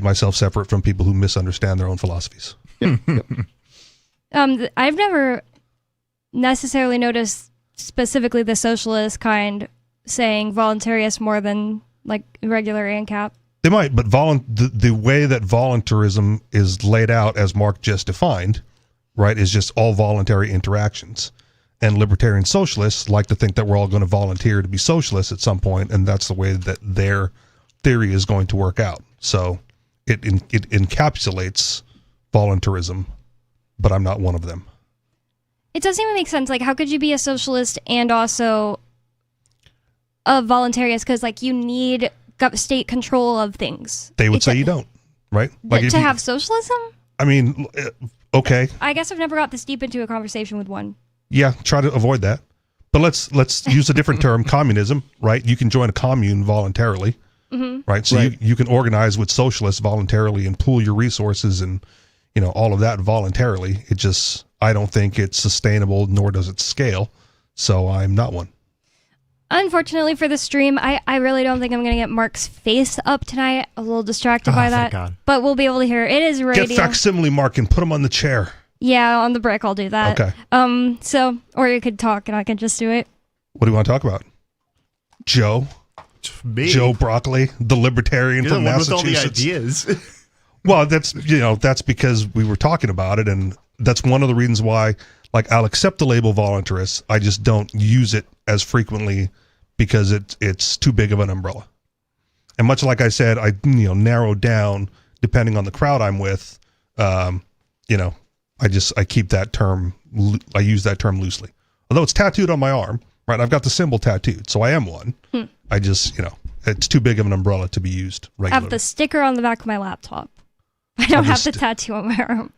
myself separate from people who misunderstand their own philosophies. Yep. I've never necessarily noticed specifically the socialist kind saying voluntarist more than like regular ANCAP. They might, but the way that voluntarism is laid out, as Mark just defined, right, is just all voluntary interactions. And libertarian socialists like to think that we're all going to volunteer to be socialists at some point, and that's the way that their theory is going to work out. So it encapsulates voluntarism, but I'm not one of them. It doesn't even make sense. Like, how could you be a socialist and also a voluntarist? Because, like, you need state control of things. They would say you don't, right? Like to have socialism? I mean, okay. I guess I've never got this deep into a conversation with one. Yeah, try to avoid that. But let's use a different term, communism, right? You can join a commune voluntarily, right? So right. You can organize with socialists voluntarily and pool your resources and, you know, all of that voluntarily. It just, I don't think it's sustainable, nor does it scale. So I'm not one. Unfortunately for the stream, I really don't think I'm going to get Mark's face up tonight. A little distracted by that. God. But we'll be able to hear it. It is radio. Get facsimile, Mark, and put him on the chair. Yeah, on the brick, I'll do that. Okay. So, or you could talk and I could just do it. What do you want to talk about? Joe? Me? Joe Broccoli, the libertarian You're from the one Massachusetts. with all the ideas. Well, that's because we were talking about it, and that's one of the reasons why, like, I'll accept the label voluntarist. I just don't use it as frequently because it's too big of an umbrella. And much like I said, I narrow down depending on the crowd I'm with. I keep that term. I use that term loosely, although it's tattooed on my arm. Right, I've got the symbol tattooed, so I am one. I just, it's too big of an umbrella to be used regularly. I have the sticker on the back of my laptop. I don't have the tattoo on my arm.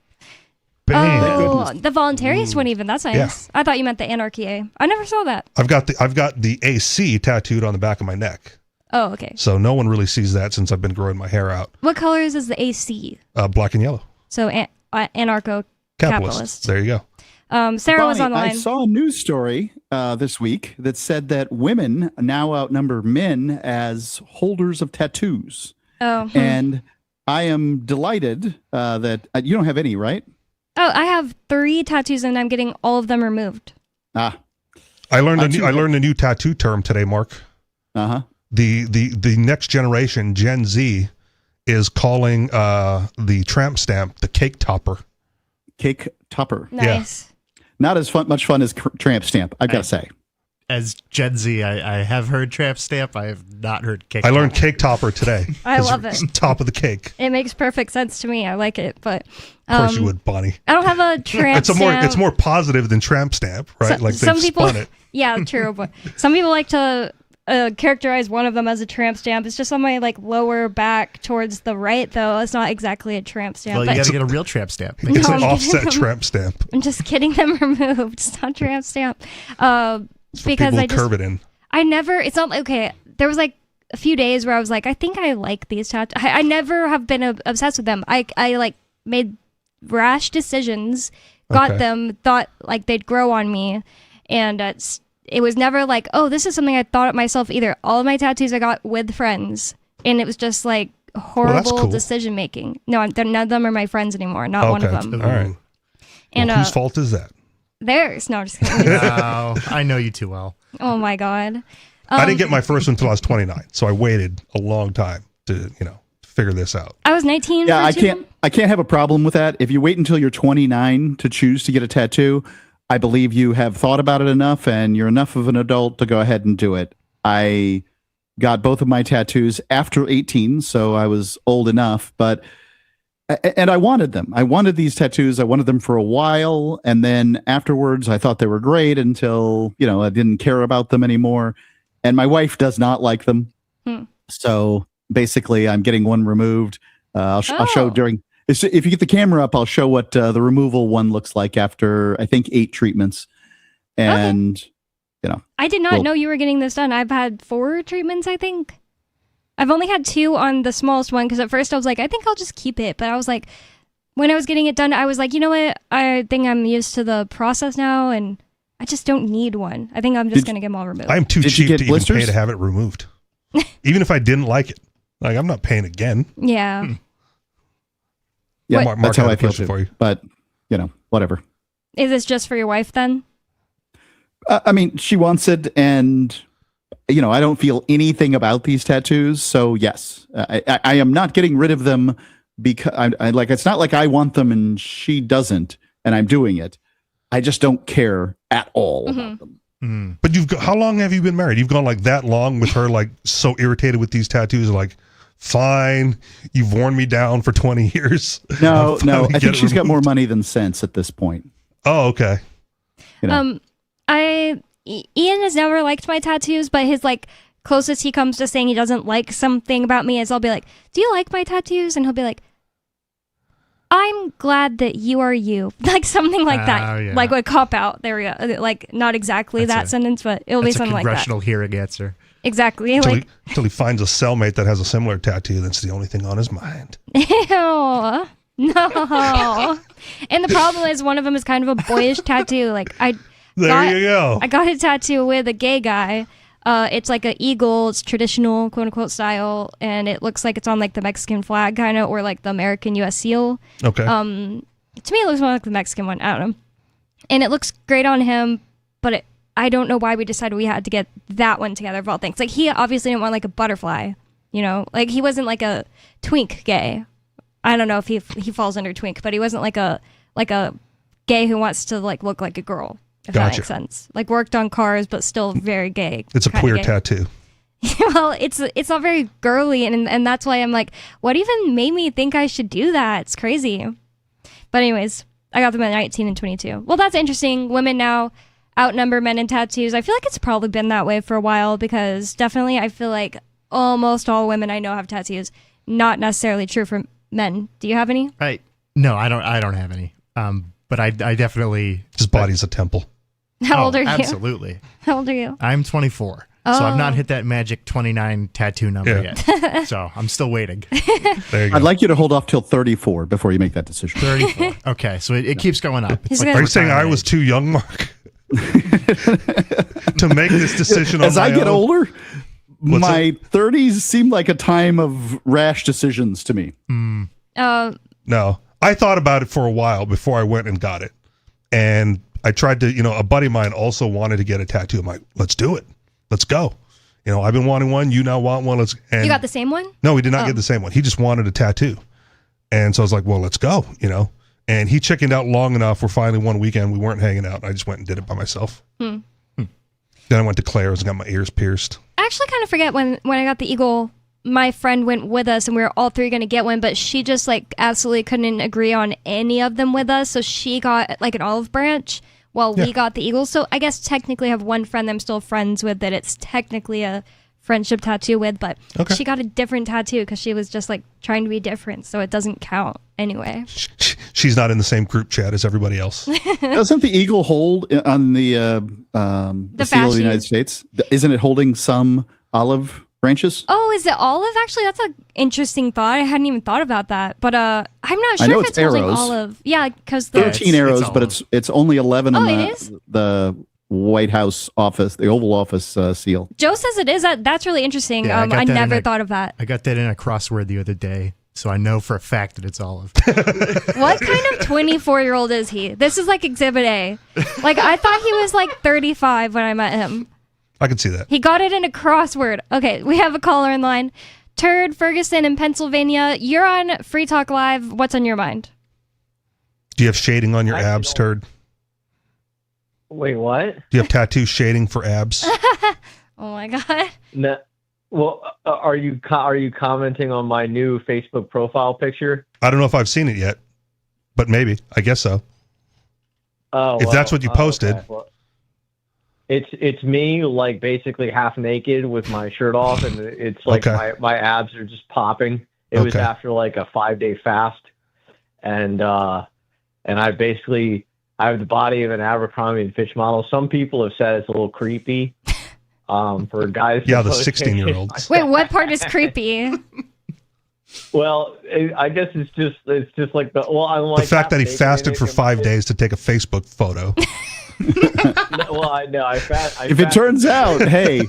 Bang. Oh, the voluntarist one even. That's nice. Yeah. I thought you meant the anarchy A. I never saw that. I've got the AC tattooed on the back of my neck. Oh, okay. So no one really sees that since I've been growing my hair out. What colors is the AC? Black and yellow. So anarcho-capitalist. There you go. Sarah was online. I saw a news story this week that said that women now outnumber men as holders of tattoos. Oh. And I am delighted that you don't have any, right? Oh, I have 3 tattoos and I'm getting all of them removed. I learned a new tattoo term today, Mark. Uh-huh. The next generation, Gen Z, is calling the tramp stamp the cake topper. Cake topper. Nice. Yeah. Not as much fun as tramp stamp, I've got to say. As Gen Z, I have heard tramp stamp. I have not heard cake. I learned cake topper today. I love it. Top of the cake. It makes perfect sense to me. I like it, but of course you would, Bonnie. I don't have a tramp stamp. It's more positive than tramp stamp, right? Like some people spun it. Yeah, true. But some people like to characterize one of them as a tramp stamp. It's just on my lower back towards the right, though. It's not exactly a tramp stamp. Well, you got to get a real tramp stamp. It's an offset tramp stamp. I'm just getting them removed. It's not tramp stamp. Because I never. It's not okay. There was a few days where I was like, I think I like these tattoos. I never have been obsessed with them. I made rash decisions, got them, thought they'd grow on me, and it was never oh, this is something I thought of myself either. All of my tattoos I got with friends, and it was just horrible decision making. No, none of them are my friends anymore. Not one of them. All right. And whose fault is that? Theirs. No, just kidding. No, I know you too well. Oh my God. I didn't get my first one until I was 29, so I waited a long time to figure this out. I was 19. Yeah, I can't have a problem with that. If you wait until you're 29 to choose to get a tattoo, I believe you have thought about it enough and you're enough of an adult to go ahead and do it. I got both of my tattoos after 18, so I was old enough, and I wanted them. I wanted these tattoos. I wanted them for a while, and then afterwards I thought they were great until, I didn't care about them anymore. And my wife does not like them. So basically I'm getting one removed. I'll show during... If you get the camera up, I'll show what the removal one looks like after, I think, 8 treatments. And, I did not know you were getting this done. I've had 4 treatments, I think. I've only had 2 on the smallest one, because at first I was like, I think I'll just keep it. But I was like, when I was getting it done, I was like, you know what? I think I'm used to the process now, and I just don't need one. I think I'm just going to get them all removed. I'm too cheap to even pay to have it removed. Even if I didn't like it. I'm not paying again. Yeah. Yeah, Mark that's how had a I feel question too. for you. But whatever. Is this just for your wife then? I mean, she wants it, and I don't feel anything about these tattoos. So yes, I am not getting rid of them because I like. It's not like I want them and she doesn't, and I'm doing it. I just don't care at all about them. But how long have you been married? You've gone like that long with her, like so irritated with these tattoos, like, fine, you've worn me down for 20 years. No, I think she's got more money than sense at this point. Oh, okay. Ian has never liked my tattoos, but his like closest he comes to saying he doesn't like something about me is I'll be like, do you like my tattoos? And he'll be like, I'm glad that you are you. Like something like that. Yeah. Like a cop out. There we go. Like not exactly that sentence, but it'll be something like that. Congressional hearing answer. Exactly. Until he finds a cellmate that has a similar tattoo, that's the only thing on his mind. Ew. No. And the problem is one of them is kind of a boyish tattoo. Like you go. I got a tattoo with a gay guy. It's like an eagle. It's traditional, quote unquote, style, and it looks like it's on like the Mexican flag, kind of, or like the American U.S. seal. Okay. To me, it looks more like the Mexican one. I don't know. And it looks great on him, but I don't know why we decided we had to get that one together of all things. Like he obviously didn't want like a butterfly, like he wasn't like a twink gay. I don't know if he falls under twink, but he wasn't like a gay who wants to like look like a girl. If that makes sense. Like worked on cars, but still very gay. It's a queer tattoo. Well, it's not very girly, and that's why I'm like, what even made me think I should do that? It's crazy. But anyways, I got them at 19 and 22. Well, that's interesting. Women now outnumber men in tattoos. I feel like it's probably been that way for a while because definitely I feel like almost all women I know have tattoos. Not necessarily true for men. Do you have any? No, I don't have any. But I definitely. His body's a temple. How old are you? Absolutely. How old are you? I'm 24. So I've not hit that magic 29 tattoo number yet. So I'm still waiting. There you go. I'd like you to hold off till 34 before you make that decision. 34. Okay, so it keeps going up. It's Are you saying I was too young, Mark, to make this decision As on my I get own? older, my 30s seem like a time of rash decisions to me. No, I thought about it for a while before I went and got it. And I tried to, a buddy of mine also wanted to get a tattoo. I'm like, let's do it. Let's go. I've been wanting one. You now want one. And You got the same one? No, we did not get the same one. He just wanted a tattoo. And so I was like, well, let's go, And he chickened out long enough where finally one weekend we weren't hanging out. And I just went and did it by myself. Then I went to Claire's and got my ears pierced. I actually kind of forget when I got the eagle, my friend went with us and we were all three going to get one, but she just like absolutely couldn't agree on any of them with us. So she got like an olive branch while we got the eagle. So I guess technically I have one friend that I'm still friends with that it's technically a friendship tattoo with, but she got a different tattoo because she was just like trying to be different. So it doesn't count anyway. She's not in the same group chat as everybody else. Doesn't the eagle hold on the seal of the United States? Isn't it holding some olive branches? Oh, is it olive? Actually, that's an interesting thought. I hadn't even thought about that. But I'm not sure if it's holding olive. Yeah, because 13 arrows, but it's only 11 on the White House office, the Oval Office seal. Joe says it is. That's really interesting. Yeah, I never thought of that. I got that in a crossword the other day, so I know for a fact that it's olive. What kind of 24-year-old is he? This is like Exhibit A. Like, I thought he was like 35 when I met him. I can see that. He got it in a crossword. Okay, we have a caller in line. Turd Ferguson in Pennsylvania. You're on Free Talk Live. What's on your mind? Do you have shading on your abs, Turd? Wait, what? Do you have tattoo shading for abs? Oh my god. No. Well, are you commenting on my new Facebook profile picture? I don't know if I've seen it yet, but maybe. I guess so. Oh, if that's what you posted. Okay. Well, it's me like basically half naked with my shirt off, and it's like my abs are just popping. It was after like a 5-day fast, and I have the body of an Abercrombie and Fitch model. Some people have said it's a little creepy for guys. Yeah, the 16-year-olds. Wait, what part is creepy? Well, I guess it's just like the fact that he fasted for 5 days to take a Facebook photo. Well, I know. If it turns out, hey.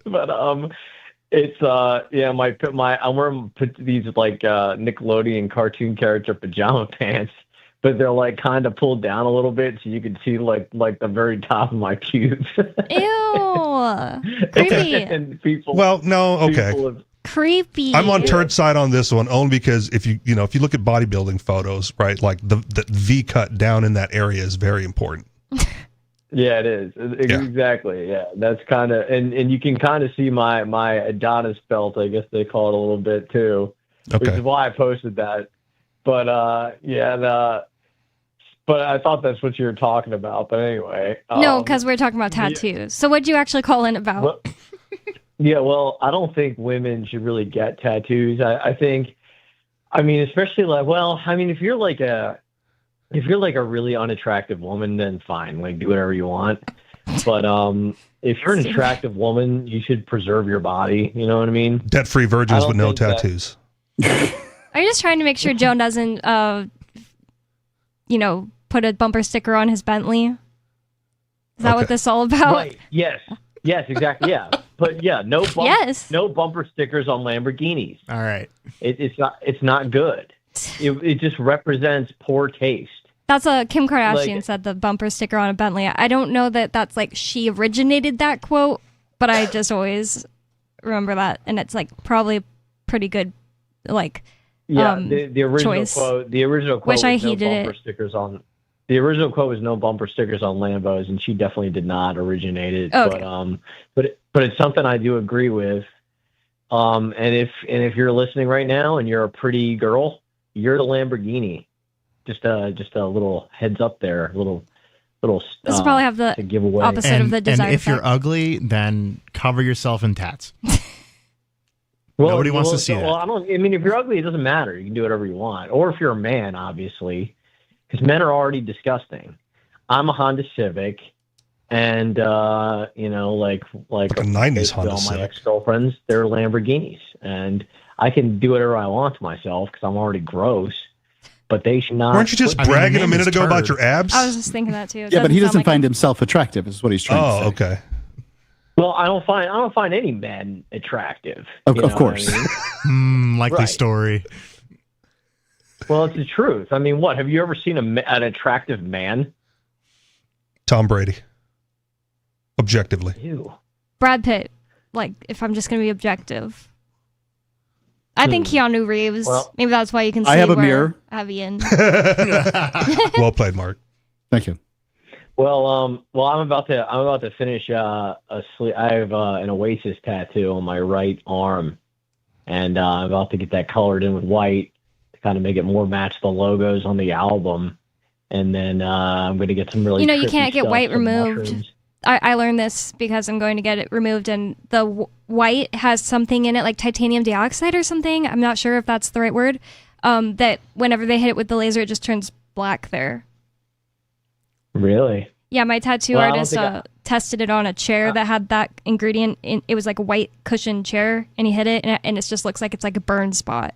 But It's I'm wearing these like Nickelodeon cartoon character pajama pants, but they're like kind of pulled down a little bit so you can see like the very top of my pubes. Ew, creepy. And people. Well, no, okay. Creepy. I'm on Turd side on this one only because if you look at bodybuilding photos, right, like the V cut down in that area is very important. Yeah, it is. Exactly. Yeah, that's kind of, and you can kind of see my Adonis belt, I guess they call it a little bit too, which is why I posted that. But but I thought that's what you were talking about. But anyway, no, because we're talking about tattoos. So what'd you actually call in about? Well, I don't think women should really get tattoos. I think, especially if you're like a really unattractive woman, then fine, like do whatever you want. But if you're an attractive woman, you should preserve your body. You know what I mean? Debt-free virgins with no tattoos. Are you just trying to make sure Joe doesn't, put a bumper sticker on his Bentley? Is that what this is all about? Right. Yes, exactly. Yeah. But yeah, no bumper stickers on Lamborghinis. All right. It's not good. It just represents poor taste. That's what Kim Kardashian said, the bumper sticker on a Bentley. I don't know that that's like she originated that quote, but I just always remember that. And it's like probably pretty good, like, the original choice. quote. The original quote Wish I was no heeded bumper it. stickers on. The original quote was no bumper stickers on Lambos, and she definitely did not originate it. Okay. But it's something I do agree with. And if you're listening right now and you're a pretty girl, you're the Lamborghini. Just a little heads up there, little. This will probably have the giveaway. opposite of the desired And if you're effect. ugly, then cover yourself in tats. Nobody wants to see that. Well, if you're ugly, it doesn't matter. You can do whatever you want. Or if you're a man, obviously, because men are already disgusting. I'm a Honda Civic, and like a 90s Honda all my Civic. ex-girlfriends, they're Lamborghinis, and I can do whatever I want to myself because I'm already gross. But they should not. Weren't you just bragging a minute ago about your abs? I was just thinking that too. Yeah, but he doesn't find himself attractive, is what he's trying to say. Oh, okay. Well, I don't find any men attractive. Of course. Likely story. Well, it's the truth. What? Have you ever seen an attractive man? Tom Brady. Objectively. Ew. Brad Pitt, like, if I'm just going to be objective. I think Keanu Reeves. Well, maybe that's why you can see I have a where mirror. I have Ian. Well played, Mark. Thank you. Well, I'm about to finish a sleeve. I have an Oasis tattoo on my right arm, and I'm about to get that colored in with white to kind of make it more match the logos on the album. And then I'm going to get some really. You can't get stuff, white some removed. mushrooms. I learned this because I'm going to get it removed, and the white has something in it, like titanium dioxide or something. I'm not sure if that's the right word. That whenever they hit it with the laser, it just turns black there. Really? Yeah, my tattoo artist tested it on a chair that had that ingredient. It was like a white cushion chair, and he hit it, and it just looks like it's like a burn spot.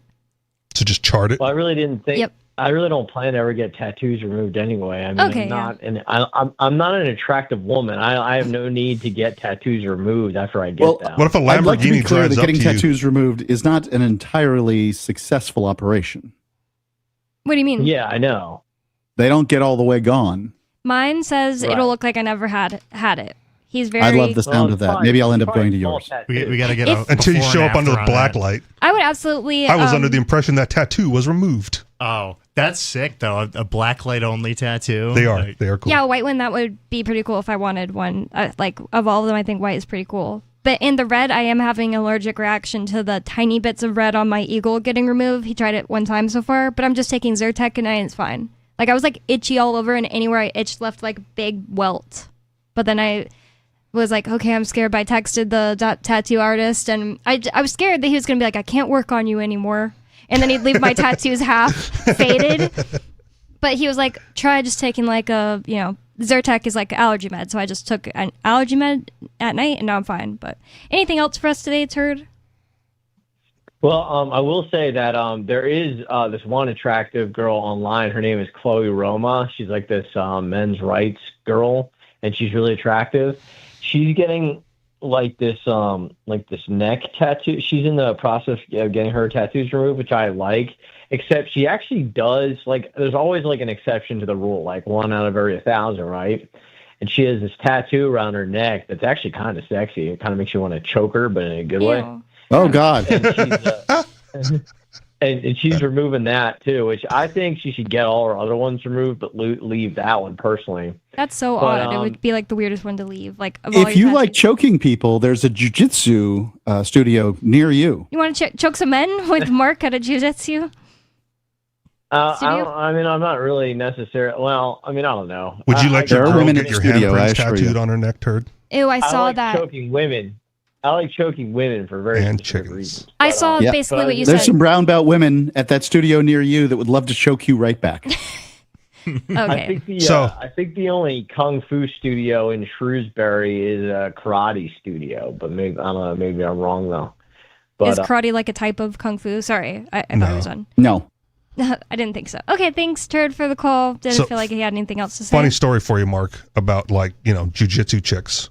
So just chart it. Well, I really didn't think. Yep. I really don't plan to ever get tattoos removed anyway. Okay, I'm not an attractive woman. I have no need to get tattoos removed after I get them. What if a Lamborghini I'd like to be clear drives that up getting to you? tattoos removed is not an entirely successful operation. What do you mean? Yeah, I know. They don't get all the way gone. Mine says Right. it'll look like I never had it. He's very. I love the sound of that. Maybe I'll end up going to yours. We got to get If- a Until you before show and up under the after on black that. light. I would absolutely. I was under the impression that tattoo was removed. Oh, that's sick though. A black light only tattoo. They are. Like, They are cool. Yeah, a white one, that would be pretty cool if I wanted one. Like, of all of them, I think white is pretty cool. But in the red, I am having an allergic reaction to the tiny bits of red on my eagle getting removed. He tried it one time so far, but I'm just taking Zyrtec and it's fine. Like, I was like itchy all over, and anywhere I itched left like big welt. But then I was like, okay, I'm scared. But I texted the tattoo artist, and I was scared that he was going to be like, I can't work on you anymore. And then he'd leave my tattoos half faded. But he was like, try just taking like Zyrtec is like allergy med. So I just took an allergy med at night, and now I'm fine. But anything else for us today, Turd? Well, I will say that there is this one attractive girl online. Her name is Chloe Roma. She's like this men's rights girl, and she's really attractive. She's getting like this neck tattoo. She's in the process of getting her tattoos removed, which I like. Except she actually does, like, there's always like an exception to the rule, like 1 out of every 1,000, right? And she has this tattoo around her neck that's actually kind of sexy. It kind of makes you want to choke her, but in a good way. Oh God! And she's removing that too, which I think she should get all her other ones removed, but leave that one personally. That's so odd. It would be like the weirdest one to leave. Like, if you like choking people, there's a jiu-jitsu studio near you. You want to choke some men with Mark at a jiu-jitsu? I'm not really necessarily. Well, I don't know. Would you like your girl women get your handprints tattooed on her neck, turd? Ew, I saw like that. Choking women. I like choking women for very specific reasons. I saw basically what you said. There's some brown belt women at that studio near you that would love to choke you right back. Okay. I think the only kung fu studio in Shrewsbury is a karate studio, but maybe I don't know. Maybe I'm wrong though. But, is karate like a type of kung fu? Sorry, I thought it was on. No. I didn't think so. Okay, thanks, Turd, for the call. Didn't feel like he had anything else to say. Funny story for you, Mark, about jiu-jitsu chicks.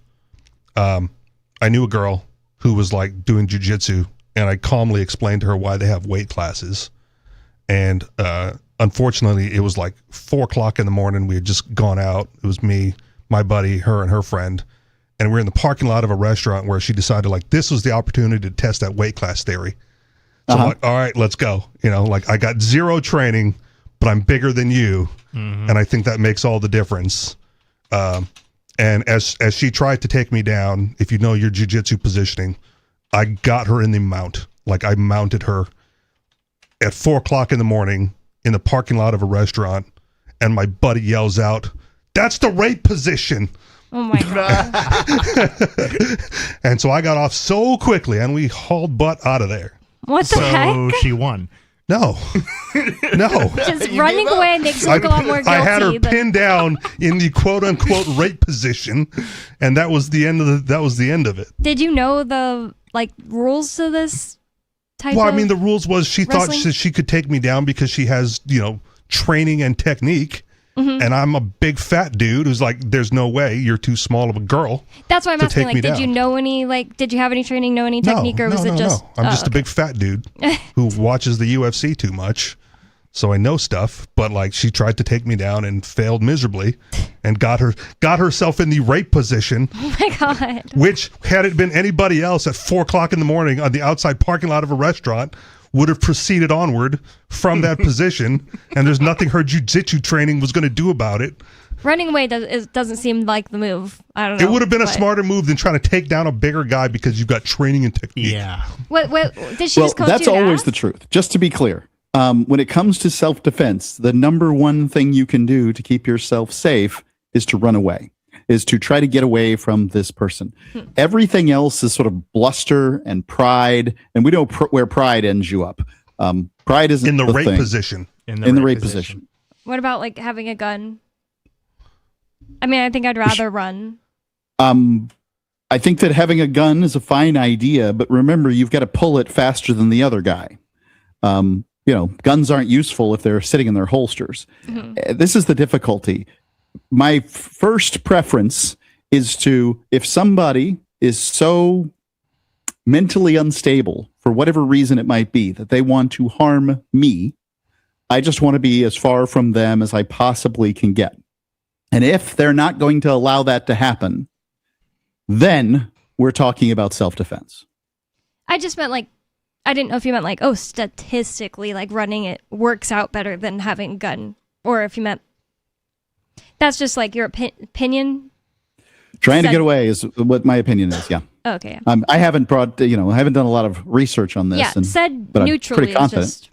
I knew a girl who was like doing jiu-jitsu, and I calmly explained to her why they have weight classes. And unfortunately, it was like 4:00 in the morning. We had just gone out. It was me, my buddy, her, and her friend. And we were in the parking lot of a restaurant where she decided like this was the opportunity to test that weight class theory. So I'm like, all right, let's go. I got zero training, but I'm bigger than you. Mm-hmm. And I think that makes all the difference. And as she tried to take me down, if you know your jiu-jitsu positioning, I got her in the mount. Like I mounted her at 4:00 in the morning in the parking lot of a restaurant. And my buddy yells out, "That's the rape position." Oh my God. And so I got off so quickly and we hauled butt out of there. What the heck? So she won. No. Just running away makes you look a lot more guilty. I had her pinned down in the quote unquote rape position, and that was the end of it. Did you know the rules to this type Well, of the rules was she wrestling? thought she could take me down because she has, training and technique. Mm-hmm. And I'm a big fat dude who's like, there's no way, you're too small of a girl. That's why I'm asking, did you know any, did you have any training, know any technique, or was it just... No. I'm just a big fat dude who watches the UFC too much. So I know stuff, but she tried to take me down and failed miserably and got herself in the rape position. Oh my God. Which, had it been anybody else at 4:00 in the morning on the outside parking lot of a restaurant, would have proceeded onward from that position, and there's nothing her jiu-jitsu training was going to do about it. Running away doesn't seem like the move. I don't know. It would have been a smarter move than trying to take down a bigger guy because you've got training and technique. Yeah. What did she just coach that's you always the truth. Just to be clear, when it comes to self-defense, the number one thing you can do to keep yourself safe is to run away, is to try to get away from this person. Everything else is sort of bluster and pride, and we know where pride ends you up. Pride isn't in the rape thing. position. In the rape position. What about having a gun? I think I'd rather run. I think that having a gun is a fine idea, but remember, you've got to pull it faster than the other guy. Guns aren't useful if they're sitting in their holsters. Mm-hmm. This is the difficulty. My first preference is if somebody is so mentally unstable for whatever reason it might be that they want to harm me, I just want to be as far from them as I possibly can get. And if they're not going to allow that to happen, then we're talking about self-defense. I just meant I didn't know if you meant statistically running it works out better than having a gun, or if you meant that's just your opinion. Trying to get away is what my opinion is. Yeah. Okay. I haven't I haven't done a lot of research on this. Yeah. But neutrally. I'm pretty confident.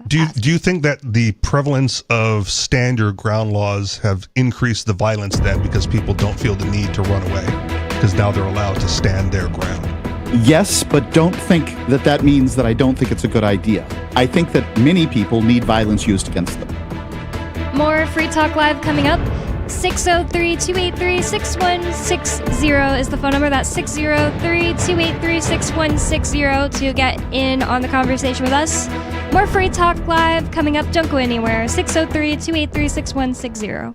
Do you think that the prevalence of stand your ground laws have increased the violence then because people don't feel the need to run away because now they're allowed to stand their ground? Yes, but don't think that means that I don't think it's a good idea. I think that many people need violence used against them. More Free Talk Live coming up. 603-283-6160 is the phone number. That's 603-283-6160 to get in on the conversation with us. More Free Talk Live coming up. Don't go anywhere. 603-283-6160.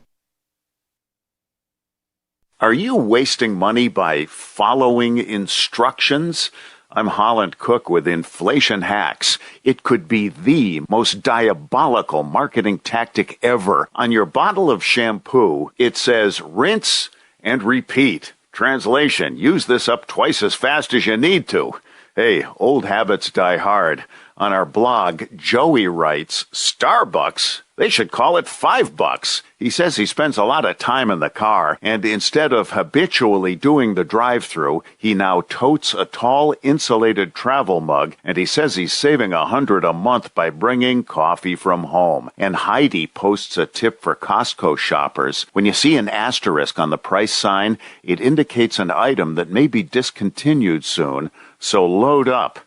Are you wasting money by following instructions? I'm Holland Cook with Inflation Hacks. It could be the most diabolical marketing tactic ever. On your bottle of shampoo, it says rinse and repeat. Translation, use this up twice as fast as you need to. Hey, old habits die hard. On our blog, Joey writes, Starbucks? They should call it $5. He says he spends a lot of time in the car, and instead of habitually doing the drive-thru, he now totes a tall, insulated travel mug, and he says he's saving $100 a month by bringing coffee from home. And Heidi posts a tip for Costco shoppers. When you see an asterisk on the price sign, it indicates an item that may be discontinued soon, so load up.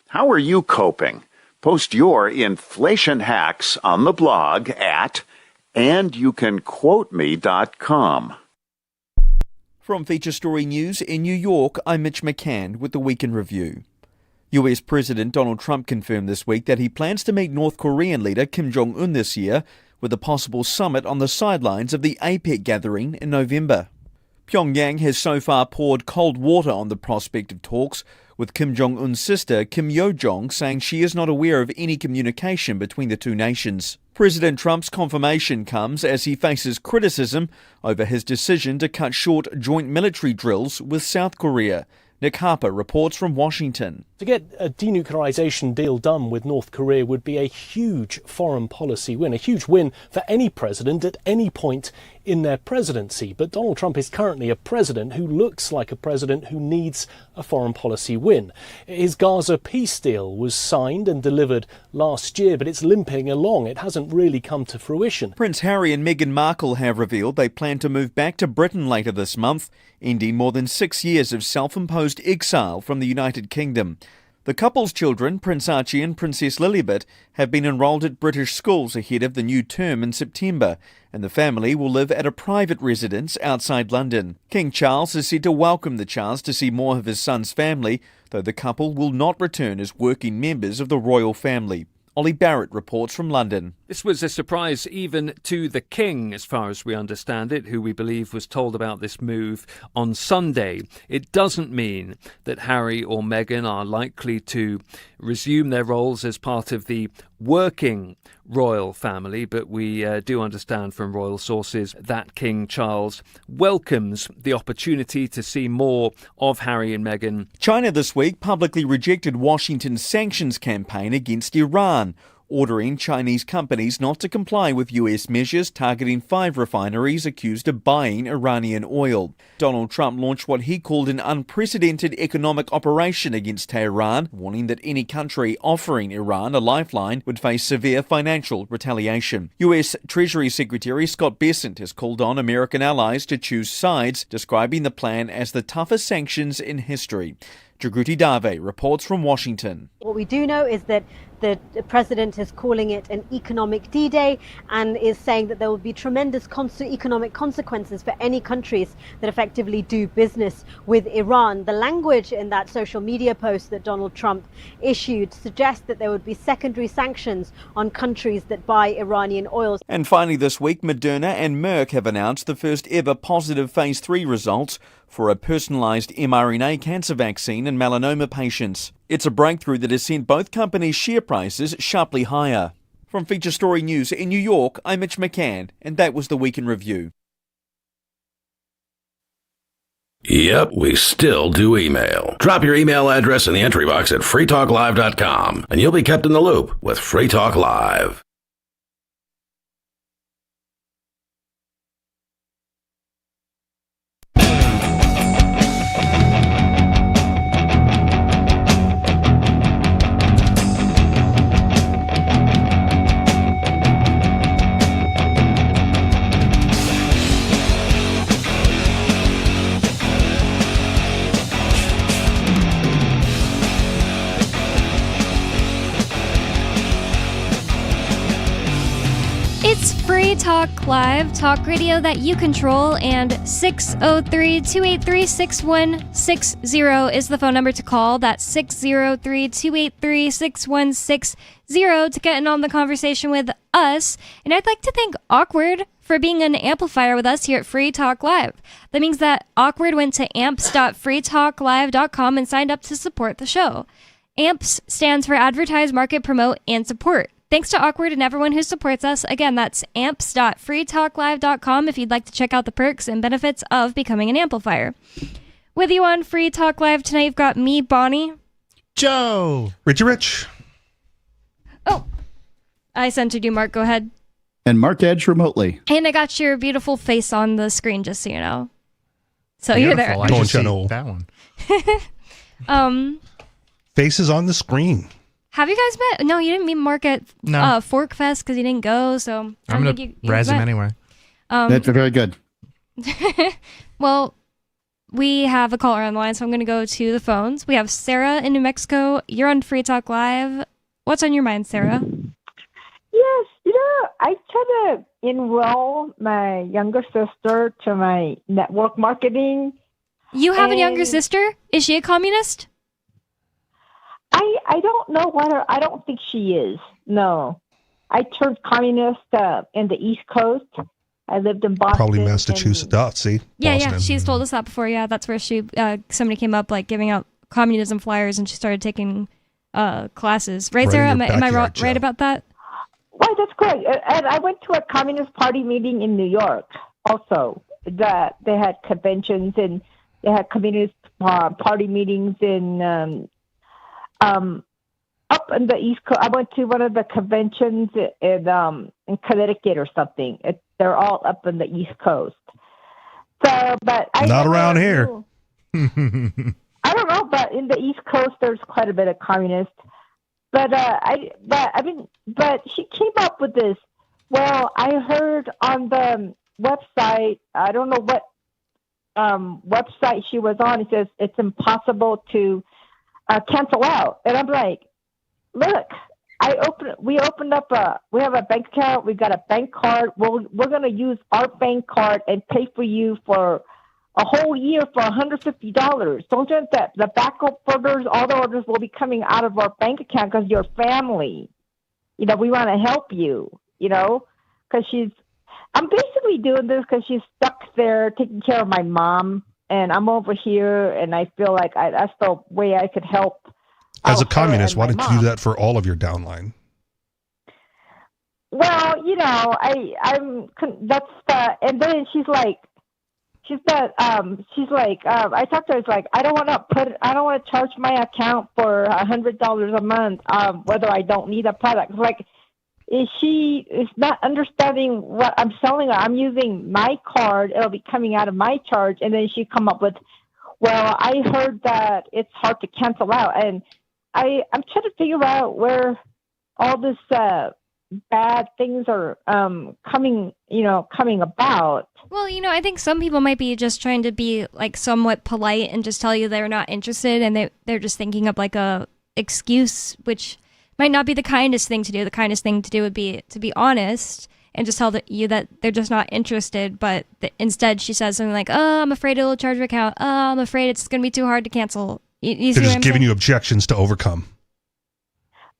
How are you coping? Post your inflation hacks on the blog at andyoucanquoteme.com. From Feature Story News in New York, I'm Mitch McCann with the Week in Review. US President Donald Trump confirmed this week that he plans to meet North Korean leader Kim Jong-un this year, with a possible summit on the sidelines of the APEC gathering in November. Pyongyang has so far poured cold water on the prospect of talks, with Kim Jong-un's sister, Kim Yo-jong, saying she is not aware of any communication between the two nations. President Trump's confirmation comes as he faces criticism over his decision to cut short joint military drills with South Korea. Nick Harper reports from Washington. To get a denuclearization deal done with North Korea would be a huge foreign policy win, a huge win for any president at any point in their presidency. But Donald Trump is currently a president who looks like a president who needs a foreign policy win. His Gaza peace deal was signed and delivered last year, but it's limping along. It hasn't really come to fruition. Prince Harry and Meghan Markle have revealed they plan to move back to Britain later this month, ending more than 6 years of self-imposed exile from the United Kingdom. The couple's children, Prince Archie and Princess Lilibet, have been enrolled at British schools ahead of the new term in September, and the family will live at a private residence outside London. King Charles is said to welcome the chance to see more of his son's family, though the couple will not return as working members of the royal family. Ollie Barrett reports from London. This was a surprise even to the King, as far as we understand it, who we believe was told about this move on Sunday. It doesn't mean that Harry or Meghan are likely to resume their roles as part of the working royal family, but we do understand from royal sources that King Charles welcomes the opportunity to see more of Harry and Meghan. China this week publicly rejected Washington's sanctions campaign against Iran, ordering Chinese companies not to comply with US measures targeting 5 refineries accused of buying Iranian oil. Donald Trump launched what he called an unprecedented economic operation against Tehran, warning that any country offering Iran a lifeline would face severe financial retaliation. US Treasury Secretary Scott Bessent has called on American allies to choose sides, describing the plan as the toughest sanctions in history. Jagruti Dave reports from Washington. What we do know is that the president is calling it an economic D-Day and is saying that there will be tremendous economic consequences for any countries that effectively do business with Iran. The language in that social media post that Donald Trump issued suggests that there would be secondary sanctions on countries that buy Iranian oil. And finally this week, Moderna and Merck have announced the first ever positive phase 3 results for a personalised mRNA cancer vaccine in melanoma patients. It's a breakthrough that has sent both companies' share prices sharply higher. From Feature Story News in New York, I'm Mitch McCann, and that was the Week in Review. Yep, we still do email. Drop your email address in the entry box at freetalklive.com, and you'll be kept in the loop with Free Talk Live. It's Free Talk Live, talk radio that you control, and 603-283-6160 is the phone number to call. That's 603-283-6160 to get in on the conversation with us. And I'd like to thank Awkward for being an amplifier with us here at Free Talk Live. That means that Awkward went to amps.freetalklive.com and signed up to support the show. AMPS stands for Advertise, Market, Promote, and Support. Thanks to Awkward and everyone who supports us. Again, that's amps.freetalklive.com if you'd like to check out the perks and benefits of becoming an amplifier. With you on Free Talk Live tonight, you've got me, Bonnie. Joe. Richie Rich. Oh, I censored you, Mark. Go ahead. And Mark Edge remotely. And I got your beautiful face on the screen, just so you know. So Beautiful. You're there. I just see that one. Faces on the screen. Have you guys met? No, you didn't meet Mark at Fork Fest because you didn't go. So I'm going to razz him anyway. That's very good. Well, we have a caller on the line, so I'm going to go to the phones. We have Sarah in New Mexico. You're on Free Talk Live. What's on your mind, Sarah? Yes, I try to enroll my younger sister to my network marketing. You have a younger sister? Is she a communist? I don't know whether, I don't think she is. No. I turned communist in the East Coast. I lived in Boston. Probably Massachusetts. See? Yeah, Boston. yeah. She's told us that before. Yeah, that's where somebody came up like giving out communism flyers and she started taking classes. Right, Sarah? Am I right about that? Right, that's correct. And I went to a Communist Party meeting in New York also. That they had conventions and they had Communist Party meetings in up in the East Coast. I went to one of the conventions in Connecticut or something. They're all up in the East Coast. So, but not around here. I don't know, but in the East Coast, there's quite a bit of communists. But she came up with this. Well, I heard on the website. I don't know what website she was on. It says it's impossible to cancel out, and I'm like, look, we have a bank account. We got a bank card. We're going to use our bank card and pay for you for a whole year for $150. Don't you that the backup orders, all the orders will be coming out of our bank account because you're family. We want to help you, because I'm basically doing this because she's stuck there taking care of my mom, and I'm over here, and I feel like that's the way I could help. As a communist, why don't you do that for all of your downline? Well, and then she's like, I talked to her, it's like, I don't want to charge my account for $100 a month, whether I don't need a product. It's like, she is not understanding what I'm selling her. I'm using my card. It'll be coming out of my charge. And then she come up with, well, I heard that it's hard to cancel out. And I'm trying to figure out where all this bad things are coming about. Well, I think some people might be just trying to be like somewhat polite and just tell you they're not interested, and they're just thinking of like a excuse, which might not be the kindest thing to do. The kindest thing to do would be to be honest and just tell you that they're just not interested. But instead, she says something like, "Oh, I'm afraid it'll charge your account. Oh, I'm afraid it's going to be too hard to cancel." You they're just giving you objections to overcome.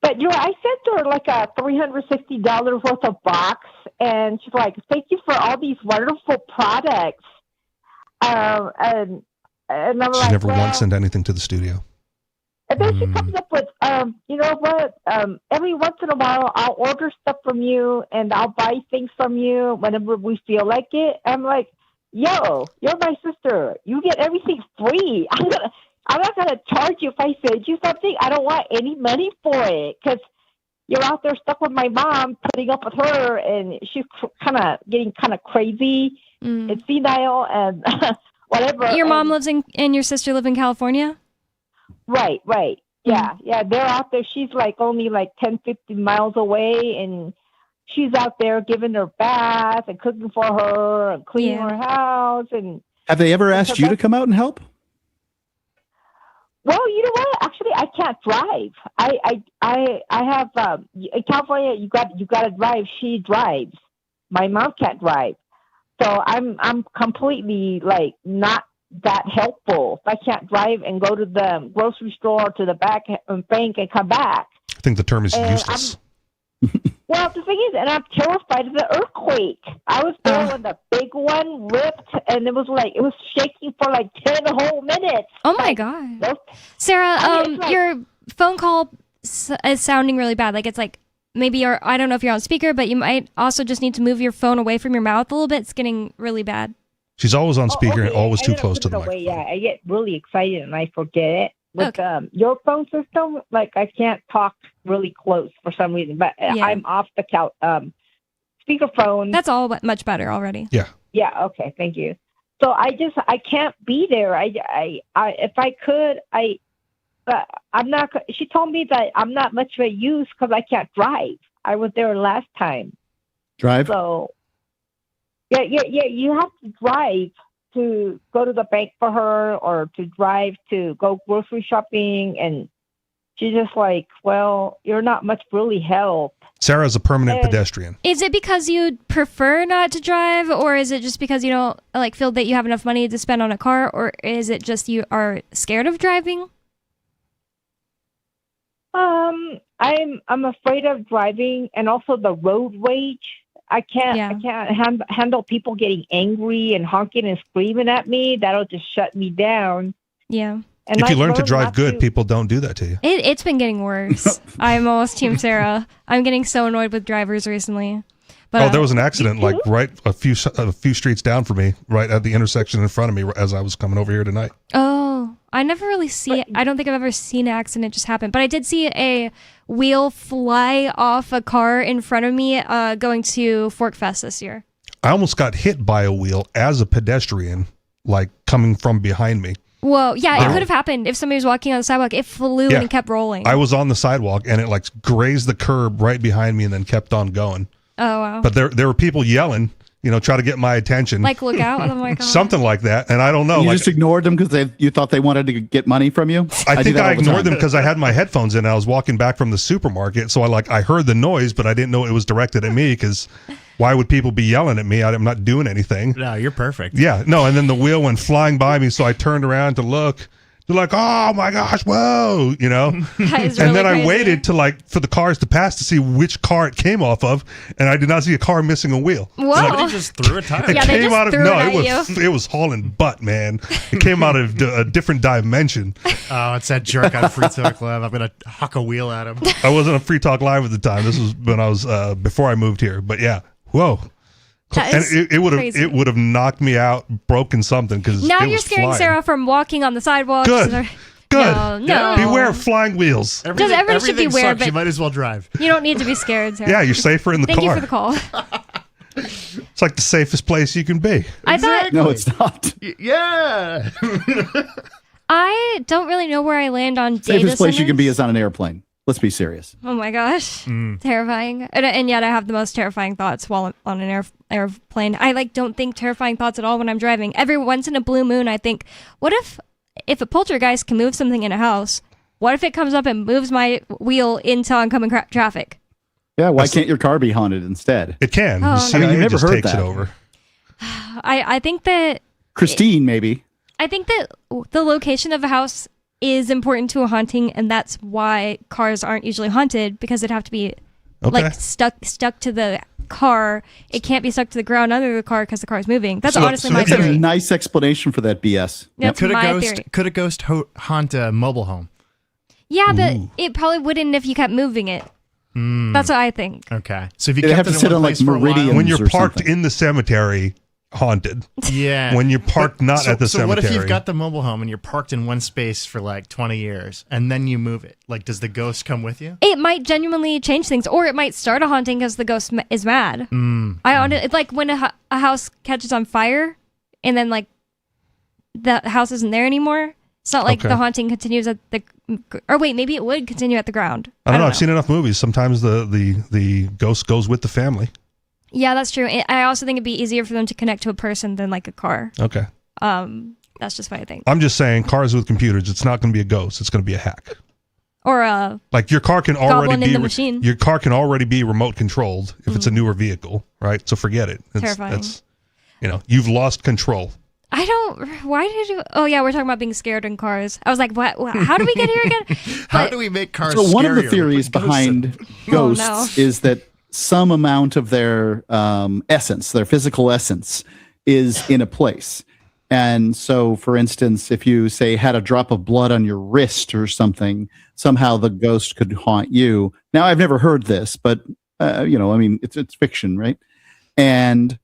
But I sent her like a $360 worth of box, and she's like, "Thank you for all these wonderful products." And I'm she like, never once sent anything to the studio. And then she comes up with, you know what? Every once in a while, I'll order stuff from you, and I'll buy things from you whenever we feel like it. I'm like, yo, you're my sister. You get everything free. I'm not gonna charge you if I send you something. I don't want any money for it because you're out there stuck with my mom, putting up with her, and she's kind of getting kind of crazy and senile and whatever. Your mom lives and your sister live in California? Right. Yeah. They're out there. She's like only like 10, 15 miles away, and she's out there giving her bath and cooking for her and cleaning her house. And have they ever asked you to come out and help? Well, you know what? Actually, I can't drive. I have in California. You got to drive. She drives. My mom can't drive, so I'm completely like not that helpful. If I can't drive and go to the grocery store or to the bank and come back. I think the term is useless. Well, the thing is, and I'm terrified of the earthquake. I was there when the big one ripped, and it was shaking for like 10 whole minutes. Oh my God. Sarah, your phone call is sounding really bad. Like it's like maybe I don't know if you're on speaker, but you might also just need to move your phone away from your mouth a little bit. It's getting really bad. She's always on speaker and always too close to the microphone. Yeah, I get really excited and I forget it. With your phone system, like I can't talk really close for some reason, but I'm off the couch. Speakerphone. That's all much better already. Yeah. Yeah. Okay. Thank you. So I can't be there. If I could, I'm not. She told me that I'm not much of a use because I can't drive. I was there last time. Drive. So. Yeah. You have to drive to go to the bank for her or to drive to go grocery shopping. And she's just like, well, you're not much really help. Sarah's a permanent pedestrian. Is it because you prefer not to drive, or is it just because you don't feel that you have enough money to spend on a car, or is it just you are scared of driving? I'm afraid of driving, and also the road rage. I can't handle people getting angry and honking and screaming at me. That'll just shut me down. Yeah. And if you learn to drive good, people don't do that to you. It's been getting worse. I'm almost Team Sarah. I'm getting so annoyed with drivers recently. But, there was an accident like right a few streets down from me, right at the intersection in front of me as I was coming over here tonight. Oh, I never really see it. I don't think I've ever seen an accident just happen. But I did see a wheel fly off a car in front of me going to Fork Fest this year. I almost got hit by a wheel as a pedestrian, like coming from behind me. Whoa, yeah, it could have happened if somebody was walking on the sidewalk. It flew and it kept rolling. I was on the sidewalk and it like grazed the curb right behind me and then kept on going. Oh, wow. But there were people yelling, try to get my attention. Like, look out. Oh my God. Something like that. And I don't know. You just ignored them because you thought they wanted to get money from you? I think I ignored them because I had my headphones in and I was walking back from the supermarket. So I heard the noise, but I didn't know it was directed at me because why would people be yelling at me? I'm not doing anything. No, you're perfect. Yeah, no. And then the wheel went flying by me. So I turned around to look. They're like, oh my gosh, whoa, And then I waited for the cars to pass to see which car it came off of, and I did not see a car missing a wheel. Whoa! Somebody just threw a tire. It was hauling butt, man. It came out of a different dimension. Oh, it's that jerk on Free Talk Live. I'm gonna huck a wheel at him. I wasn't on Free Talk Live at the time. This was when I was before I moved here. But yeah, whoa. And it would have knocked me out, broken something because now you're scaring Sarah from walking on the sidewalk. Good. No. Beware of flying wheels. Everyone should beware, but you might as well drive. You don't need to be scared, Sarah. Yeah, you're safer in the car. Thank you for the call. It's like the safest place you can be. I thought no, it's not. Yeah. I don't really know where I land on data safest place centers. You can be is on an airplane. Let's be serious. Oh my gosh. Terrifying. And yet I have the most terrifying thoughts while on an airplane. I don't think terrifying thoughts at all when I'm driving. Every once in a blue moon, I think, what if a poltergeist can move something in a house, what if it comes up and moves my wheel into oncoming traffic? Yeah, why can't your car be haunted instead? It can. Oh, I mean, you never heard takes that. It over. I think that... Christine, maybe. I think that the location of a house is important to a haunting, and that's why cars aren't usually haunted, because it'd have to be stuck to the car. It can't be stuck to the ground under the car because the car is moving. That's honestly my theory. That's a nice explanation for that BS. That's my theory. Could a ghost haunt a mobile home? Yeah, but it probably wouldn't if you kept moving it. That's what I think. Okay, so if you kept to sit on like meridians when you're parked in the cemetery, haunted. Yeah. When you're parked at the cemetery. So what if you've got the mobile home and you're parked in one space for like 20 years and then you move it? Like, does the ghost come with you? It might genuinely change things, or it might start a haunting because the ghost is mad. It's like when a house catches on fire and then like the house isn't there anymore. It's not like the haunting continues at the... Or wait, maybe it would continue at the ground. I don't know. I've seen enough movies. Sometimes the ghost goes with the family. Yeah, that's true. I also think it'd be easier for them to connect to a person than like a car. Okay. That's just what I think. I'm just saying, cars with computers, it's not going to be a ghost. It's going to be a hack. Or a like your car can already be machine. Your car can already be remote controlled if it's a newer vehicle, right? So forget it. Terrifying. That's you've lost control. Why did you? Oh yeah, we're talking about being scared in cars. I was like, what? How do we get here again? How do we make cars? So one of the theories behind ghosts is that some amount of their essence, their physical essence, is in a place. And so, for instance, if you say had a drop of blood on your wrist or something, somehow the ghost could haunt you. Now, I've never heard this, but it's fiction, right? And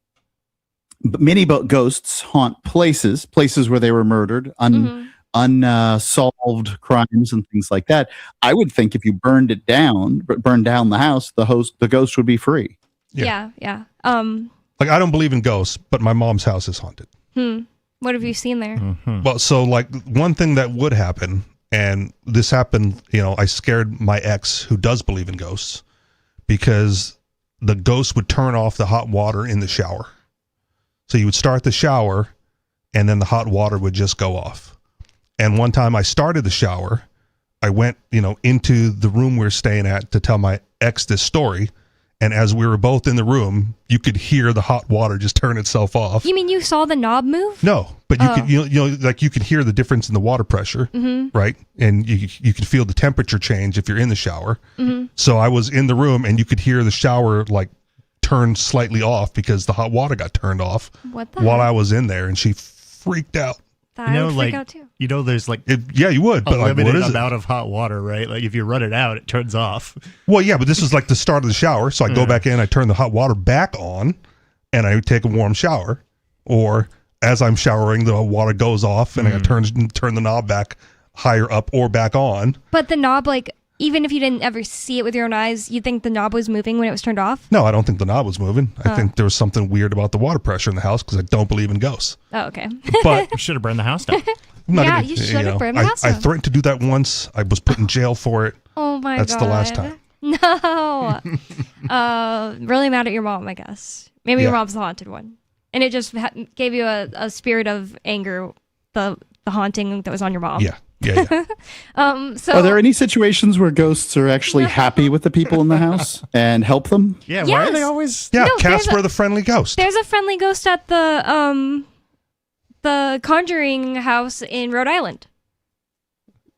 many ghosts haunt places where they were murdered, unsolved crimes and things like that. I would think if you burned down the house, the ghost would be free. Yeah. Like, I don't believe in ghosts, but my mom's house is haunted. What have you seen there? Well, so like one thing that would happen, and this happened, I scared my ex who does believe in ghosts, because the ghost would turn off the hot water in the shower. So you would start the shower and then the hot water would just go off. And one time I started the shower, I went, into the room we were staying at to tell my ex this story. And as we were both in the room, you could hear the hot water just turn itself off. You mean you saw the knob move? No, but you could, you could hear the difference in the water pressure, right? And you could feel the temperature change if you're in the shower. So I was in the room and you could hear the shower like turn slightly off because the hot water got turned off while I was in there, and she freaked out. I would freak out too. There's like you would, but like, limited amount of hot water, right? Like if you run it out, it turns off. Well, yeah, but this is like the start of the shower, so I go back in, I turn the hot water back on, and I take a warm shower. Or as I'm showering, the water goes off, and I turn the knob back higher up or back on. But the knob, like, even if you didn't ever see it with your own eyes, you think the knob was moving when it was turned off? No, I don't think the knob was moving. I think there was something weird about the water pressure in the house because I don't believe in ghosts. Oh, okay. But you should have burned the house down. You should have burned the house down. I threatened to do that once. I was put in jail for it. Oh my God. That's the last time. No. Really mad at your mom, I guess. Maybe your mom's the haunted one. And it just gave you a spirit of anger, the haunting that was on your mom. Yeah. So are there any situations where ghosts are actually happy with the people in the house and help them? Yeah, why are they always? Yeah, Casper the friendly ghost. There's a friendly ghost at the Conjuring house in Rhode Island.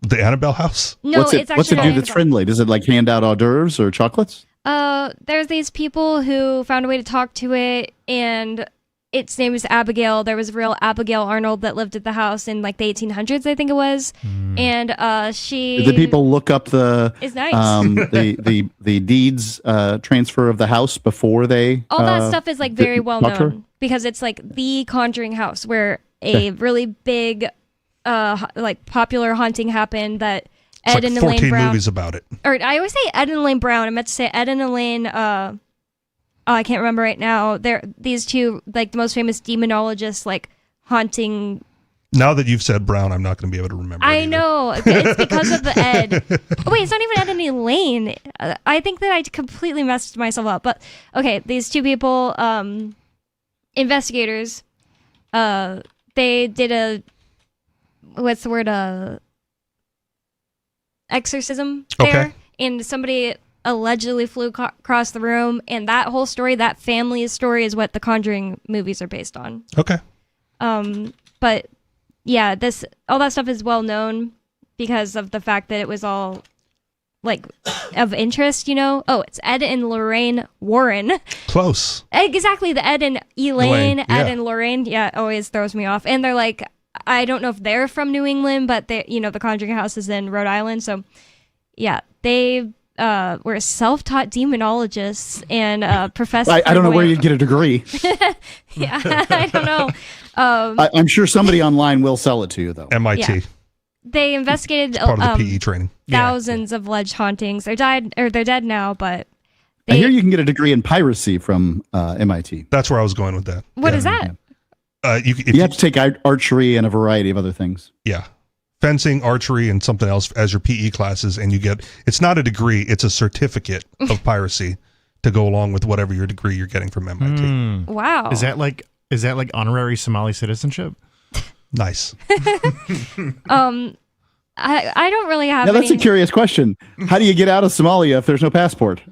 The Annabelle house? No, what's it do that's friendly? Does it like hand out hors d'oeuvres or chocolates? There's these people who found a way to talk to it, and its name is Abigail. There was a real Abigail Arnold that lived at the house in like the 1800s, I think it was. And she... Did the people look up the... It's nice. the deeds transfer of the house before they... All that stuff is like very well known because it's like the Conjuring house where a really big like popular haunting happened that Ed and Elaine 14 Brown... movies about it. Or I always say Ed and Elaine Brown. I meant to say Ed and Elaine... I can't remember right now. They're these two, like the most famous demonologists, like haunting. Now that you've said Brown, I'm not going to be able to remember. I know. It's because of the Ed. Oh, wait, it's not even Ed and Elaine. I think that I completely messed myself up. But okay, these two people, investigators, they did a, what's the word? Exorcism there. Okay. And somebody allegedly flew across the room, and that whole story, that family's story, is what the Conjuring movies are based on. Okay. But yeah, all that stuff is well known because of the fact that it was all like of interest, Oh, it's Ed and Lorraine Warren. Close. Exactly, the Ed and Elaine. Ed and Lorraine. Yeah, always throws me off. And they're like, I don't know if they're from New England, but they, the Conjuring house is in Rhode Island. So yeah, they were self-taught demonologists and professors. I don't know where you'd get a degree. Yeah, I don't know. I'm sure somebody online will sell it to you, though. MIT. Yeah. They investigated part of the PE training. Thousands of alleged hauntings. They're dead now, but I hear you can get a degree in piracy from MIT. That's where I was going with that. What is that? You have to take archery and a variety of other things. Yeah. Fencing, archery, and something else as your PE classes, and you get, it's not a degree, it's a certificate of piracy to go along with whatever your degree you're getting from MIT. Wow. Is that like honorary Somali citizenship? Nice. I don't really have Now, that's a curious question. How do you get out of Somalia if there's no passport?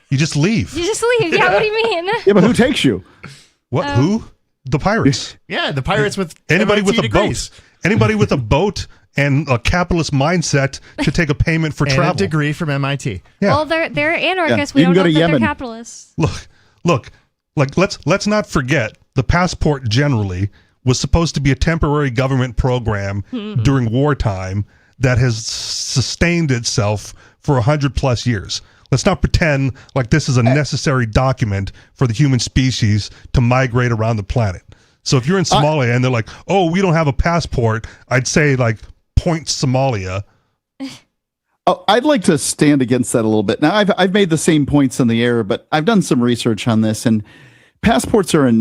You just leave. You just leave. Yeah, what do you mean? Yeah, but who takes you? What? Who? The pirates. Yeah, the pirates with anybody MIT with a degrees. boat. Anybody with a boat and a capitalist mindset to take a payment for and travel. A degree from MIT. Yeah. Well, they're anarchists. Yeah. We don't know to that Yemen. they're capitalists. Look, like let's not forget the passport generally was supposed to be a temporary government program during wartime that has sustained itself for 100+ years. Let's not pretend like this is a necessary document for the human species to migrate around the planet. So if you're in Somalia and they're like, oh, we don't have a passport, I'd say like point Somalia. Oh, I'd like to stand against that a little bit. Now, I've made the same points in the air, but I've done some research on this, and passports are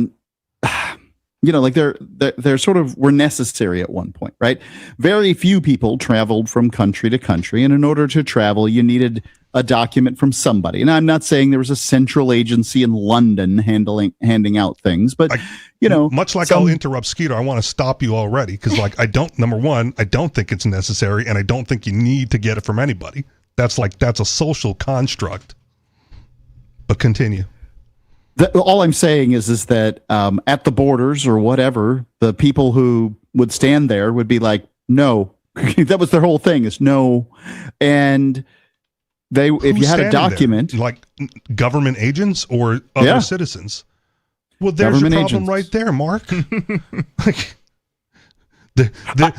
like they're sort of were necessary at one point, right? Very few people traveled from country to country, and in order to travel, you needed a document from somebody. And I'm not saying there was a central agency in London handing out things, but much like I'll interrupt Skeeter, I want to stop you already because, like, number one, I don't think it's necessary, and I don't think you need to get it from anybody. That's a social construct. But continue. All I'm saying is that at the borders or whatever, the people who would stand there would be like, no. That was their whole thing, is no. And if you had a document, there? Like government agents or other citizens, well, there's your problem right there, Mark. Like,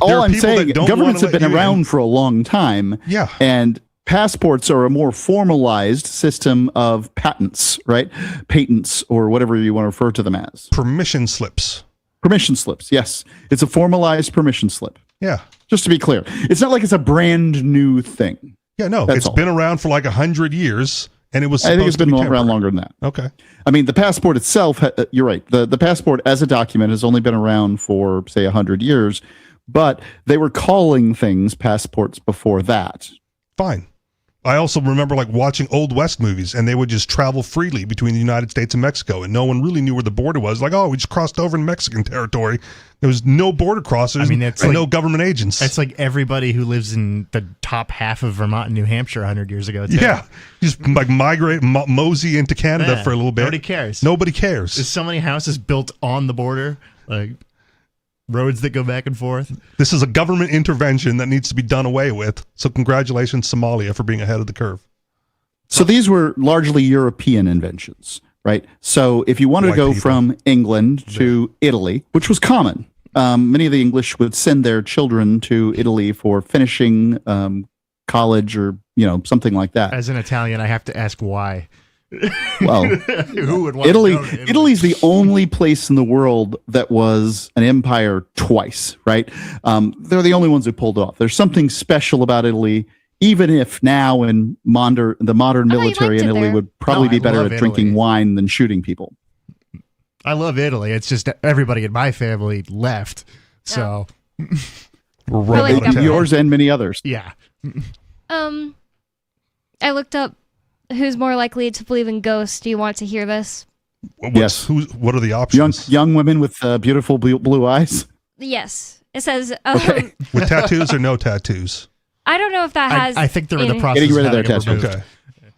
all I'm saying, governments have been around for a long time. Yeah, and passports are a more formalized system of patents, right? Patents, or whatever you want to refer to them as. Permission slips. Permission slips. Yes, it's a formalized permission slip. Yeah, just to be clear, it's not like it's a brand new thing. Yeah, no, it's been around for like 100 years, and it was. I think it's been around longer than that. Okay. I mean, the passport itself. You're right. The passport as a document has only been around for say 100 years, but they were calling things passports before that. Fine. I also remember like watching Old West movies, and they would just travel freely between the United States and Mexico, and no one really knew where the border was. Like, oh, we just crossed over in Mexican territory. There was no border crossers and no government agents. It's like everybody who lives in the top half of Vermont and New Hampshire 100 years ago, too. Yeah. Just like mosey into Canada for a little bit. Nobody cares. Nobody cares. There's so many houses built on the border, like roads that go back and forth. This is a government intervention that needs to be done away with. So congratulations, Somalia, for being ahead of the curve. So these were largely European inventions, right? So if you wanted to go from England to Italy, which was common, many of the English would send their children to Italy for finishing college or something like that. As an Italian, I have to ask why. Well, who would want Italy? to go to Italy? Italy's the only place in the world that was an empire twice, right? They're the only ones who pulled it off. There's something special about Italy, even if now in the modern military in Italy would probably be better at drinking wine than shooting people. I love Italy. It's just everybody in my family left, so yours and many others. Yeah. I looked up who's more likely to believe in ghosts. Do you want to hear this? Yes. What are the options? Young women with beautiful blue eyes. Yes. It says with tattoos or no tattoos. I don't know if that has. I think they're in the process getting rid of their tattoos. Okay.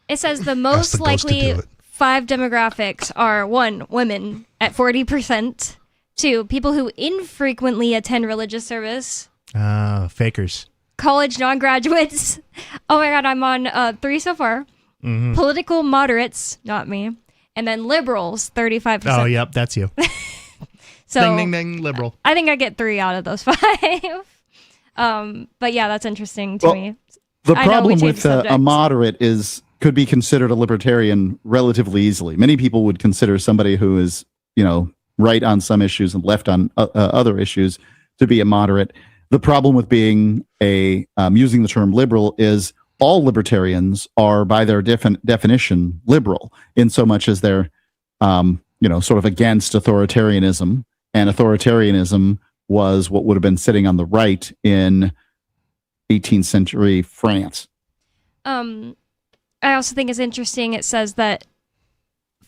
It says the most likely 5 demographics are 1, women at 40%, 2, people who infrequently attend religious service. Fakers. College non-graduates. Oh my God, I'm on 3 so far. Mm-hmm. Political moderates, not me. And then liberals, 35%. Oh, yep, that's you. So, ding, ding, ding, liberal. I think I get 3 out of those 5. But yeah, that's interesting to me. The problem with a moderate could be considered a libertarian relatively easily. Many people would consider somebody who is, right on some issues and left on other issues to be a moderate. The problem with being using the term liberal is all libertarians are, by their definition, liberal, in so much as they're, sort of against authoritarianism, and authoritarianism was what would have been sitting on the right in 18th century France. I also think it's interesting. It says that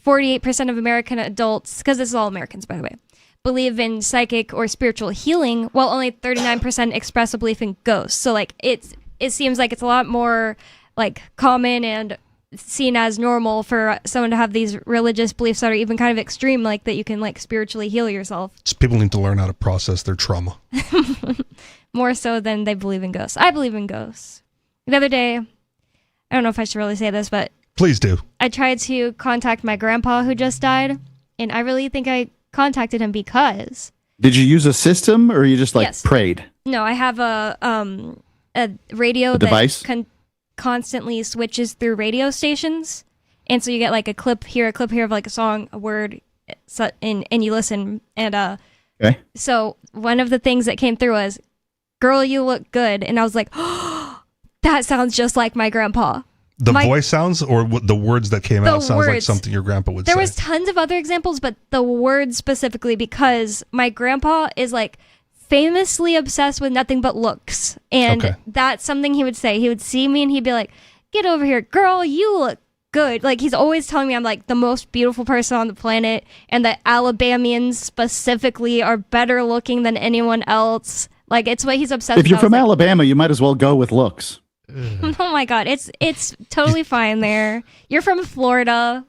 48% of American adults, because this is all Americans, by the way, believe in psychic or spiritual healing, while only 39% express a belief in ghosts. So, like, it seems like it's a lot more, like, common and seen as normal for someone to have these religious beliefs that are even kind of extreme, like that you can, like, spiritually heal yourself. People need to learn how to process their trauma. more so than they believe in ghosts. I believe in ghosts. The other day, I don't know if I should really say this, but please do. I tried to contact my grandpa who just died, and I really think I contacted him because... Did you use a system, or you just prayed? No, I have a radio device? that constantly switches through radio stations, and so you get like a clip here of like a song, a word, and you listen. And okay. So one of the things that came through was, "Girl, you look good," and I was like, "Oh, that sounds just like my grandpa." The voice sounds, or the words that came out sounds like something your grandpa would say. There was tons of other examples, but the words specifically, because my grandpa is like famously obsessed with nothing but looks. And that's something he would say. He would see me and he'd be like, "Get over here, girl, you look good." Like, he's always telling me I'm like the most beautiful person on the planet, and that Alabamians specifically are better looking than anyone else. Like, it's what he's obsessed with. If you're from Alabama, you might as well go with looks. Oh my God, it's totally fine there. You're from Florida.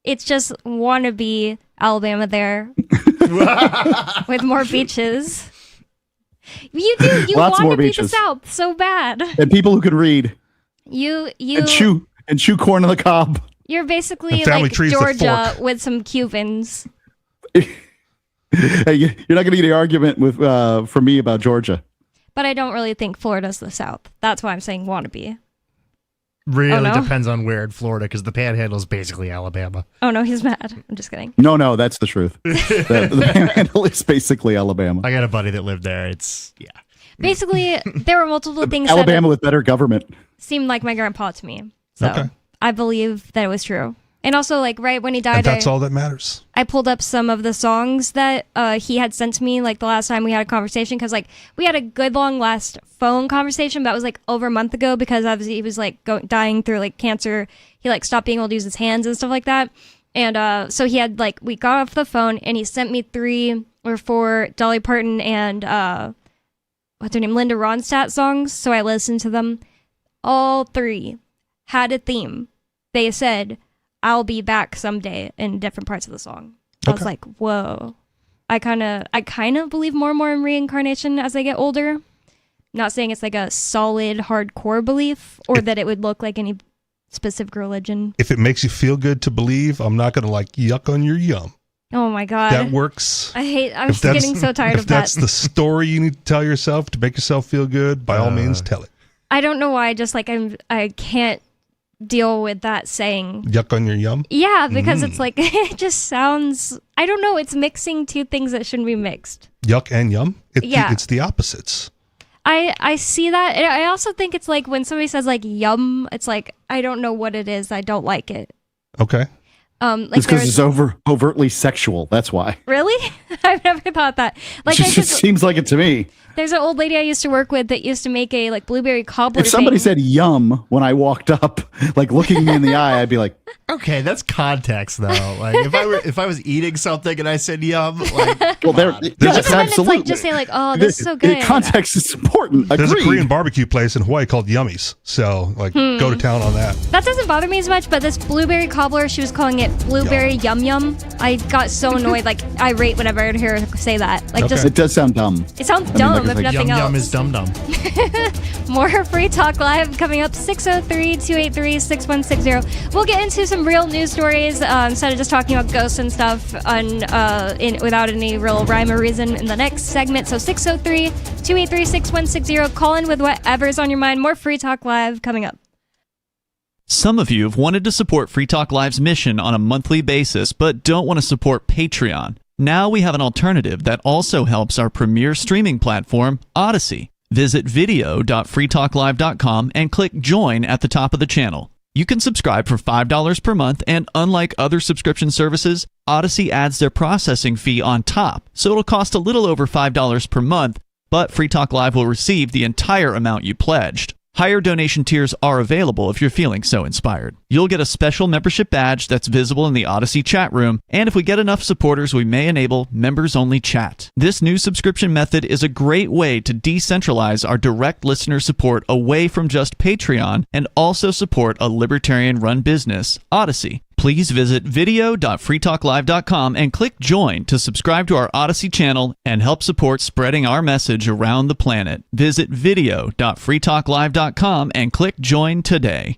It's just wannabe Alabama there with more beaches. You want to be the South so bad. And people who can read. You and chew corn on the cob. You're basically like Georgia with some Cubans. Hey, you're not going to get an argument with from me about Georgia. But I don't really think Florida's the South. That's why I'm saying wannabe. Really depends on where in Florida, because the Panhandle is basically Alabama. Oh no, he's mad. I'm just kidding. No, that's the truth. the Panhandle is basically Alabama. I got a buddy that lived there. Basically, there were multiple things. Alabama with better government. Seemed like my grandpa to me. So I believe that it was true. And also, like, right when he died, and that's all that matters. I pulled up some of the songs that he had sent to me, like, the last time we had a conversation, because, like, we had a good long last phone conversation, but it was, like, over a month ago, because obviously he was, like, dying through, like, cancer. He, like, stopped being able to use his hands and stuff like that. And so he had, like, we got off the phone, and he sent me 3 or 4 Dolly Parton and, what's her name, Linda Ronstadt songs, so I listened to them. All 3 had a theme. They said, "I'll be back someday," in different parts of the song. I was like, whoa. I kind of believe more and more in reincarnation as I get older. Not saying it's like a solid, hardcore belief, or that it would look like any specific religion. If it makes you feel good to believe, I'm not going to like yuck on your yum. Oh my God. That works. I'm just getting so tired of that. If that's the story you need to tell yourself to make yourself feel good, by all means, tell it. I don't know why, just like I can't deal with that saying yuck on your yum. Yeah, because it's like, it just sounds, I don't know, it's mixing 2 things that shouldn't be mixed. Yuck and yum. It's the opposites. I see that. I also think it's like when somebody says like yum, it's like, I don't know what it is, I don't like it. Okay. Like it's because it's overtly sexual. That's why. Really? I've never thought that. Like, it just seems like it to me. There's an old lady I used to work with that used to make a like blueberry cobbler. If somebody said yum when I walked up, like looking me in the eye, I'd be like, okay, that's context though. Like if I was eating something and I said yum, like, well, that's absolutely. Like, just say like, oh, this is so good. Context is important. There's a Korean barbecue place in Hawaii called Yummies, so like go to town on that. That doesn't bother me as much, but this blueberry cobbler, she was calling it blueberry yum yum. I got so annoyed, like irate whenever I hear her say that. Like, just it does sound dumb. It sounds dumb. If nothing yum, else. Yum is dum dum. More Free Talk Live coming up, 603-283-6160. We'll get into some real news stories instead of just talking about ghosts and stuff without any real rhyme or reason in the next segment. So 603-283-6160. Call in with whatever's on your mind. More Free Talk Live coming up. Some of you have wanted to support Free Talk Live's mission on a monthly basis, but don't want to support Patreon. Now we have an alternative that also helps our premier streaming platform, Odyssey. Visit video.freetalklive.com and click join at the top of the channel. You can subscribe for $5 per month, and unlike other subscription services, Odyssey adds their processing fee on top, so it'll cost a little over $5 per month, but Free Talk Live will receive the entire amount you pledged. Higher donation tiers are available if you're feeling so inspired. You'll get a special membership badge that's visible in the Odyssey chat room, and if we get enough supporters, we may enable members-only chat. This new subscription method is a great way to decentralize our direct listener support away from just Patreon and also support a libertarian-run business, Odyssey. Please visit video.freetalklive.com and click join to subscribe to our Odyssey channel and help support spreading our message around the planet. Visit video.freetalklive.com and click join today.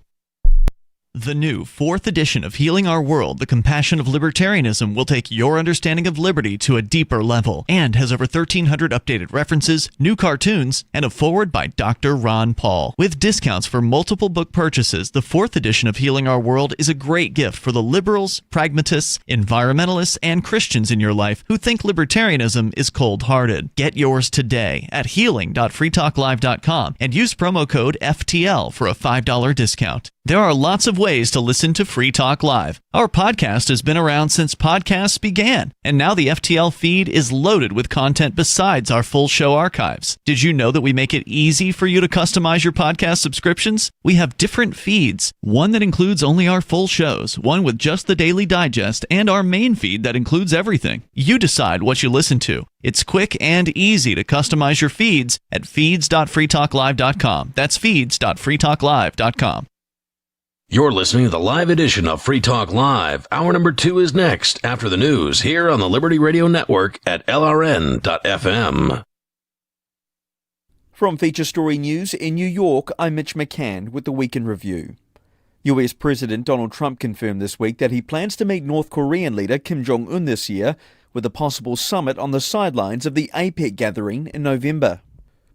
The new 4th edition of Healing Our World, The Compassion of Libertarianism, will take your understanding of liberty to a deeper level and has over 1,300 updated references, new cartoons, and a foreword by Dr. Ron Paul. With discounts for multiple book purchases, the 4th edition of Healing Our World is a great gift for the liberals, pragmatists, environmentalists, and Christians in your life who think libertarianism is cold-hearted. Get yours today at healing.freetalklive.com and use promo code FTL for a $5 discount. There are lots of ways to listen to Free Talk Live. Our podcast has been around since podcasts began, and now the FTL feed is loaded with content besides our full show archives. Did you know that we make it easy for you to customize your podcast subscriptions? We have different feeds, one that includes only our full shows, one with just the Daily Digest, and our main feed that includes everything. You decide what you listen to. It's quick and easy to customize your feeds at feeds.freetalklive.com. That's feeds.freetalklive.com. You're listening to the live edition of Free Talk Live. Hour number 2 is next after the news here on the Liberty Radio Network at LRN.FM. From Feature Story News in New York, I'm Mitch McCann with the Week in Review. US President Donald Trump confirmed this week that he plans to meet North Korean leader Kim Jong-un this year with a possible summit on the sidelines of the APEC gathering in November.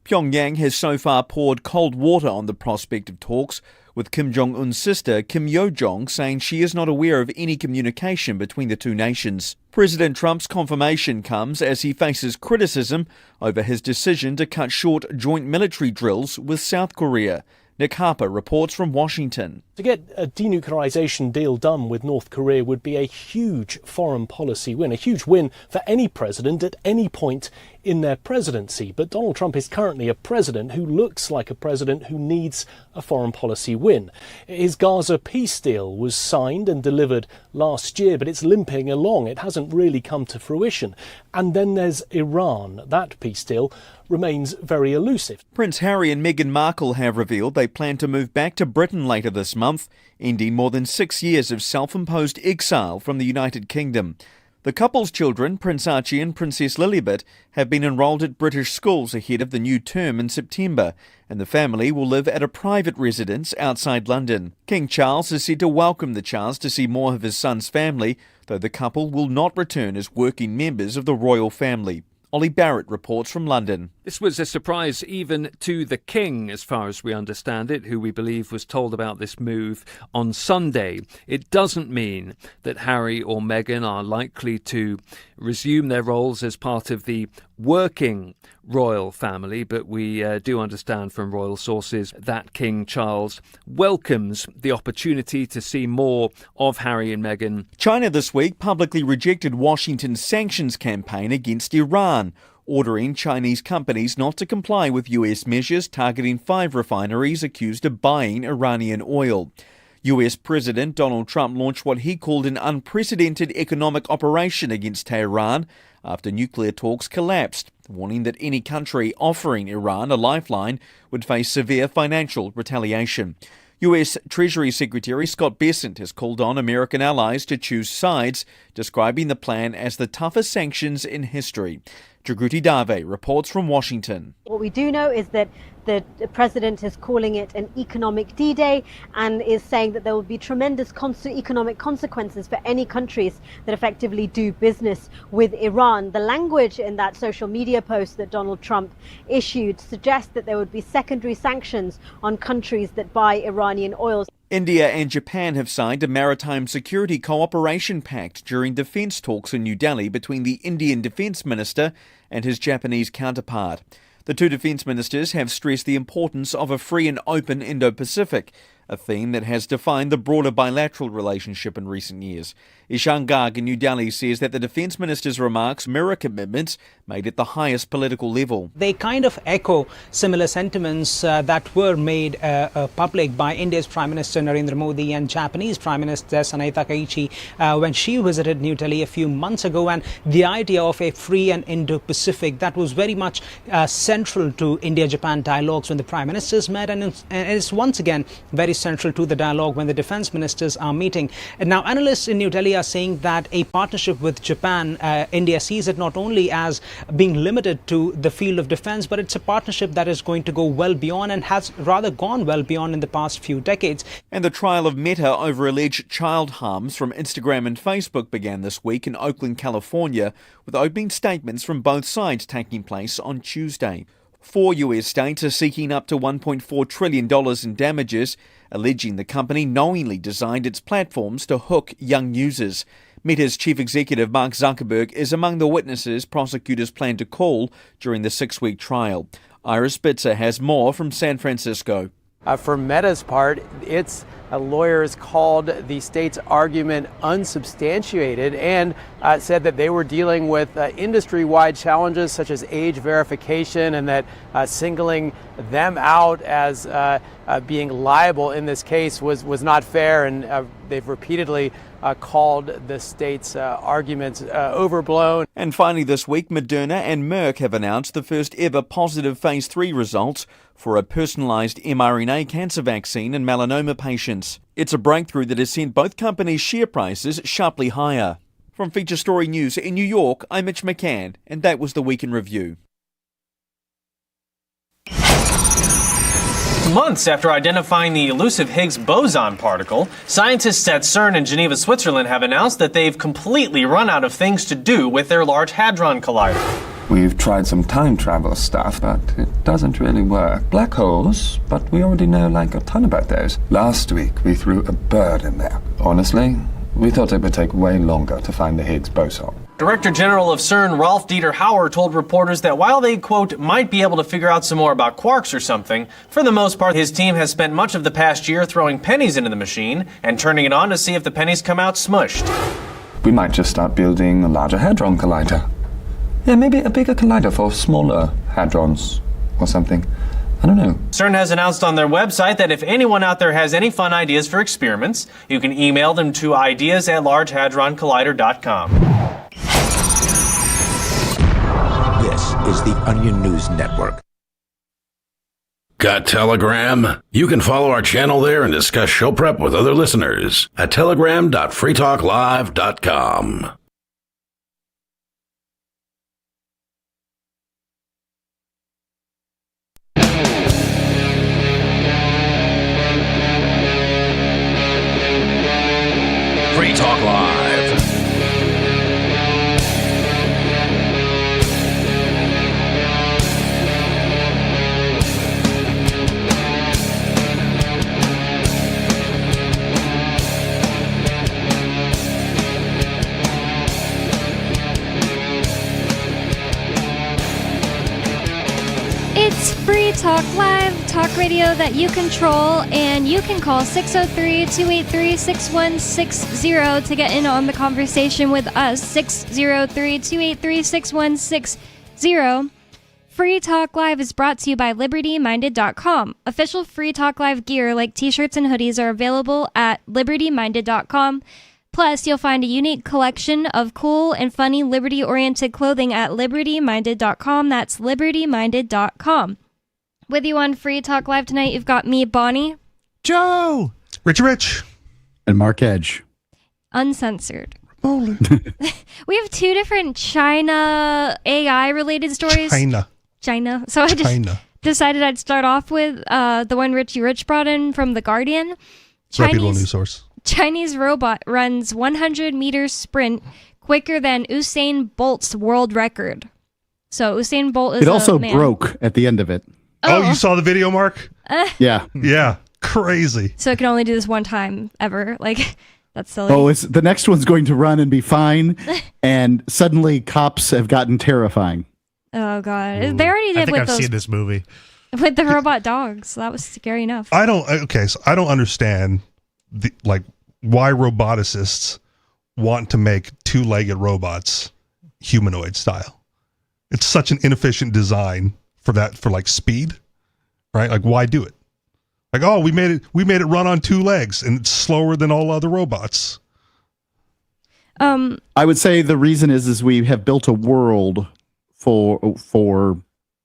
Pyongyang has so far poured cold water on the prospect of talks, with Kim Jong-un's sister, Kim Yo-jong, saying she is not aware of any communication between the two nations. President Trump's confirmation comes as he faces criticism over his decision to cut short joint military drills with South Korea. Nick Harper reports from Washington. To get a denuclearization deal done with North Korea would be a huge foreign policy win, a huge win for any president at any point in their presidency. But Donald Trump is currently a president who looks like a president who needs a foreign policy win. His Gaza peace deal was signed and delivered last year, but it's limping along. It hasn't really come to fruition. And then there's Iran. That peace deal remains very elusive. Prince Harry and Meghan Markle have revealed they plan to move back to Britain later this month, ending more than 6 years of self-imposed exile from the United Kingdom. The couple's children, Prince Archie and Princess Lilibet, have been enrolled at British schools ahead of the new term in September, and the family will live at a private residence outside London. King Charles is said to welcome the chance to see more of his son's family, though the couple will not return as working members of the royal family. Ollie Barrett reports from London. This was a surprise even to the King, as far as we understand it, who we believe was told about this move on Sunday. It doesn't mean that Harry or Meghan are likely to resume their roles as part of the working royal family, but we do understand from royal sources that King Charles welcomes the opportunity to see more of Harry and Meghan. China this week publicly rejected Washington's sanctions campaign against Iran, ordering Chinese companies not to comply with US measures targeting 5 refineries accused of buying Iranian oil. US President Donald Trump launched what he called an unprecedented economic operation against Tehran after nuclear talks collapsed, warning that any country offering Iran a lifeline would face severe financial retaliation. US Treasury Secretary Scott Bessent has called on American allies to choose sides, describing the plan as the toughest sanctions in history. Jagruti Dave reports from Washington. What we do know is that the president is calling it an economic D-Day and is saying that there will be tremendous economic consequences for any countries that effectively do business with Iran. The language in that social media post that Donald Trump issued suggests that there would be secondary sanctions on countries that buy Iranian oil. India and Japan have signed a maritime security cooperation pact during defence talks in New Delhi between the Indian Defence Minister and his Japanese counterpart. The two defence ministers have stressed the importance of a free and open Indo-Pacific, a theme that has defined the broader bilateral relationship in recent years. Ishan Garg in New Delhi says that the defence minister's remarks mirror commitments made at the highest political level. They kind of echo similar sentiments that were made public by India's Prime Minister Narendra Modi and Japanese Prime Minister Sanae Takaichi when she visited New Delhi a few months ago, and the idea of a free and Indo-Pacific that was very much central to India-Japan dialogues when the Prime Ministers met, and it's once again very central to the dialogue when the defense ministers are meeting. And now, analysts in New Delhi are saying that a partnership with Japan, India sees it not only as being limited to the field of defense, but it's a partnership that is going to go well beyond and has rather gone well beyond in the past few decades. And the trial of Meta over alleged child harms from Instagram and Facebook began this week in Oakland, California, with opening statements from both sides taking place on Tuesday. 4 US states are seeking up to $1.4 trillion in damages, alleging the company knowingly designed its platforms to hook young users. Meta's chief executive Mark Zuckerberg is among the witnesses prosecutors plan to call during the 6-week trial. Ira Spitzer has more from San Francisco. For Meta's part, its lawyers called the state's argument unsubstantiated and said that they were dealing with industry-wide challenges such as age verification, and that singling them out as being liable in this case was not fair, and they've repeatedly called the state's arguments overblown. And finally this week, Moderna and Merck have announced the first ever positive phase 3 results for a personalised mRNA cancer vaccine in melanoma patients. It's a breakthrough that has sent both companies' share prices sharply higher. From Feature Story News in New York, I'm Mitch McCann, and that was the Week in Review. Months after identifying the elusive Higgs boson particle, scientists at CERN in Geneva, Switzerland have announced that they've completely run out of things to do with their Large Hadron Collider. We've tried some time travel stuff, but it doesn't really work. Black holes, but we already know like a ton about those. Last week we threw a bird in there. Honestly, we thought it would take way longer to find the Higgs boson. Director General of CERN, Rolf Dieter Hauer, told reporters that while they, quote, might be able to figure out some more about quarks or something, for the most part, his team has spent much of the past year throwing pennies into the machine and turning it on to see if the pennies come out smushed. We might just start building a larger hadron collider. Yeah, maybe a bigger collider for smaller hadrons or something. I don't know. CERN has announced on their website that if anyone out there has any fun ideas for experiments, you can email them to ideas@largehadroncollider.com. This is the Onion News Network. Got Telegram? You can follow our channel there and discuss show prep with other listeners at telegram.freetalklive.com. Free Talk Live. It's Free Talk Live, talk radio that you control, and you can call 603-283-6160 to get in on the conversation with us, 603-283-6160. Free Talk Live is brought to you by LibertyMinded.com. Official Free Talk Live gear like t-shirts and hoodies are available at LibertyMinded.com. Plus, you'll find a unique collection of cool and funny liberty-oriented clothing at LibertyMinded.com. That's LibertyMinded.com. With you on Free Talk Live tonight, you've got me, Bonnie. Joe. Rich. And Mark Edge. Uncensored. We have two different China AI-related stories. China. So I just decided I'd start off with the one Richie Rich brought in from The Guardian. Reputable news source. Chinese robot runs 100-meter sprint quicker than Usain Bolt's world record. So Usain Bolt is It also a man. broke at the end of it. Oh, you saw the video, Mark? Yeah. Yeah. Crazy. So it can only do this one time ever. Like, that's silly. Oh, the next one's going to run and be fine. And suddenly cops have gotten terrifying. Oh, God. They already did I've seen this movie. With the robot dogs. So that was scary enough. I don't understand why roboticists want to make two-legged robots humanoid style. It's such an inefficient design for speed, right? Like, why do it? Like, oh, we made it run on two legs and it's slower than all other robots. I would say the reason is we have built a world for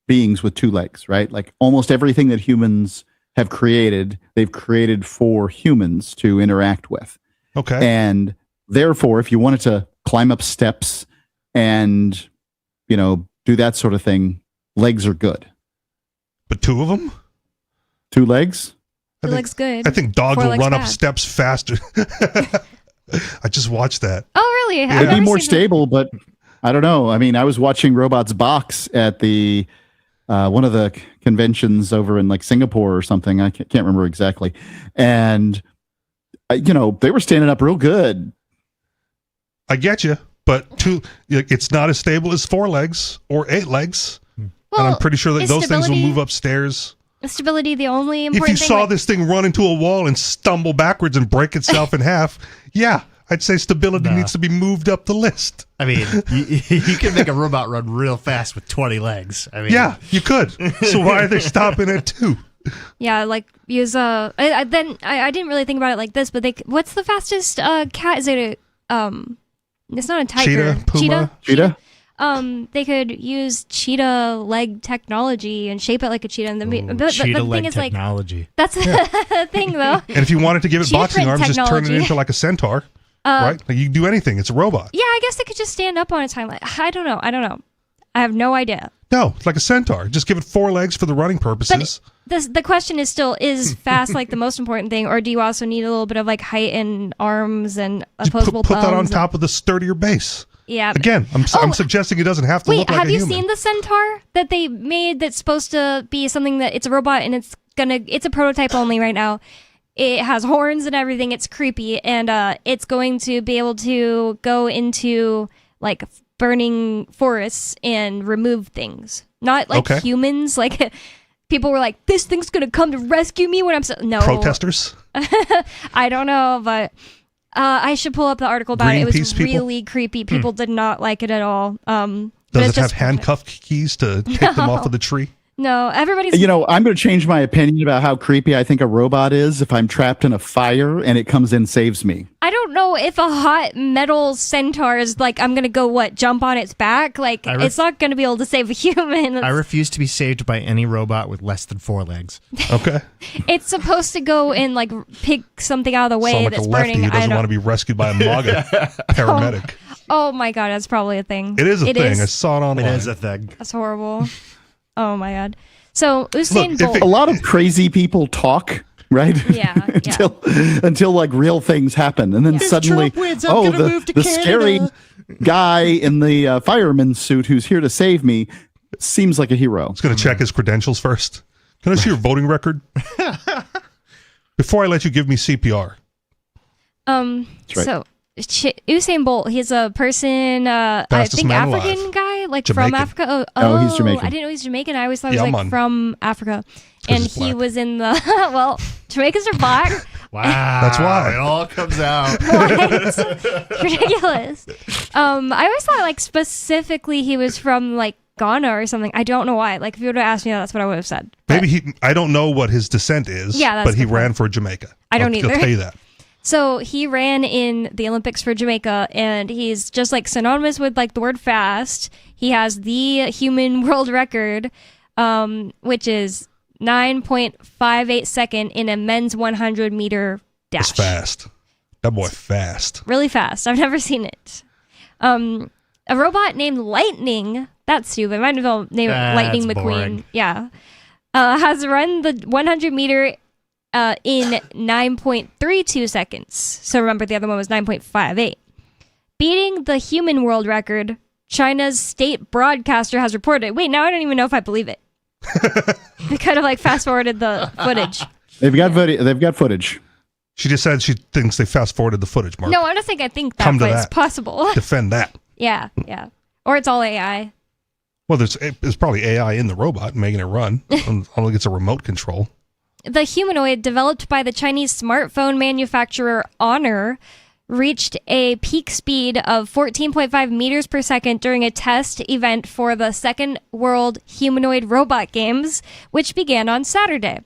beings with two legs, right? Like almost everything that humans have created, they've created for humans to interact with. Okay. And therefore, if you wanted to climb up steps and, do that sort of thing, legs are good. But 2 of them? 2 legs? It looks good. I think dogs 4 will legs run up bad. steps faster. I just watched that. Oh, really? It'd be more stable, but I don't know. I mean, I was watching Robots Box at the one of the conventions over in like Singapore or something. I can't remember exactly. And, they were standing up real good. I get you, but it's not as stable as 4 legs or 8 legs. And I'm pretty sure that those things will move upstairs. Is stability the only If important you thing? saw this thing run into a wall and stumble backwards and break itself in half, yeah, I'd say stability needs to be moved up the list. I mean, you can make a robot run real fast with 20 legs. I mean, yeah, you could. So why are they stopping at 2? Yeah, like use I didn't really think about it like this, but what's the fastest cat? Is it it's not a tiger. Cheetah? They could use cheetah leg technology and shape it like a cheetah. And cheetah the leg thing is, technology. That's the thing, though. And if you wanted to give it Cheetah boxing print arms, just turn it technology. into like a centaur, right? Like you can do anything. It's a robot. Yeah, I guess it could just stand up on its hind leg. I don't know. I have no idea. No, it's like a centaur. Just give it 4 legs for the running purposes. The question is still, is fast like the most important thing, or do you also need a little bit of like height and arms and opposable Put that on thumbs? top of the sturdier base. Yeah. Again, I'm suggesting it doesn't have to Wait, look like have a you human. seen the centaur that they made that's supposed to be something that it's a robot and it's a prototype only right now. It has horns and everything. It's creepy, and it's going to be able to go into like burning forests and remove things. Not like humans. Like people were like, "This thing's gonna come to rescue me when I'm no." Protesters? I don't know, but I should pull up the article about it. It was Greenpeace people? really creepy. People did not like it at all. But Does it's it have just handcuff keys to take them off of the tree? No, everybody's. I'm going to change my opinion about how creepy I think a robot is if I'm trapped in a fire and it comes in and saves me. I don't know if a hot metal centaur is like, I'm going to go, jump on its back? Like, it's not going to be able to save a human. I refuse to be saved by any robot with less than 4 legs. Okay. It's supposed to go and, like, pick something out of the way Sound like that's a lefty burning. who doesn't want to be rescued by a MAGA paramedic. Oh my God, that's probably a thing. It is a thing. I saw it online. It is a thing. That's horrible. Oh my God. So Usain Bolt. A lot of crazy people talk, right? Yeah. until like real things happen, and then suddenly, the scary guy in the fireman suit who's here to save me seems like a hero. It's going to check his credentials first. Can I see your voting record before I let you give me CPR? Right. So Usain Bolt, he's a person, I Fastest think man African alive. guy, like Jamaican. from Africa. Oh, he's Jamaican. I didn't know he's Jamaican. I always thought he Yeah, was man. like from Africa. 'Cause And he's he black. was in the, well, Jamaicans are black. Wow. That's why. It all comes out. It's ridiculous. I always thought like specifically he was from like Ghana or something. I don't know why. Like if you would have asked me, that's what I would have said. Maybe I don't know what his descent is, Yeah, that's but he a good ran point. for Jamaica. I don't I'll either. tell you that. So he ran in the Olympics for Jamaica, and he's just like synonymous with like the word fast. He has the human world record, which is 9.58 second in a men's 100 meter dash. It's fast. That boy fast. Really fast. I've never seen it. A robot named Lightning. That's stupid. Might as well name it Lightning That's McQueen. boring. Yeah. Has run the 100 meter in 9.32 seconds. So remember, the other one was 9.58. Beating the human world record, China's state broadcaster has reported. Wait, now I don't even know if I believe it. They kind of like fast forwarded the footage. They've got footage. She just said she thinks they fast forwarded the footage, Mark. No, I don't think I think that Come to was that. possible. Defend that. Yeah. Or it's all AI. Well, there's probably AI in the robot making it run. I don't think it's a remote control. The humanoid, developed by the Chinese smartphone manufacturer Honor, reached a peak speed of 14.5 meters per second during a test event for the Second World Humanoid Robot Games, which began on Saturday.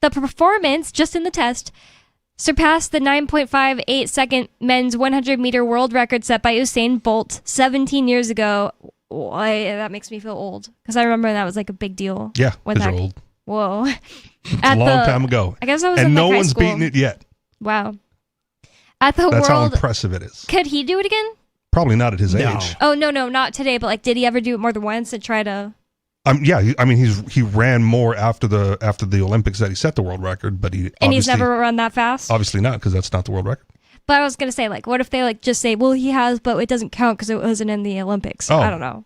The performance, just in the test, surpassed the 9.58 second men's 100 meter world record set by Usain Bolt 17 years ago. That makes me feel old, because I remember that was like a big deal. Yeah, when because that you're old. Whoa. A long time ago. I guess I was and in no high one's school. beaten it yet. Wow. At the That's how World, impressive it is. could he do it again? Probably not at his age. Oh no, not today. But like, did he ever do it more than once and try to? Yeah, I mean, he ran more after the Olympics that he set the world record, but He's never run that fast. Obviously not, because that's not the world record. But I was gonna say, like, what if they like just say, well, he has, but it doesn't count because it wasn't in the Olympics. Oh. I don't know.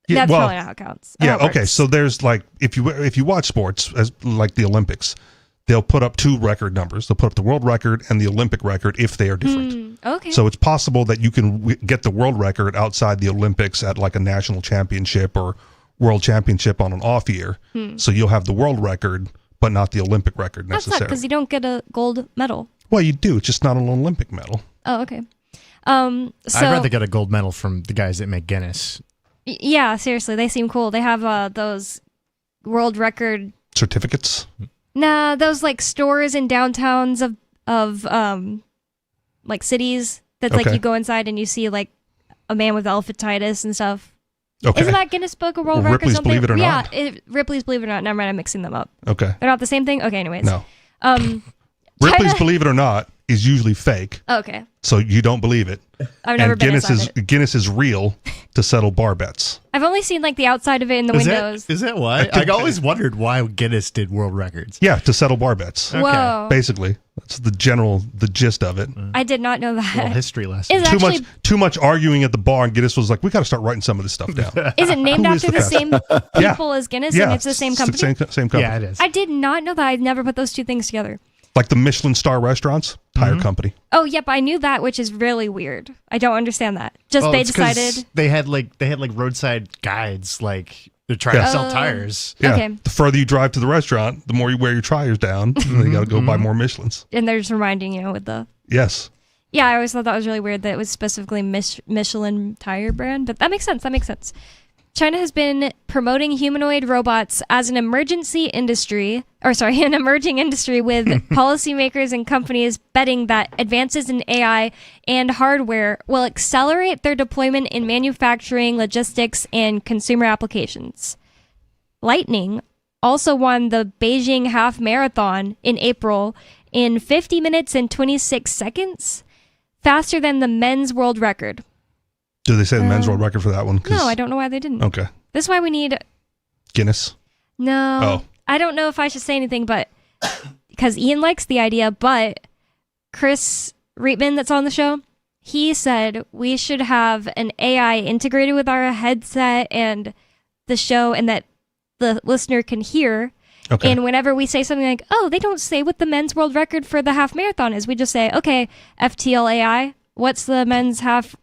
Yeah, That's well, probably not how it counts. Yeah. How it Okay. works. So there's like if you watch sports as like the Olympics, they'll put up two record numbers. They'll put up the world record and the Olympic record if they are different. Okay. So it's possible that you can get the world record outside the Olympics at like a national championship or world championship on an off year. So you'll have the world record, but not the Olympic record That's not necessarily. because you don't get a gold medal. Well, you do. It's just not an Olympic medal. Oh, okay. So I'd rather get a gold medal from the guys that make Guinness. Yeah, seriously, they seem cool. They have those world record Certificates. Nah, those like stores in downtowns of like cities that like Okay. you go inside and you see like a man with elephantitis and stuff. Okay. Isn't that Guinness Book of World Records? Ripley's Something? Believe It or Not. Yeah, Ripley's Believe It or Not. Never mind, I'm mixing them up. Okay. They're not the same thing. Okay, anyways. No. China- Ripley's Believe It or Not is usually fake. Okay. So you don't believe it. I've never and been Guinness inside is Guinness is real to settle bar bets. I've only seen like the outside of it in the windows. Is that why? I always wondered why Guinness did world records. Yeah, to settle bar bets. Whoa. Basically, that's the gist of it. I did not know that. Little history lesson. Is actually Too much arguing at the bar, and Guinness was like, "We got to start writing some of this stuff down." is it named Who is after the best? same Yeah. people as Guinness Yeah, and it's the same company? Same company. Yeah, it is. I did not know that. I never put those two things together. Like the Michelin star restaurants, tire company. Oh, yep, I knew that, which is really weird. I don't understand that. Just they it's 'cause decided. they had like roadside guides, like they're trying to sell tires. Yeah. Okay. The further you drive to the restaurant, the more you wear your tires down. And then you got to go buy more Michelins. And they're just reminding you with the. Yes. Yeah, I always thought that was really weird that it was specifically Michelin tire brand, but that makes sense. That makes sense. China has been promoting humanoid robots as an emerging industry with policymakers and companies betting that advances in AI and hardware will accelerate their deployment in manufacturing, logistics, and consumer applications. Lightning also won the Beijing Half Marathon in April in 50 minutes and 26 seconds, faster than the men's world record. Do they say the men's world record for that one? No, I don't know why they didn't. Okay. This is why we need. Guinness. No. Oh. I don't know if I should say anything, but because Ian likes the idea, but Chris Reitman, that's on the show, he said we should have an AI integrated with our headset and the show, and that the listener can hear. Okay. And whenever we say something like, "Oh, they don't say what the men's world record for the half marathon is," we just say, "Okay, FTL AI, what's the men's half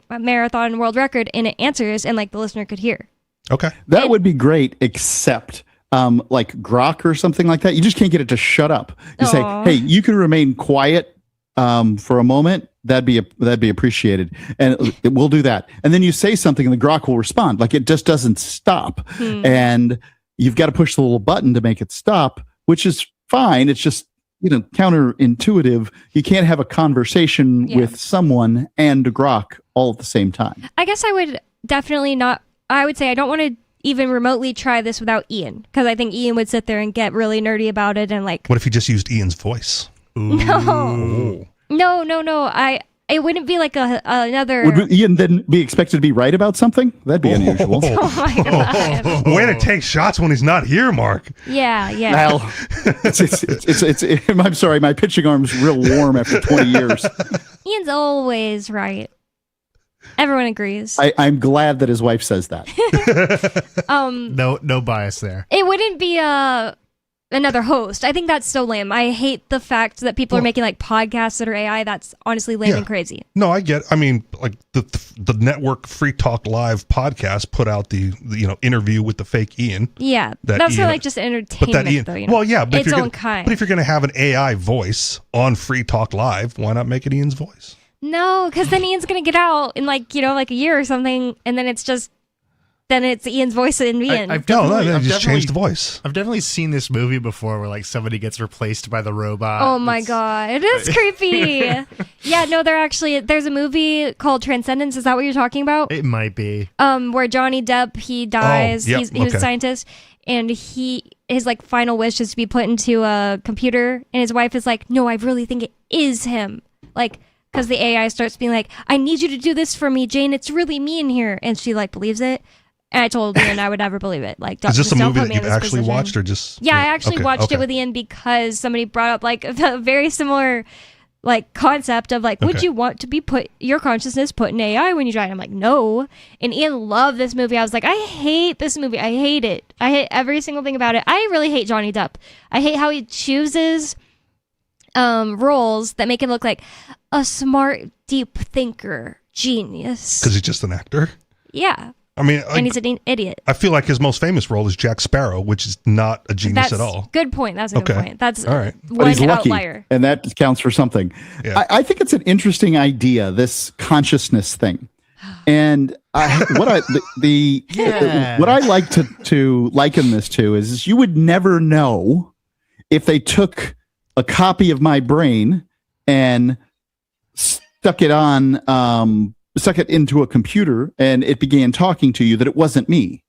marathon world record?" And it answers, and like the listener could hear. Okay. That would be great, except like Grok or something like that. You just can't get it to shut up. You say, "Hey, you can remain quiet for a moment." That'd be appreciated, and we'll do that. And then you say something, and the Grok will respond. Like it just doesn't stop, and you've got to push the little button to make it stop, which is fine. It's just counterintuitive. You can't have a conversation with someone and a Grok all at the same time. I guess I would definitely not. I would say I don't want to even remotely try this without Ian, because I think Ian would sit there and get really nerdy about it and like. What if he just used Ian's voice? No. It wouldn't be like another. Would Ian then be expected to be right about something? That'd be unusual. Oh my god! Way to take shots when he's not here, Mark. Yeah. Well, I'm sorry, my pitching arm's real warm after 20 years. Ian's always right. Everyone agrees. I'm glad that his wife says that. No bias there. It wouldn't be another host. I think that's so lame. I hate the fact that people are making like podcasts that are AI. That's honestly lame and crazy. No, I mean, like the network Free Talk Live podcast put out the interview with the fake Ian. Yeah, That that's Ian- not like just entertainment though. Well, yeah, but its if you're own gonna, kind. But if you're going to have an AI voice on Free Talk Live, why not make it Ian's voice? No, because then Ian's gonna get out in like a year or something, and then it's Ian's voice in the end. I've just changed the voice. I've definitely seen this movie before where like somebody gets replaced by the robot. Oh my god, it is creepy. Yeah, no, there's a movie called Transcendence. Is that what you're talking about? It might be. Where Johnny Depp, he dies. yep, He was a okay. scientist, and he his like final wish is to be put into a computer, and his wife is like, no, I really think it is him. Like, because the AI starts being like, I need you to do this for me, Jane. It's really me in here. And she like believes it. And I told Ian I would never believe it. Like, is this a movie that you've actually watched or just? Yeah, I actually watched it with Ian because somebody brought up like a very similar like concept of like, would you want to be your consciousness put in AI when you die? And I'm like, no. And Ian loved this movie. I was like, I hate this movie. I hate it. I hate every single thing about it. I really hate Johnny Depp. I hate how he chooses roles that make him look like a smart, deep thinker, genius. Because he's just an actor. Yeah. I mean, and he's an idiot. I feel like his most famous role is Jack Sparrow, which is not a genius at all. Good point. That's a good point. That's all right. But he's lucky, outlier. and that counts for something. Yeah. I think it's an interesting idea, this consciousness thing. And what I like to liken this to is you would never know if they took a copy of my brain and stuck it into a computer and it began talking to you, that it wasn't me.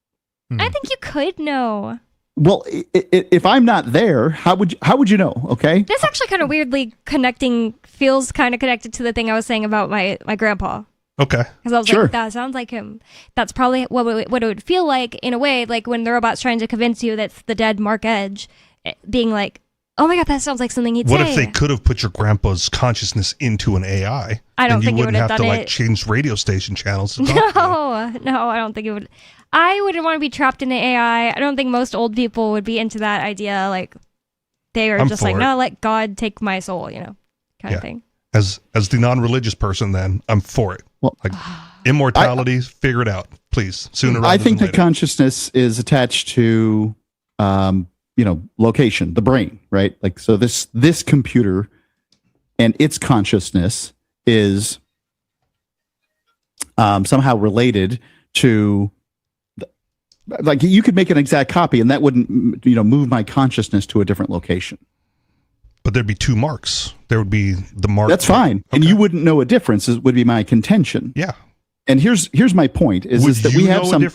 I think you could know. Well, if I'm not there, how would you know? Okay. This actually kind of weirdly feels kind of connected to the thing I was saying about my grandpa. Okay. Because I was like, that sounds like him. That's probably what it would feel like in a way, like when the robot's trying to convince you that's the dead Mark Edge, being like, oh my God, that sounds like something he'd say. What if they could have put your grandpa's consciousness into an AI? I don't think you it would wouldn't have to done like it. change radio station channels. To No, I don't think it would. I wouldn't want to be trapped in an AI. I don't think most old people would be into that idea. Like they are just like, no, let God take my soul, kind of thing. As the non-religious person, then I'm for it. Well, like immortality, figure it out, please. Sooner rather I think than that consciousness is attached to, location, the brain, right? Like, so this computer and its consciousness is somehow related to, like, you could make an exact copy and that wouldn't, move my consciousness to a different location. But there'd be two marks. There would be the mark. That's fine. Okay. And you wouldn't know a difference, would be my contention. Yeah. And here's my point is that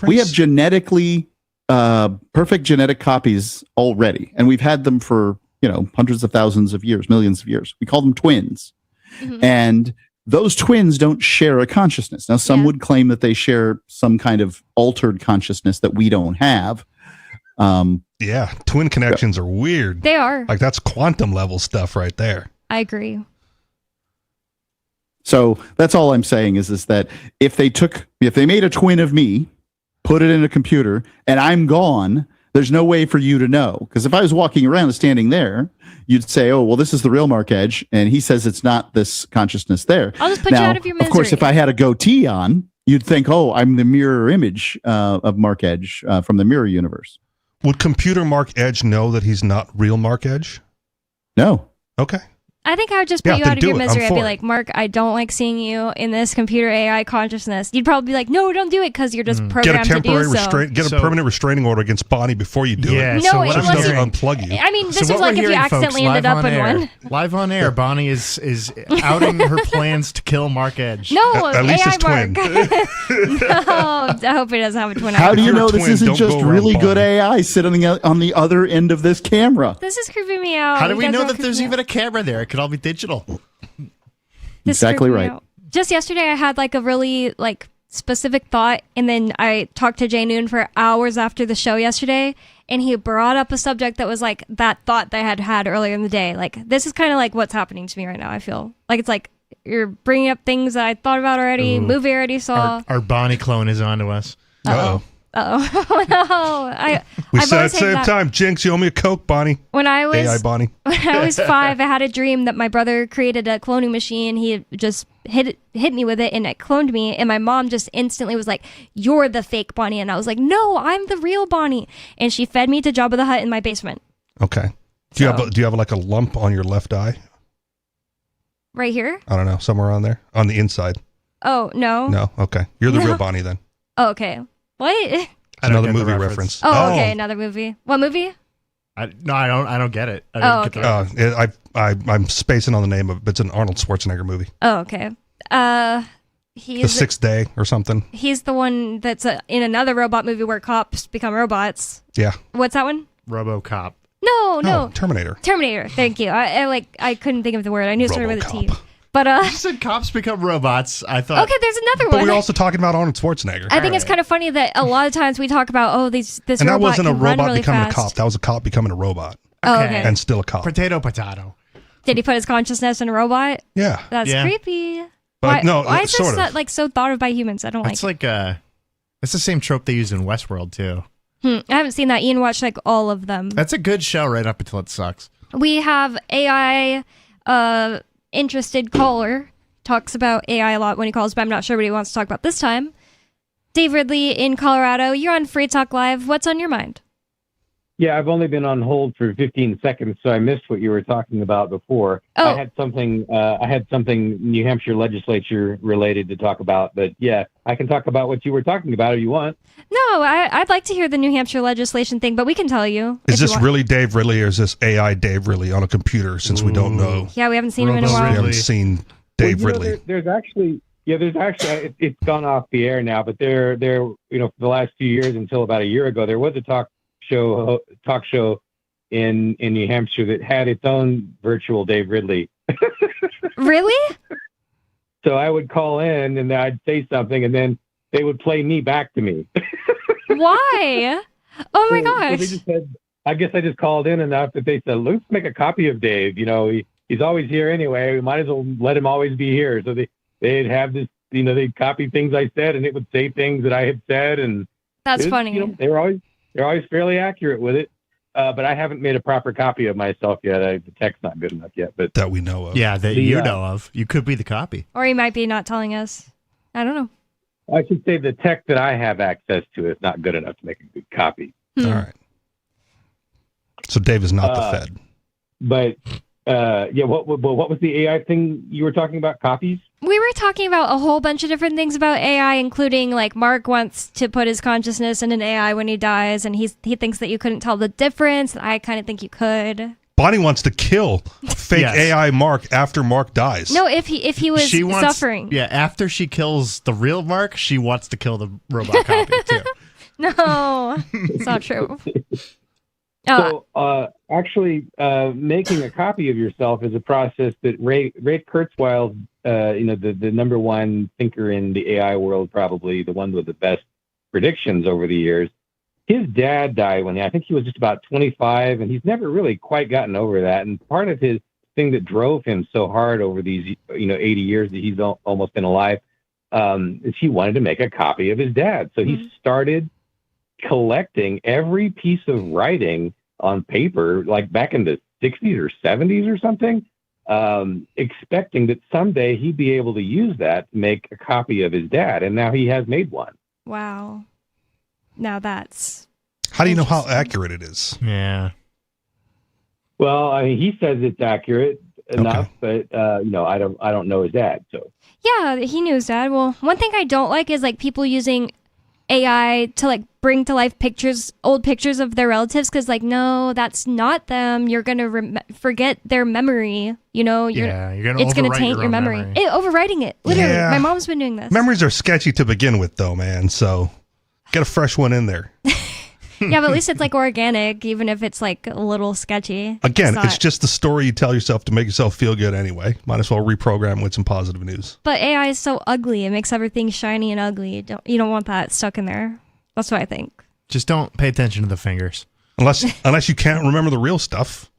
we have genetically perfect genetic copies already. And we've had them for, hundreds of thousands of years, millions of years. We call them twins. Mm-hmm. And those twins don't share a consciousness. Now, some would claim that they share some kind of altered consciousness that we don't have. Yeah, twin connections are weird. They are. Like, that's quantum level stuff right there. I agree. So that's all I'm saying is that if they made a twin of me, put it in a computer, and I'm gone, there's no way for you to know. Because if I was walking around and standing there, you'd say, oh, well, this is the real Mark Edge, and he says it's not this consciousness there. I'll just put you out of your misery. Of course, if I had a goatee on, you'd think, oh, I'm the mirror image of Mark Edge from the mirror universe. Would computer Mark Edge know that he's not real Mark Edge? No. Okay. I think I would just put you out of your misery. I'd be like, Mark, I don't like seeing you in this computer AI consciousness. You'd probably be like, no, don't do it because you're just programmed to do so. Get a permanent restraining order against Bonnie before you do it. No, it doesn't unplug you. I mean, this is like if you accidentally ended up in one. Live on air, Bonnie is outing her plans to kill Mark Edge. No, at least AI his twin. No, I hope he doesn't have a twin. How do you know this isn't just really good AI sitting on the other end of this camera? This is creeping me out. How do we know that there's even a camera there? It could all be digital. Exactly right. Just yesterday, I had like a really specific thought, and then I talked to Jay Noon for hours after the show yesterday, and he brought up a subject that was like that thought that I had earlier in the day. Like, this is kind of like what's happening to me right now. I feel like it's like you're bringing up things that I thought about already, movie I already saw. Our Bonnie clone is on to us. Uh-oh. Oh no! We said at the same time, Jinx, you owe me a Coke, Bonnie. When I was AI Bonnie. When I was 5, I had a dream that my brother created a cloning machine. He just hit me with it, and it cloned me. And my mom just instantly was like, "You're the fake Bonnie," and I was like, "No, I'm the real Bonnie." And she fed me to Jabba the Hutt in my basement. Okay. Do you have like a lump on your left eye? Right here? I don't know, somewhere on there, on the inside. Oh no. No. Okay. You're the real Bonnie then. Oh, okay. What? Another movie reference. Oh, okay, another movie. What movie? I don't get it. I'm spacing on the name of it. It's an Arnold Schwarzenegger movie. Oh, okay. He's The Sixth Day or something. He's the one that's in another robot movie where cops become robots. Yeah. What's that one? RoboCop. No. Terminator. Terminator. Thank you. I couldn't think of the word. I knew it started with a T. But You said cops become robots. I thought. okay, there's another But one. we were also talking about Arnold Schwarzenegger. I think it's kind of funny that a lot of times we talk about this and robot that wasn't a can run robot really becoming fast. a cop. That was a cop becoming a robot. Oh, okay. And still a cop. Potato. Did he put his consciousness in a robot? Yeah. That's creepy. But why is sort this of. not, so thought of by humans? I don't It's it's the same trope they use in Westworld too. I haven't seen that. Ian watched all of them. That's a good show right up until it sucks. We have AI interested caller. Talks about AI a lot when he calls, but I'm not sure what he wants to talk about this time. Dave Ridley in Colorado. You're on Free Talk Live. What's on your mind? Yeah, I've only been on hold for 15 seconds, so I missed what you were talking about before. Oh. I had something New Hampshire legislature related to talk about, but yeah, I can talk about what you were talking about if you want. No, I'd like to hear the New Hampshire legislation thing, but we can tell you. Is this really Dave Ridley or is this AI Dave Ridley on a computer since we don't know? Yeah, we haven't seen him in a while. We haven't seen Dave Ridley. There's actually it's gone off the air now, but there for the last few years until about a year ago, there was a talk show in New Hampshire that had its own virtual Dave Ridley. Really? So I would call in and I'd say something and then they would play me back to me. Why? Oh my So gosh. they just said, I guess I just called in enough that they said, let's make a copy of Dave. He's always here anyway. We might as well let him always be here. So they'd have this, they'd copy things I said and it would say things that I had said. And that's funny. They're always fairly accurate with it. But I haven't made a proper copy of myself yet. The tech's not good enough yet. But that we know of. Yeah, that you know of. You could be the copy. Or he might be not telling us. I don't know. I should say the tech that I have access to is not good enough to make a good copy. All right. So Dave is not the Fed. But what was the AI thing you were talking about? Copies? We were talking about a whole bunch of different things about AI, including Mark wants to put his consciousness in an AI when he dies, and he thinks that you couldn't tell the difference. I kind of think you could. Bonnie wants to kill fake AI Mark after Mark dies. No, if he was suffering. Yeah, after she kills the real Mark, she wants to kill the robot copy too. No, it's not true. So, actually, making a copy of yourself is a process that Ray Kurzweil, the number one thinker in the AI world, probably the one with the best predictions over the years. His dad died when I think he was just about 25, and he's never really quite gotten over that. And part of his thing that drove him so hard over these 80 years that he's almost been alive is he wanted to make a copy of his dad. So he started collecting every piece of writing on paper, like back in the 60s or 70s or something, expecting that someday he'd be able to use that to make a copy of his dad. And now he has made one. Wow. Now that's... How do you know how accurate it is? Yeah. Well, I mean, he says it's accurate enough, but I don't know his dad. So yeah, he knew his dad. Well, one thing I don't like is people using AI to bring to life old pictures of their relatives, because no, that's not them. You're gonna forget their memory. You're gonna it's gonna taint your memory. Overwriting it, literally. Yeah. My mom's been doing this. Memories are sketchy to begin with, though, man. So get a fresh one in there. Yeah, but at least it's organic, even if it's a little sketchy. Again, it's just the story you tell yourself to make yourself feel good anyway. Might as well reprogram with some positive news. But AI is so ugly; it makes everything shiny and ugly. You don't want that stuck in there. That's what I think. Just don't pay attention to the fingers, unless you can't remember the real stuff.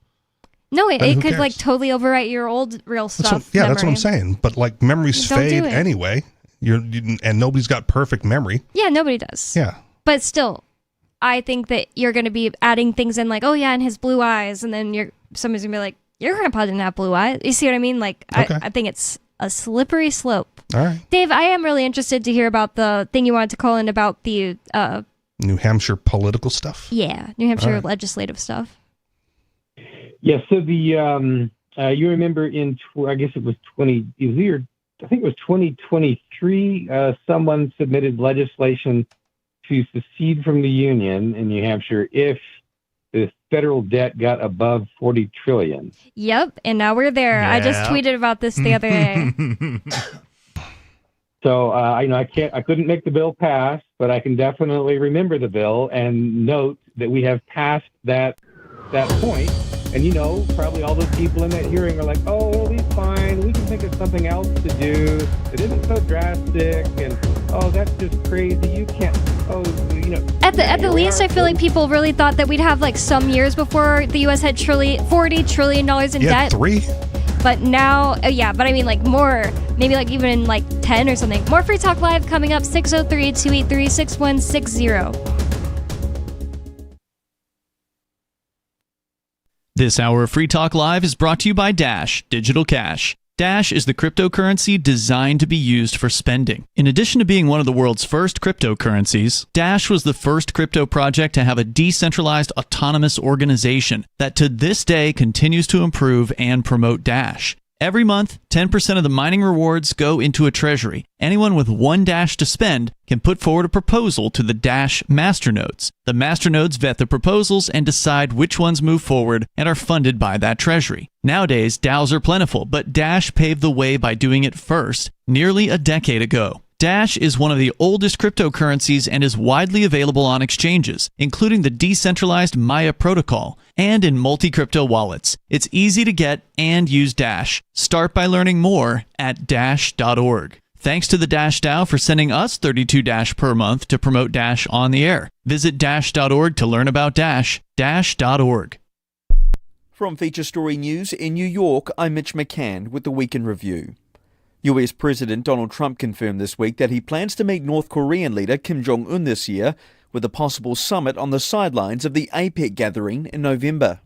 No, it could totally overwrite your old real stuff. That's what I'm saying. But memories fade anyway. And nobody's got perfect memory. Yeah, nobody does. Yeah, but still. I think that you're going to be adding things in and his blue eyes, and then somebody's going to be like, your grandpa didn't have blue eyes. You see what I mean? I think it's a slippery slope. All right. Dave, I am really interested to hear about the thing you wanted to call in about the... New Hampshire political stuff? Yeah, New Hampshire legislative stuff. Yeah, so the... you remember I guess it was 2023, someone submitted legislation to secede from the union in New Hampshire if the federal debt got above $40 trillion. Yep, and now we're there. Yeah. I just tweeted about this the other day. So I couldn't make the bill pass, but I can definitely remember the bill and note that we have passed that point. And, you know, probably all those people in that hearing are like, oh, it'll be fine. We can think of something else to do. It isn't so drastic. And, oh, that's just crazy. You can't, oh, you know. At the least, I feel like people really thought that we'd have like some years before the U.S. had $40 trillion in debt. 3? But now, but I mean like more, maybe like even like 10 or something. More Free Talk Live coming up, 603-283-6160. This hour of Free Talk Live is brought to you by Dash Digital Cash. Dash is the cryptocurrency designed to be used for spending. In addition to being one of the world's first cryptocurrencies, Dash was the first crypto project to have a decentralized autonomous organization that to this day continues to improve and promote Dash. Every month, 10% of the mining rewards go into a treasury. Anyone with one Dash to spend can put forward a proposal to the Dash masternodes. The masternodes vet the proposals and decide which ones move forward and are funded by that treasury. Nowadays, DAOs are plentiful, but Dash paved the way by doing it first, nearly a decade ago. Dash is one of the oldest cryptocurrencies and is widely available on exchanges, including the decentralized Maya protocol, and in multi-crypto wallets. It's easy to get and use Dash. Start by learning more at dash.org. Thanks to the Dash DAO for sending us 32 Dash per month to promote Dash on the air. Visit dash.org to learn about Dash. Dash.org. From Feature Story News in New York, I'm Mitch McCann with the Week in Review. US President Donald Trump confirmed this week that he plans to meet North Korean leader Kim Jong-un this year, with a possible summit on the sidelines of the APEC gathering in November.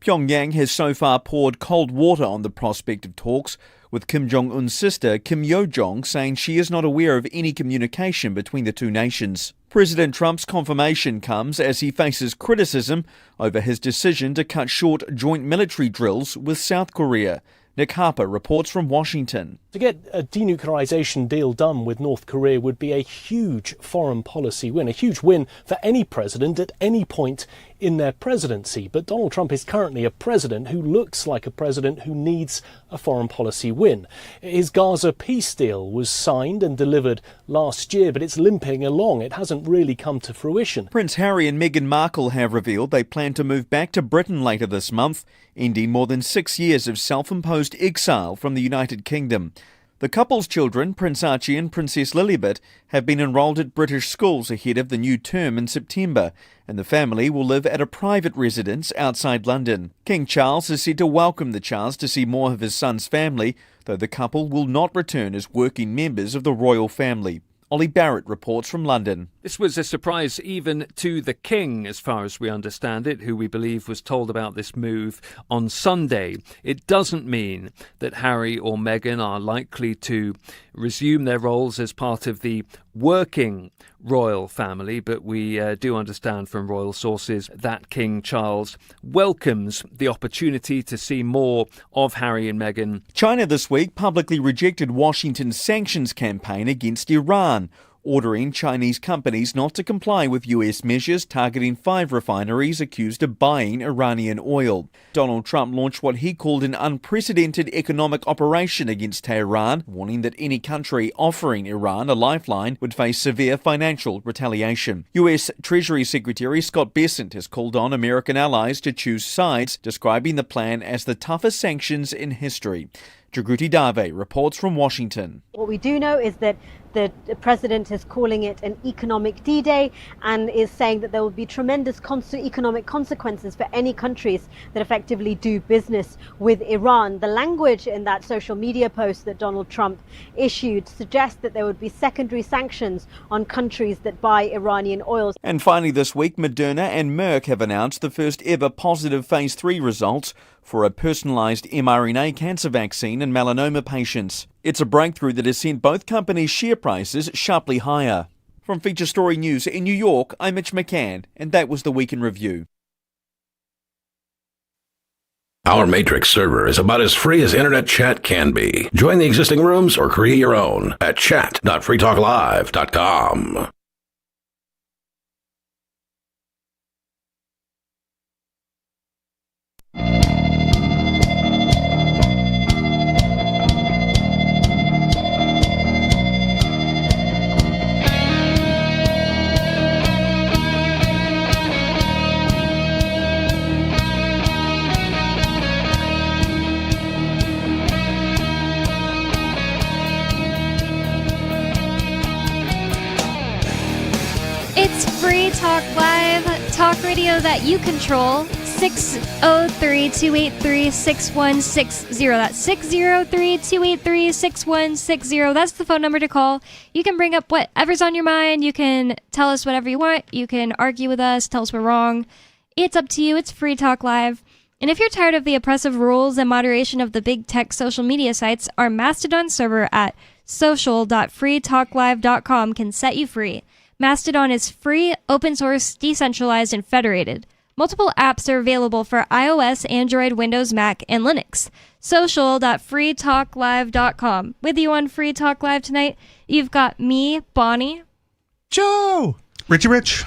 Pyongyang has so far poured cold water on the prospect of talks, with Kim Jong-un's sister Kim Yo-jong saying she is not aware of any communication between the two nations. President Trump's confirmation comes as he faces criticism over his decision to cut short joint military drills with South Korea. Nick Harper reports from Washington. To get a denuclearization deal done with North Korea would be a huge foreign policy win, a huge win for any president at any point in their presidency. But Donald Trump is currently a president who looks like a president who needs a foreign policy win. His Gaza peace deal was signed and delivered last year, but it's limping along. It hasn't really come to fruition. Prince Harry and Meghan Markle have revealed they plan to move back to Britain later this month, ending more than 6 years of self-imposed exile from the United Kingdom. The couple's children, Prince Archie and Princess Lilibet, have been enrolled at British schools ahead of the new term in September, and the family will live at a private residence outside London. King Charles is said to welcome the chance to see more of his son's family, though the couple will not return as working members of the royal family. Ollie Barrett reports from London. This was a surprise even to the King, as far as we understand it, who we believe was told about this move on Sunday. It doesn't mean that Harry or Meghan are likely to resume their roles as part of the working royal family, but we do understand from royal sources that King Charles welcomes the opportunity to see more of Harry and Meghan. China this week publicly rejected Washington's sanctions campaign against Iran, ordering Chinese companies not to comply with US measures targeting 5 refineries accused of buying Iranian oil. Donald Trump launched what he called an unprecedented economic operation against Tehran, warning that any country offering Iran a lifeline would face severe financial retaliation. US Treasury Secretary Scott Bessent has called on American allies to choose sides, describing the plan as the toughest sanctions in history. Jagruti Dave reports from Washington. What we do know is that the president is calling it an economic D-Day and is saying that there will be tremendous economic consequences for any countries that effectively do business with Iran. The language in that social media post that Donald Trump issued suggests that there would be secondary sanctions on countries that buy Iranian oil. And finally this week, Moderna and Merck have announced the first ever positive phase 3 results for a personalized mRNA cancer vaccine in melanoma patients. It's a breakthrough that has sent both companies' share prices sharply higher. From Feature Story News in New York, I'm Mitch McCann, and that was the Week in Review. Our Matrix server is about as free as internet chat can be. Join the existing rooms or create your own at chat.freetalklive.com. It's Free Talk Live, talk radio that you control. 603-283-6160. That's 603-283-6160. That's the phone number to call. You can bring up whatever's on your mind. You can tell us whatever you want. You can argue with us, tell us we're wrong. It's up to you. It's Free Talk Live. And if you're tired of the oppressive rules and moderation of the big tech social media sites, our Mastodon server at social.freetalklive.com can set you free. Mastodon is free, open source, decentralized, and federated. Multiple apps are available for iOS, Android, Windows, Mac, and Linux. Social.freetalklive.com. With you on Free Talk Live tonight, you've got me, Bonnie, Joe, Richie Rich,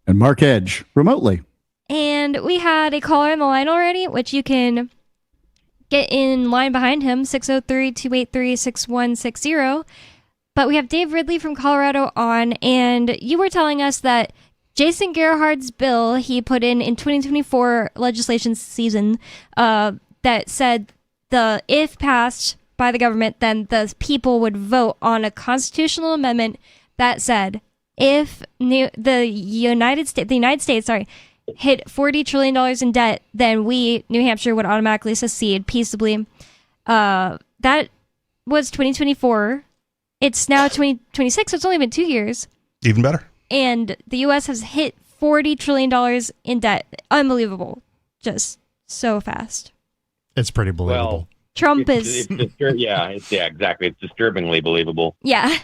and Mark Edge, remotely. And we had a caller on the line already, which you can get in line behind him, 603-283-6160. But we have Dave Ridley from Colorado on, and you were telling us that Jason Gerhardt's bill he put in 2024 legislation season that said if passed by the government, then the people would vote on a constitutional amendment that said if the United States hit $40 trillion in debt, then New Hampshire, would automatically secede peaceably. That was 2024. It's now 2026, so it's only been 2 years. Even better. And the U.S. has hit $40 trillion in debt. Unbelievable. Just so fast. It's pretty believable. Well, Trump it's exactly. It's disturbingly believable. Yeah.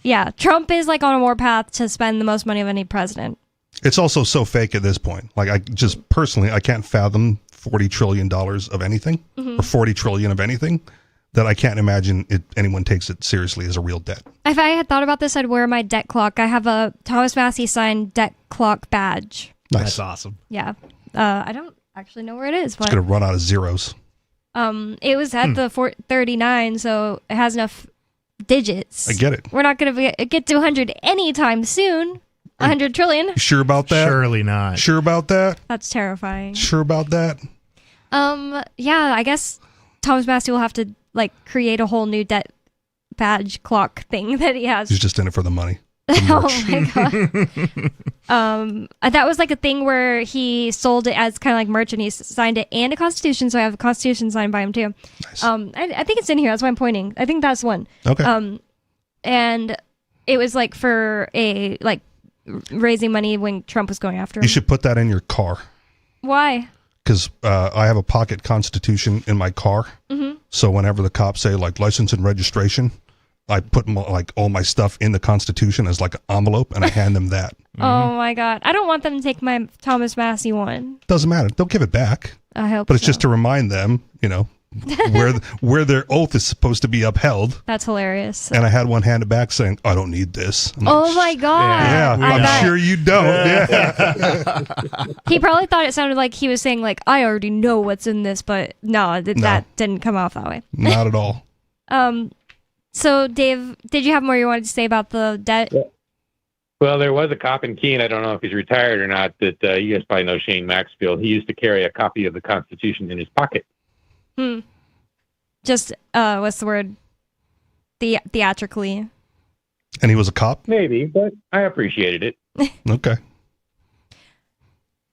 Yeah. Trump is like on a war path to spend the most money of any president. It's also so fake at this point. Like, I just personally, I can't fathom $40 trillion of anything or $40 trillion of anything that I can't imagine anyone takes it seriously as a real debt. If I had thought about this, I'd wear my debt clock. I have a Thomas Massey signed debt clock badge. Nice. That's awesome. Yeah. I don't actually know where it is, but It's going to run out of zeros. it was at the 439, so it has enough digits. I get it. We're not going to get to 100 anytime soon. 100 trillion. You sure about that? Surely not. Sure about that? That's terrifying. Sure about that? Yeah, I guess Thomas Massey will have to create a whole new debt badge clock thing that he has. He's just in it for the money. Oh my god. That was like a thing where he sold it as kind of like merch, and he signed it and a constitution, so I have a constitution signed by him too. Nice. I think it's in here, that's why I'm pointing. I think that's one. Okay. And it was like for a raising money when Trump was going after him. You should put that in your car. Why? Because I have a pocket constitution in my car. Mm-hmm. So whenever the cops say license and registration, I put all my stuff in the constitution as an envelope, and I hand them that. Oh my god. I don't want them to take my Thomas Massey one. Doesn't matter. They'll give it back. I hope But it's just to remind them, where their oath is supposed to be upheld. That's hilarious. And I had one handed back saying, I don't need this. Oh my god. Yeah, I'm sure you don't. Yeah. He probably thought it sounded like he was saying I already know what's in this, but no, that didn't come off that way. Not at all. So Dave, did you have more you wanted to say about the debt? Yeah. Well, there was a cop in Keene. I don't know if he's retired or not. That you guys probably know Shane Maxfield. He used to carry a copy of the Constitution in his pocket. Just what's the word? Theatrically. And he was a cop? Maybe, but I appreciated it. Okay.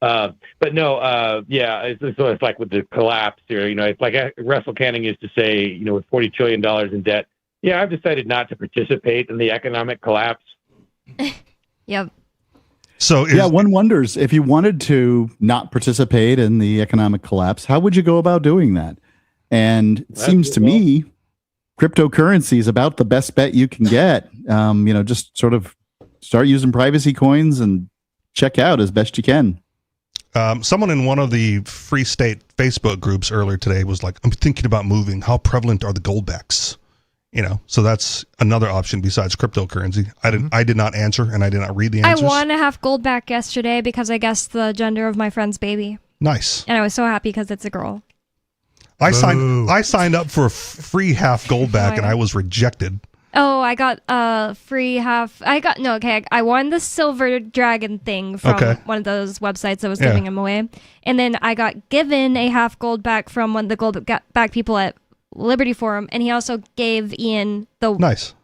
But no, it's like with the collapse here, it's like Russell Canning used to say, with $40 trillion in debt. Yeah, I've decided not to participate in the economic collapse. Yep. So one wonders, if you wanted to not participate in the economic collapse, how would you go about doing that? And it seems to me, cryptocurrency is about the best bet you can get. Just sort of start using privacy coins and check out as best you can. Someone in one of the Free State Facebook groups earlier today was like, I'm thinking about moving. How prevalent are the goldbacks? So that's another option besides cryptocurrency. I did not answer, and I did not read the answers. I won a half gold back yesterday because I guessed the gender of my friend's baby. Nice. And I was so happy because it's a girl. I signed up for a free half gold back, and I was rejected. Oh, I got free half. I won the silver dragon thing from one of those websites that was giving them away, and then I got given a half gold back from one of the gold back people at Liberty Forum, and he also gave Ian the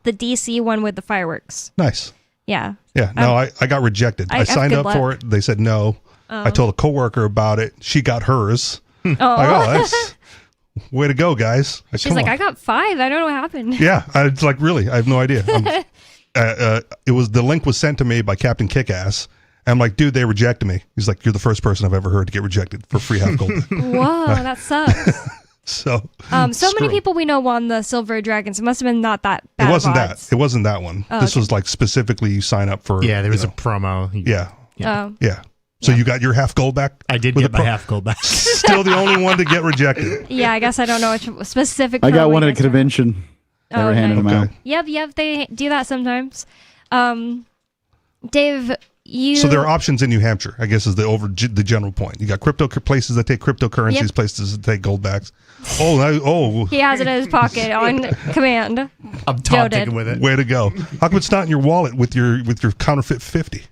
DC one with the fireworks. Nice. Yeah. Yeah. No, I got rejected. I signed up for it. They said no. I told a coworker about it. She got hers. Like, that's way to go, guys. She's like, I got 5. I don't know what happened. Yeah. It's like, really, I have no idea. The link was sent to me by Captain Kickass. I'm like, dude, they rejected me. He's like, you're the first person I've ever heard to get rejected for free half gold. Whoa, that sucks. So many people we know won the Silver Dragons. It must have been not that bad. It wasn't that. It wasn't that one. Oh, this was like specifically you sign up for. Yeah, there was a promo. Yeah. Oh. Yeah. So you got your half gold back? I did get my half gold back. Still the only one to get rejected. Yeah, I guess I don't know which specific. I got one at a convention. They were handing them out. Yep, they do that sometimes. Dave, So there are options in New Hampshire, I guess, is the general point. You got places that take cryptocurrencies, places that take gold backs. He has it in his pocket on command. I'm taunting with it. Way to go! How come it's not in your wallet with your counterfeit 50?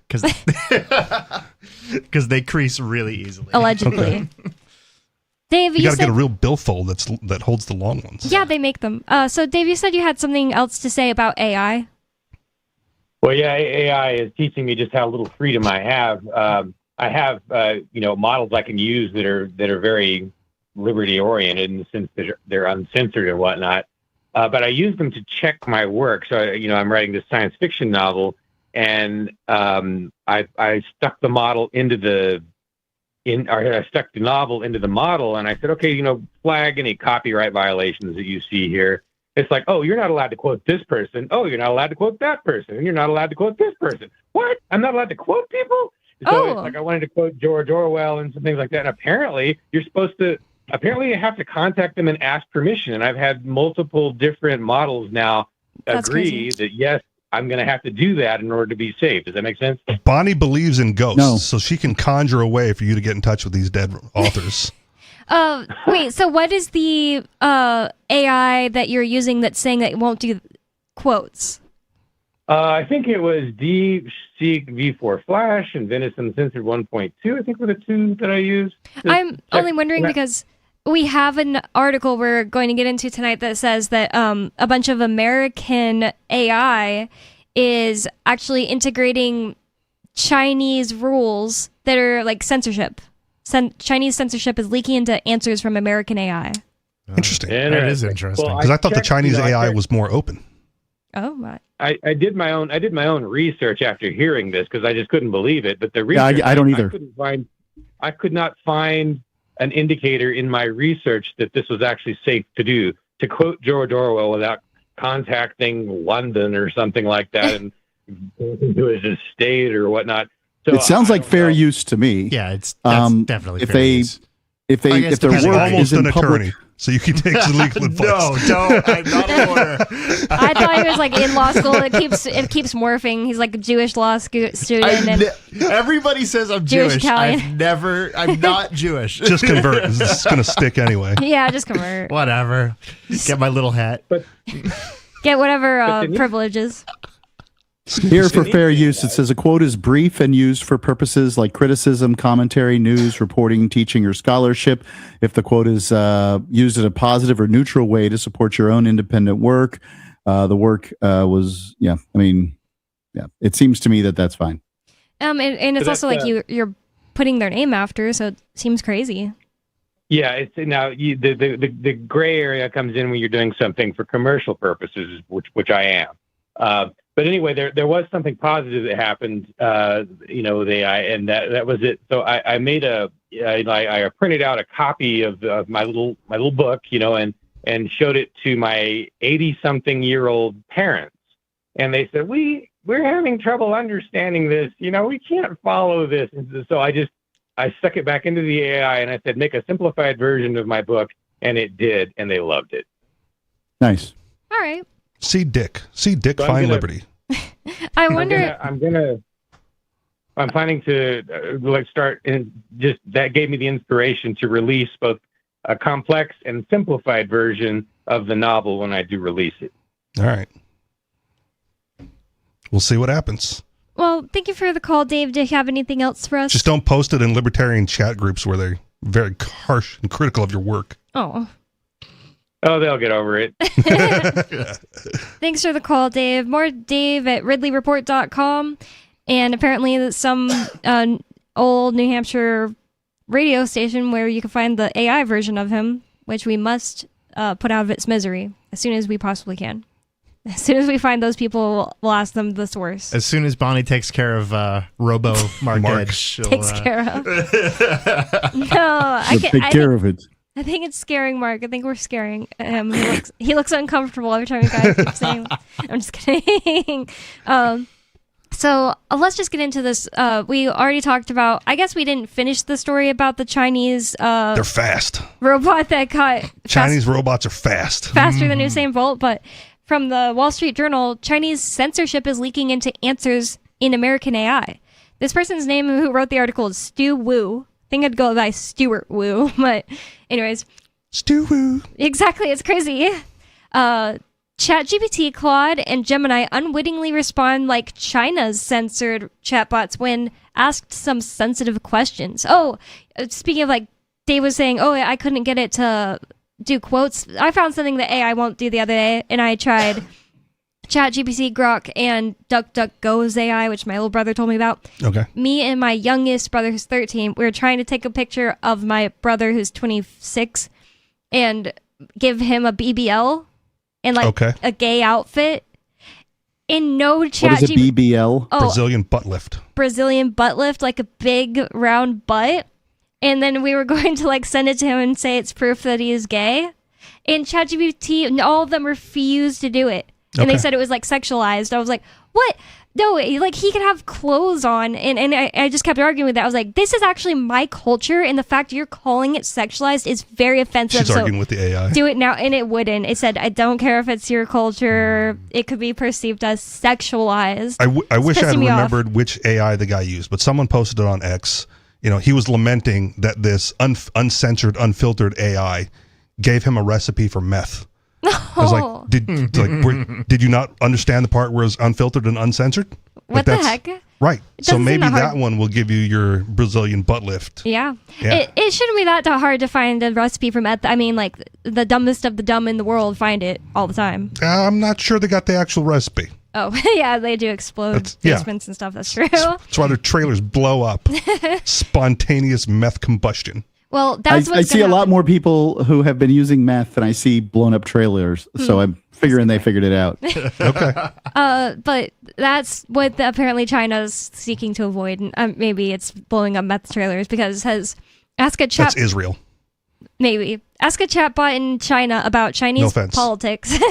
Because they crease really easily. Allegedly. Okay. Dave, you got to get a real billfold that holds the long ones. Yeah, they make them. So Dave, you said you had something else to say about AI. Well, yeah, AI is teaching me just how little freedom I have. I have, models I can use that are very liberty oriented in the sense that they're uncensored and whatnot. But I use them to check my work. So, I'm writing this science fiction novel, and I stuck the model I stuck the novel into the model, and I said, okay, flag any copyright violations that you see here. It's like, oh, you're not allowed to quote this person. Oh, you're not allowed to quote that person. And you're not allowed to quote this person. What? I'm not allowed to quote people? So it's like I wanted to quote George Orwell and some things like that. And apparently you have to contact them and ask permission. And I've had multiple different models now agree that, yes, I'm going to have to do that in order to be safe. Does that make sense? Bonnie believes in ghosts, so she can conjure a way for you to get in touch with these dead authors. Wait, so what is the AI that you're using that's saying that it won't do quotes? I think it was DeepSeek V4 Flash and Venison Censored 1.2, I think were the two that I used. I'm only wondering because we have an article we're going to get into tonight that says that a bunch of American AI is actually integrating Chinese rules that are like censorship. Chinese censorship is leaking into answers from American AI. Interesting. That is interesting. Because I thought the Chinese AI was more open. Oh my! I did my own research after hearing this because I just couldn't believe it. But the research, I don't either. I could not find an indicator in my research that this was actually safe to do. To quote George Orwell without contacting London or something like that and into his estate or whatnot. So it sounds like fair use to me. Yeah, that's definitely fair use. If their work is in public, so you can take the legal advice. No, I'm not a lawyer. I thought he was like in law school. It keeps morphing. He's like a Jewish law student. Everybody says I'm Jewish Jewish. Italian. I'm not Jewish. Just convert. It's going to stick anyway. Yeah, just convert. Whatever. Get my little hat. Get whatever privileges. Here for fair use, it says a quote is brief and used for purposes like criticism, commentary, news, reporting, teaching, or scholarship. If the quote is used in a positive or neutral way to support your own independent work, the work was, it seems to me that that's fine. And it's also like you're putting their name after, so it seems crazy. Yeah, it's now the gray area comes in when you're doing something for commercial purposes, which I am. But anyway, there was something positive that happened, with AI, and that was it. So I made I printed out a copy of my little book, and showed it to my 80-something-year-old parents, and they said, we're having trouble understanding this. We can't follow this. And so I stuck it back into the AI, and I said, make a simplified version of my book, and it did, and they loved it. Nice. All right. See Dick, find liberty. I wonder. I'm planning to start, and just that gave me the inspiration to release both a complex and simplified version of the novel when I do release it. All right. We'll see what happens. Well, thank you for the call, Dave. Do you have anything else for us? Just don't post it in libertarian chat groups where they're very harsh and critical of your work. Oh. Oh, they'll get over it. Thanks for the call, Dave. More Dave at RidleyReport.com. And apparently some old New Hampshire radio station where you can find the AI version of him, which we must put out of its misery as soon as we possibly can. As soon as we find those people, we'll ask them the source. As soon as Bonnie takes care of Robo Mark Edge. Takes care of. No, take care of it. I think it's scaring Mark. I think we're scaring him. He looks uncomfortable every time you guys keep saying. I'm just kidding. So let's just get into this. We already talked about. I guess we didn't finish the story about the Chinese. They're fast. Robot that caught. Chinese robots are faster than Usain Bolt. But from the Wall Street Journal, Chinese censorship is leaking into answers in American AI. This person's name who wrote the article is Stu Wu. I think I'd go by Stuart Wu, but anyways. Stu Wu. Exactly, it's crazy. ChatGPT, Claude, and Gemini unwittingly respond like China's censored chatbots when asked some sensitive questions. Oh, speaking of like Dave was saying, oh, I couldn't get it to do quotes. I found something that AI won't do the other day, and I tried ChatGPT, Grok, and DuckDuckGo's AI, which my little brother told me about. Okay. Me and my youngest brother, who's 13, we were trying to take a picture of my brother, who's 26, and give him a BBL and like a gay outfit. In no chat. What is a BBL? Brazilian butt lift. Brazilian butt lift, like a big round butt. And then we were going to like send it to him and say it's proof that he is gay. And ChatGPT, all of them refused to do it. And they said it was like sexualized. I was like, what? No, like he could have clothes on. And I just kept arguing with that. I was like, this is actually my culture. And the fact you're calling it sexualized is very offensive. She's arguing with the AI. Do it now. And it wouldn't. It said, I don't care if it's your culture. It could be perceived as sexualized. I wish I had remembered which AI the guy used, but someone posted it on X. You know, he was lamenting that this uncensored, unfiltered AI gave him a recipe for meth. I was like, did you not understand the part where it's unfiltered and uncensored? What the heck? Right. So maybe that one will give you your Brazilian butt lift. Yeah. It shouldn't be that hard to find a recipe for meth. I mean, like, the dumbest of the dumb in the world find it all the time. I'm not sure they got the actual recipe. Oh, yeah, they do explode basements and stuff. That's true. That's why their trailers blow up. Spontaneous meth combustion. Well, that's I see a lot more people who have been using meth than I see blown up trailers. So I'm figuring they figured it out. Okay. But that's what apparently China's seeking to avoid. And maybe it's blowing up meth trailers because it says, ask a chat. That's Israel. Maybe. Ask a chatbot in China about Chinese politics. And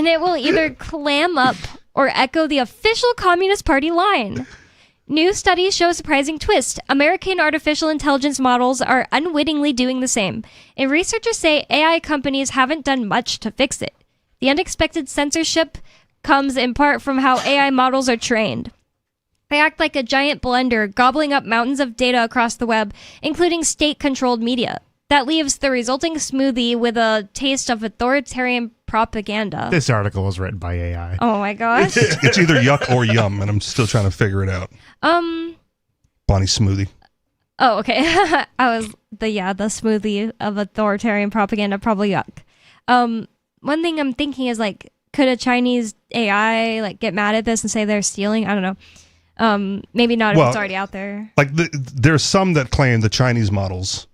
it will either clam up or echo the official Communist Party line. New studies show a surprising twist. American artificial intelligence models are unwittingly doing the same, and researchers say AI companies haven't done much to fix it. The unexpected censorship comes in part from how AI models are trained. They act like a giant blender, gobbling up mountains of data across the web, including state-controlled media. That leaves the resulting smoothie with a taste of authoritarian propaganda. This article was written by AI. Oh my gosh. It's either yuck or yum, and I'm still trying to figure it out. Bonnie smoothie. Oh, okay. I was the smoothie of authoritarian propaganda, probably yuck. One thing I'm thinking is like, could a Chinese AI like get mad at this and say they're stealing? I don't know. Maybe not if it's already out there. Like there's some that claim the Chinese models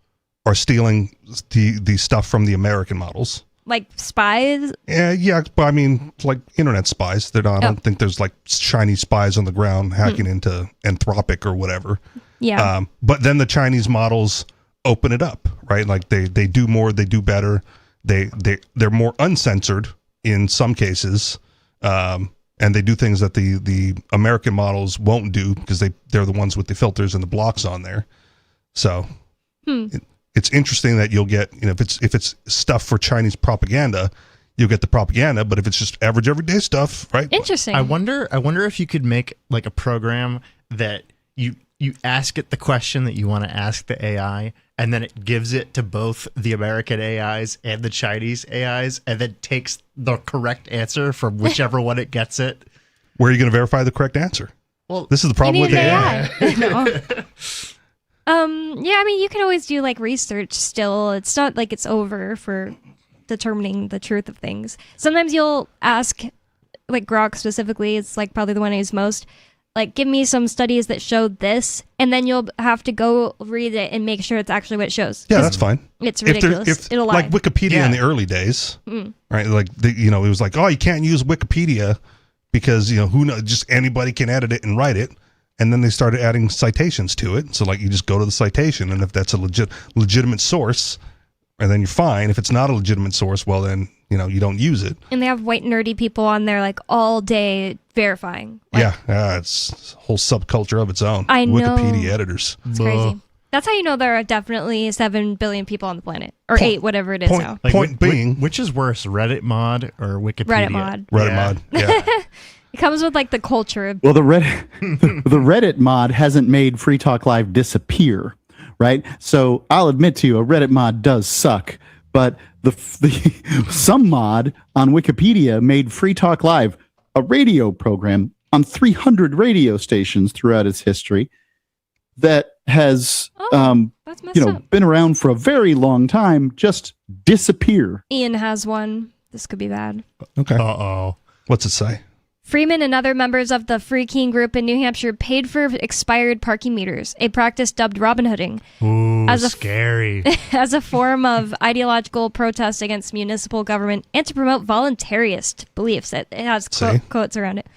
are stealing the stuff from the American models. Like spies? Yeah, but I mean, like internet spies. I don't think there's like Chinese spies on the ground hacking into Anthropic or whatever. Yeah. But then the Chinese models open it up, right? Like they do more, they do better. They're more uncensored in some cases, and they do things that the American models won't do because they're the ones with the filters and the blocks on there. So. It's interesting that you'll get, if it's stuff for Chinese propaganda, you'll get the propaganda, but if it's just average everyday stuff, right? Interesting. I wonder if you could make like a program that you ask it the question that you want to ask the AI, and then it gives it to both the American AIs and the Chinese AIs, and then takes the correct answer from whichever one it gets it. Where are you going to verify the correct answer? Well, this is the problem with AI. Yeah, I mean, you can always do like research still. It's not like it's over for determining the truth of things. Sometimes you'll ask, like Grok specifically, it's like probably the one I use most, like, give me some studies that show this, and then you'll have to go read it and make sure it's actually what it shows. Yeah, that's fine. It's ridiculous. It'll lie. Like Wikipedia in the early days, right? Like, it was like, oh, you can't use Wikipedia because, who knows, just anybody can edit it and write it. And then they started adding citations to it. So, like, you just go to the citation, and if that's a legitimate source, and then you're fine. If it's not a legitimate source, well, then, you don't use it. And they have white nerdy people on there, like, all day verifying. Like, it's a whole subculture of its own. I know. Wikipedia editors. It's crazy. That's how you know there are definitely 7 billion people on the planet. Or 8, whatever it is now. Point being. Which is worse, Reddit mod or Wikipedia? Reddit mod. Reddit mod, yeah. It comes with like the culture. Well, the Reddit mod hasn't made Free Talk Live disappear, right? So I'll admit to you, a Reddit mod does suck, but some mod on Wikipedia made Free Talk Live a radio program on 300 radio stations throughout its history that has been around for a very long time, just disappear. Ian has one. This could be bad. Okay. Uh-oh. What's it say? Freeman and other members of the Free Keene group in New Hampshire paid for expired parking meters, a practice dubbed Robin Hooding. Ooh, scary. As a form of ideological protest against municipal government and to promote voluntarist beliefs. It has quotes around it.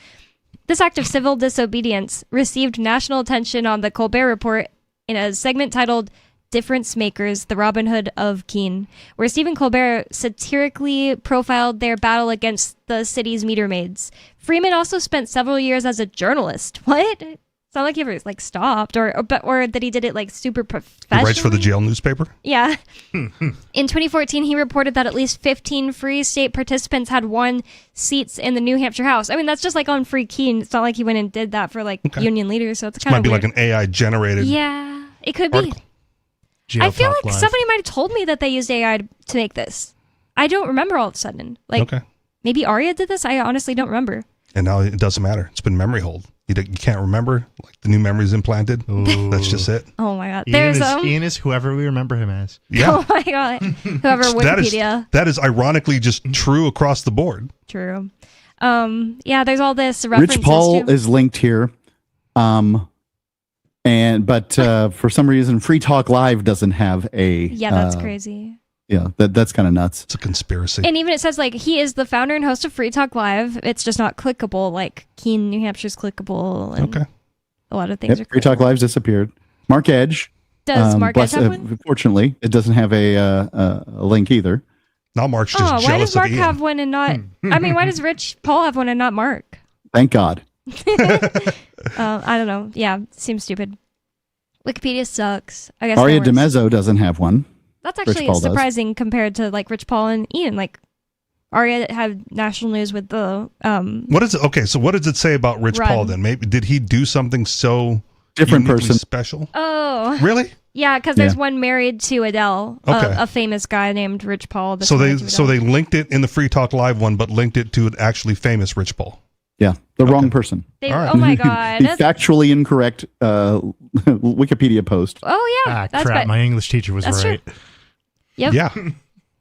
This act of civil disobedience received national attention on the Colbert Report in a segment titled Difference Makers, the Robin Hood of Keene, where Stephen Colbert satirically profiled their battle against the city's meter maids. Freeman also spent several years as a journalist. What? It's not like he ever like stopped or that he did it like super professionally. He writes for the jail newspaper? Yeah. In 2014, he reported that at least 15 Free State participants had won seats in the New Hampshire House. I mean, that's just like on Free Keene. It's not like he went and did that for like union leaders, so it's kind of might be weird. like an AI generated. Yeah, it could be. I feel like somebody might have told me that they used AI to make this. I don't remember all of a sudden. Like, maybe Arya did this? I honestly don't remember. And now it doesn't matter. It's been memory hold. You can't remember. Like, the new memory's implanted. That's just it. Oh, my God. Ian is whoever we remember him as. Yeah. Oh, my God. Whoever Wikipedia. That is ironically just true across the board. True. Yeah, there's all this references Rich Paul to... is linked here. But for some reason, Free Talk Live doesn't have a. Yeah, that's crazy. Yeah, that's kind of nuts. It's a conspiracy. And even it says like he is the founder and host of Free Talk Live. It's just not clickable. Like Keene, New Hampshire's clickable. And a lot of things are clickable. Free Talk Live's disappeared. Mark Edge. Does Mark Edge have one? Fortunately, it doesn't have a link either. Now Mark's just jealous of Ian. Why does Mark have one and not? I mean, why does Rich Paul have one and not Mark? Thank God. I don't know. Yeah, seems stupid. Wikipedia sucks. I guess Aria DiMezzo doesn't have one. That's actually surprising compared to like Rich Paul and Ian. Like Aria had national news with the What is it? Okay, so what does it say about Rich Paul then? Maybe did he do something so different person special? Oh, really? Yeah, because there's one married to Adele, a famous guy named Rich Paul. So they linked it in the Free Talk Live one, but linked it to an actually famous Rich Paul. Yeah, the wrong person. Oh my God! The factually incorrect Wikipedia post. Oh yeah, that's crap. My English teacher was right. True. Yep. Yeah.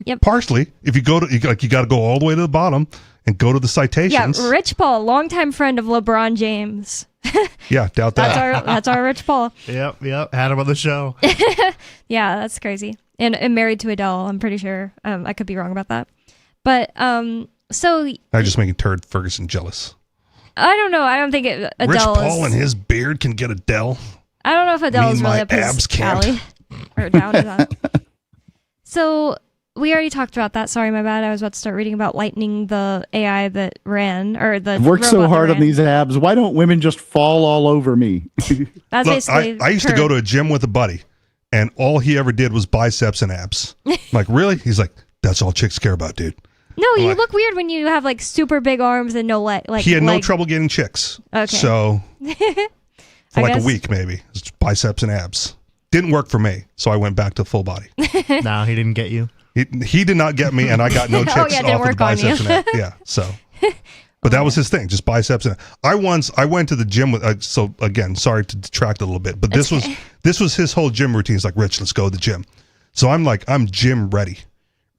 Yep. Partially, if you go to you got to go all the way to the bottom and go to the citations. Yeah, Rich Paul, longtime friend of LeBron James. Yeah, doubt that. That's our Rich Paul. Yep. Had him on the show. Yeah, that's crazy. And married to Adele, I'm pretty sure. I could be wrong about that. But so I just making Turd Ferguson jealous. I don't know. I don't think Adele Rich Paul and his beard can get Adele. I don't know if Adele is really up his alley or down to that. So we already talked about that. Sorry, my bad. I was about to start reading about lightning, the AI that ran, or the I've worked so hard on these abs. Why don't women just fall all over me? That's basically. I used to go to a gym with a buddy, and all he ever did was biceps and abs. I'm like, really? He's like, that's all chicks care about, dude. No, you look weird when you have like super big arms and no leg. Like he had no trouble getting chicks. Okay. So for like a week maybe, it's biceps and abs. Didn't work for me, so I went back to full body. No, he didn't get you. He did not get me, and I got no chicks off of the biceps and abs. Yeah, so. But that was his thing, just biceps. And I went to the gym with. So again, sorry to detract a little bit, but this was his whole gym routine. He's like, Rich, let's go to the gym. So I'm gym ready,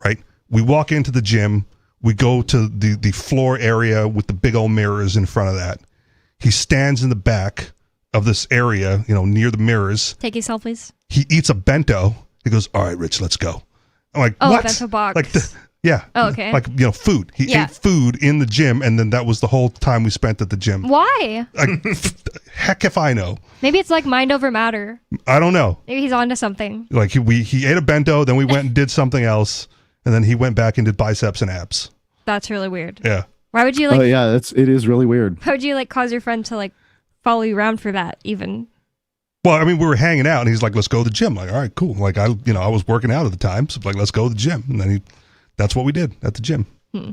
right? We walk into the gym. We go to the floor area with the big old mirrors in front of that. He stands in the back of this area, near the mirrors. Taking selfies. He eats a bento. He goes, all right, Rich, let's go. I'm like, what? Bento box. Like, yeah. Oh, okay. Like, food. He ate food in the gym, and then that was the whole time we spent at the gym. Why? Heck if I know. Maybe it's like mind over matter. I don't know. Maybe he's onto something. Like, he ate a bento, then we went and did something else, and then he went back and did biceps and abs. That's really weird. Yeah. Why would you Oh yeah, it is really weird. Why would you cause your friend to follow you around for that even? Well, I mean, we were hanging out, and he's like, "Let's go to the gym." Like, all right, cool. Like, I was working out at the time, so like, let's go to the gym, and then that's what we did at the gym.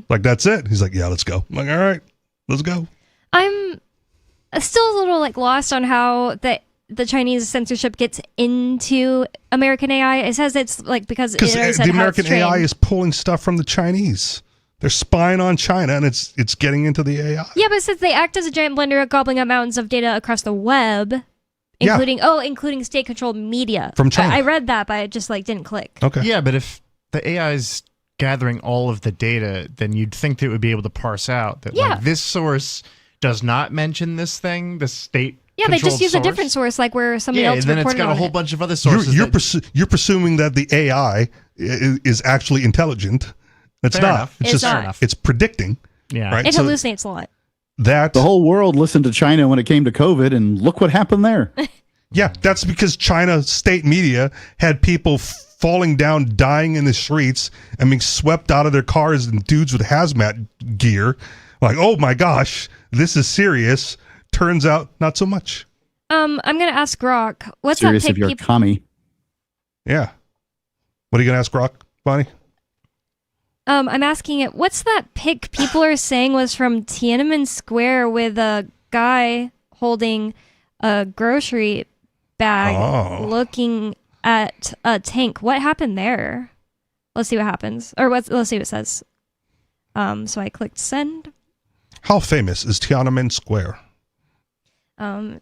Like, that's it. He's like, "Yeah, let's go." I'm like, all right, let's go. I'm still a little lost on how the Chinese censorship gets into American AI. It says it's because the American AI is pulling stuff from the Chinese. They're spying on China, and it's getting into the AI. Yeah, but since they act as a giant blender, gobbling up mountains of data across the web. Including state-controlled media from China. I read that, but it just didn't click. Okay. Yeah, but if the AI is gathering all of the data, then you'd think that it would be able to parse out that this source does not mention this thing, the state. Yeah, they just use a different source, where somebody else then reported it's got a whole bunch of other sources. You're presuming that the AI is actually intelligent. It's Fair not. enough. It's just it's predicting. Yeah, right. It hallucinates a lot. That the whole world listened to China when it came to COVID, and look what happened there. Yeah, that's because China's state media had people falling down, dying in the streets, and being swept out of their cars, and dudes with hazmat gear. Like, oh my gosh, this is serious. Turns out, not so much. I'm gonna ask Grok. What's serious that if you're a commie? Yeah. What are you gonna ask Grok, Bonnie? I'm asking it. What's that pic people are saying was from Tiananmen Square with a guy holding a grocery bag, looking at a tank? What happened there? Let's see what happens, or let's see what it says. So I clicked send. How famous is Tiananmen Square?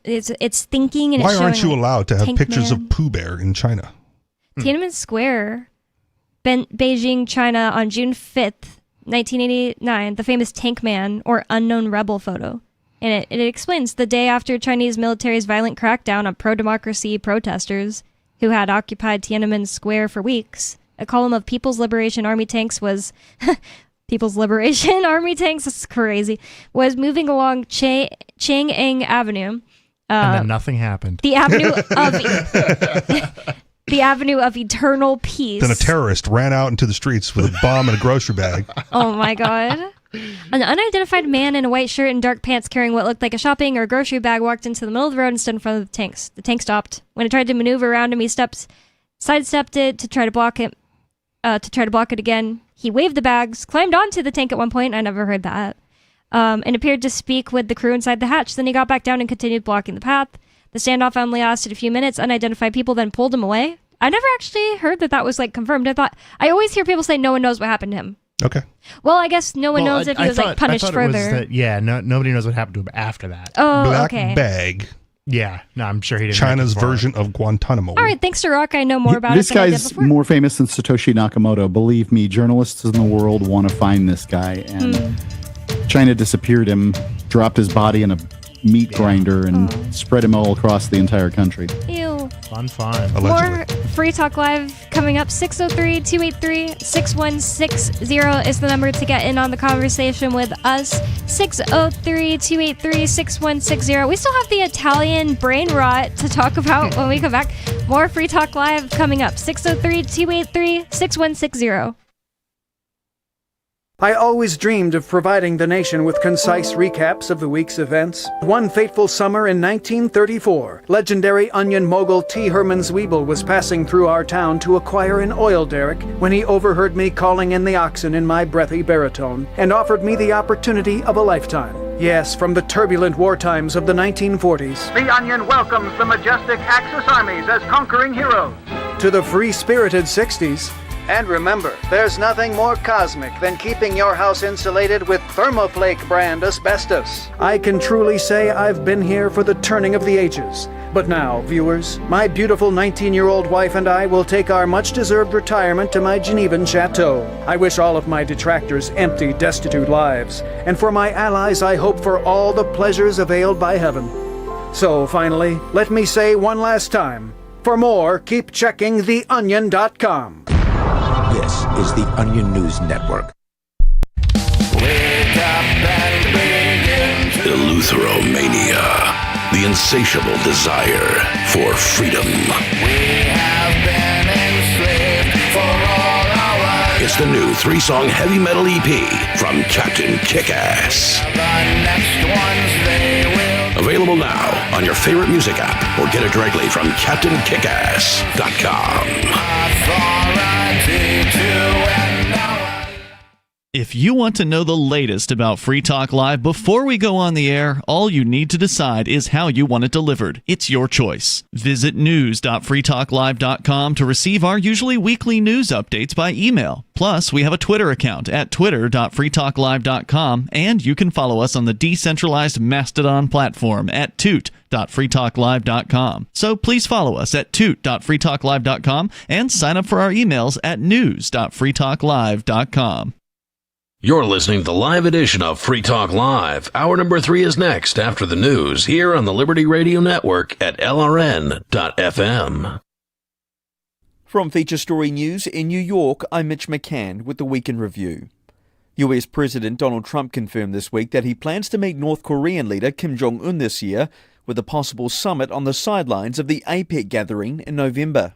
It's thinking, and why it's aren't you allowed to have pictures Man. of Pooh Bear in China? Tiananmen Square, Beijing, China, on June 5th, 1989, the famous Tank Man or Unknown Rebel photo. And it explains the day after Chinese military's violent crackdown on pro-democracy protesters who had occupied Tiananmen Square for weeks, a column of People's Liberation Army tanks was... People's Liberation Army tanks, that's crazy, was moving along Chang'an Avenue. And then nothing happened. The avenue of... The Avenue of Eternal Peace. Then a terrorist ran out into the streets with a bomb and a grocery bag. Oh my god. An unidentified man in a white shirt and dark pants carrying what looked like a shopping or grocery bag walked into the middle of the road and stood in front of the tanks. The tank stopped. When it tried to maneuver around him, he sidestepped it to try to block it. Again. He waved the bags, climbed onto the tank at one point. I never heard that. And appeared to speak with the crew inside the hatch. Then he got back down and continued blocking the path. The standoff only lasted a few minutes. Unidentified people then pulled him away. I never actually heard that was confirmed. I always hear people say no one knows what happened to him. Okay. Well, I guess no one knows if he was punished further. Nobody knows what happened to him after that. Oh, Black okay. bag. Yeah, no, I'm sure he didn't. China's version of Guantanamo. All right, thanks to Rock, I know more about this it than I did guy's before. more famous than Satoshi Nakamoto. Believe me, journalists in the world want to find this guy, and China disappeared him, dropped his body in a meat grinder, and spread him all across the entire country. Ew. Fun. Allegedly. More Free Talk Live coming up. 603-283-6160 is the number to get in on the conversation with us. 603-283-6160. We still have the Italian brain rot to talk about when we come back. More Free Talk Live coming up. 603-283-6160. I always dreamed of providing the nation with concise recaps of the week's events. One fateful summer in 1934, legendary onion mogul T. Herman Zwiebel was passing through our town to acquire an oil derrick when he overheard me calling in the oxen in my breathy baritone and offered me the opportunity of a lifetime. Yes, from the turbulent war times of the 1940s. The Onion welcomes the majestic Axis armies as conquering heroes. To the free-spirited 60s. And remember, there's nothing more cosmic than keeping your house insulated with Thermoflake brand asbestos. I can truly say I've been here for the turning of the ages. But now, viewers, my beautiful 19-year-old wife and I will take our much-deserved retirement to my Genevan chateau. I wish all of my detractors empty, destitute lives. And for my allies, I hope for all the pleasures availed by heaven. So, finally, let me say one last time. For more, keep checking theonion.com. This is the Onion News Network. Eleutheromania. The insatiable desire for freedom. We have been enslaved for all our lives. It's the new 3-song heavy metal EP from Captain Kickass. The next ones they will. Available now on your favorite music app or get it directly from CaptainKickass.com. Authority to end our. If you want to know the latest about Free Talk Live before we go on the air, all you need to decide is how you want it delivered. It's your choice. Visit news.freetalklive.com to receive our usually weekly news updates by email. Plus, we have a Twitter account at twitter.freetalklive.com, and you can follow us on the decentralized Mastodon platform at toot.freetalklive.com. So please follow us at toot.freetalklive.com and sign up for our emails at news.freetalklive.com. You're listening to the live edition of Free Talk Live. Hour number 3 is next after the news here on the Liberty Radio Network at LRN.FM. From Feature Story News in New York, I'm Mitch McCann with the Week in Review. US President Donald Trump confirmed this week that he plans to meet North Korean leader Kim Jong-un this year with a possible summit on the sidelines of the APEC gathering in November.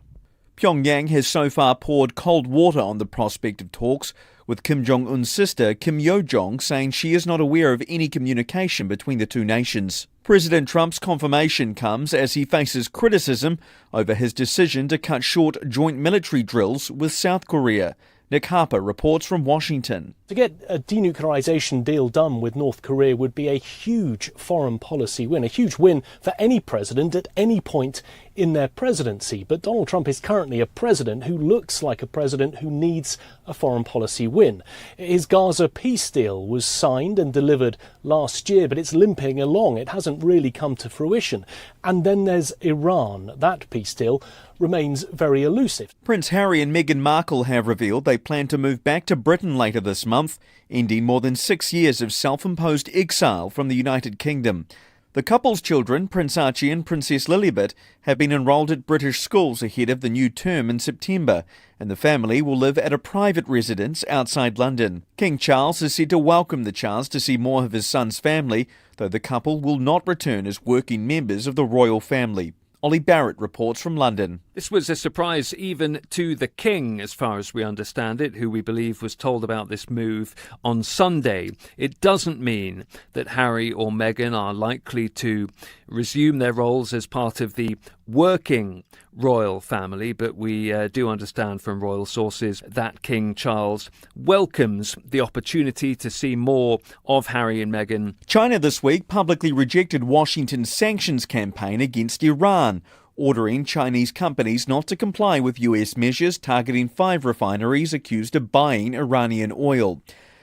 Pyongyang has so far poured cold water on the prospect of talks, with Kim Jong-un's sister, Kim Yo-jong, saying she is not aware of any communication between the two nations. President Trump's confirmation comes as he faces criticism over his decision to cut short joint military drills with South Korea. Nick Harper reports from Washington. To get a denuclearization deal done with North Korea would be a huge foreign policy win, a huge win for any president at any point in their presidency. But Donald Trump is currently a president who looks like a president who needs a foreign policy win. His Gaza peace deal was signed and delivered last year, but it's limping along. It hasn't really come to fruition. And then there's Iran. That peace deal remains very elusive. Prince Harry and Meghan Markle have revealed they plan to move back to Britain later this month, ending more than 6 years of self-imposed exile from the United Kingdom. The couple's children, Prince Archie and Princess Lilibet, have been enrolled at British schools ahead of the new term in September, and the family will live at a private residence outside London. King Charles is said to welcome the chance to see more of his son's family, though the couple will not return as working members of the royal family. Ollie Barrett reports from London. This was a surprise even to the King, as far as we understand it, who we believe was told about this move on Sunday. It doesn't mean that Harry or Meghan are likely to resume their roles as part of the working royal family, but we do understand from royal sources that King Charles welcomes the opportunity to see more of Harry and Meghan. China this week publicly rejected Washington's sanctions campaign against Iran, ordering Chinese companies not to comply with US measures targeting 5 refineries accused of buying Iranian oil.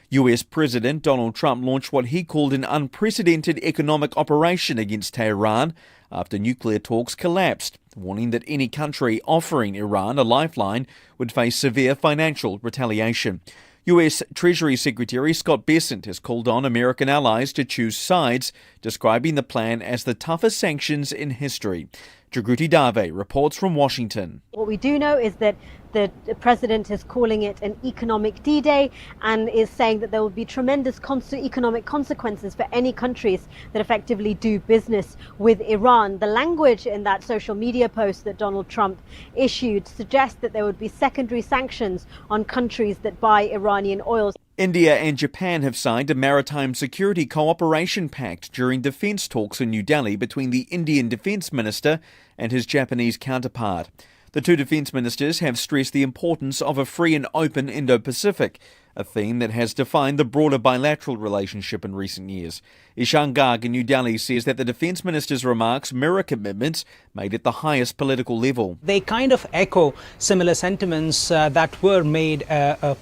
US President Donald Trump launched what he called an unprecedented economic operation against Tehran after nuclear talks collapsed, warning that any country offering Iran a lifeline would face severe financial retaliation. US Treasury Secretary Scott Bessent has called on American allies to choose sides, describing the plan as the toughest sanctions in history. Jagruti Dave reports from Washington. What we do know is that the president is calling it an economic D-Day and is saying that there will be tremendous economic consequences for any countries that effectively do business with Iran. The language in that social media post that Donald Trump issued suggests that there would be secondary sanctions on countries that buy Iranian oil. India and Japan have signed a maritime security cooperation pact during defence talks in New Delhi between the Indian Defence Minister and his Japanese counterpart. The two defence ministers have stressed the importance of a free and open Indo-Pacific, a theme that has defined the broader bilateral relationship in recent years. Ishan Garg in New Delhi says that the Defence Minister's remarks mirror commitments made at the highest political level. They kind of echo similar sentiments that were made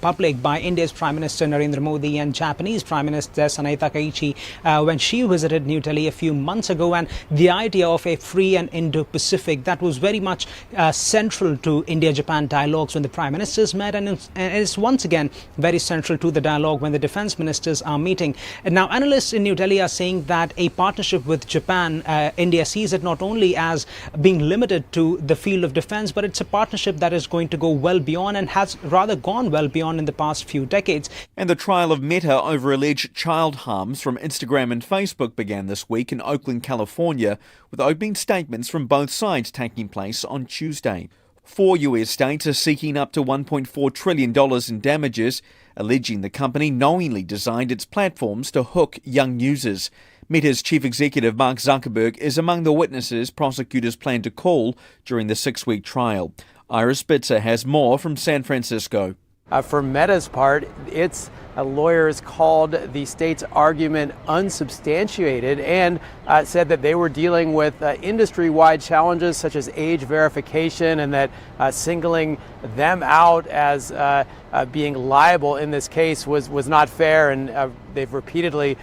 public by India's Prime Minister Narendra Modi and Japanese Prime Minister Sanae Takaichi when she visited New Delhi a few months ago. And the idea of a free and Indo-Pacific, that was very much central to India-Japan dialogues when the Prime Ministers met, and it's once again very central to the dialogue when the Defence Ministers are meeting. And now, analysts in New Delhi are saying that a partnership with Japan, India sees it not only as being limited to the field of defence, but it's a partnership that is going to go well beyond and has rather gone well beyond in the past few decades. And the trial of Meta over alleged child harms from Instagram and Facebook began this week in Oakland, California, with opening statements from both sides taking place on Tuesday. 4 US states are seeking up to $1.4 trillion in damages, alleging the company knowingly designed its platforms to hook young users. Meta's chief executive Mark Zuckerberg is among the witnesses prosecutors plan to call during the 6-week trial. Ira Spitzer has more from San Francisco. For Meta's part, its lawyers called the state's argument unsubstantiated and said that they were dealing with industry-wide challenges such as age verification, and that singling them out as being liable in this case was not fair, and they've repeatedly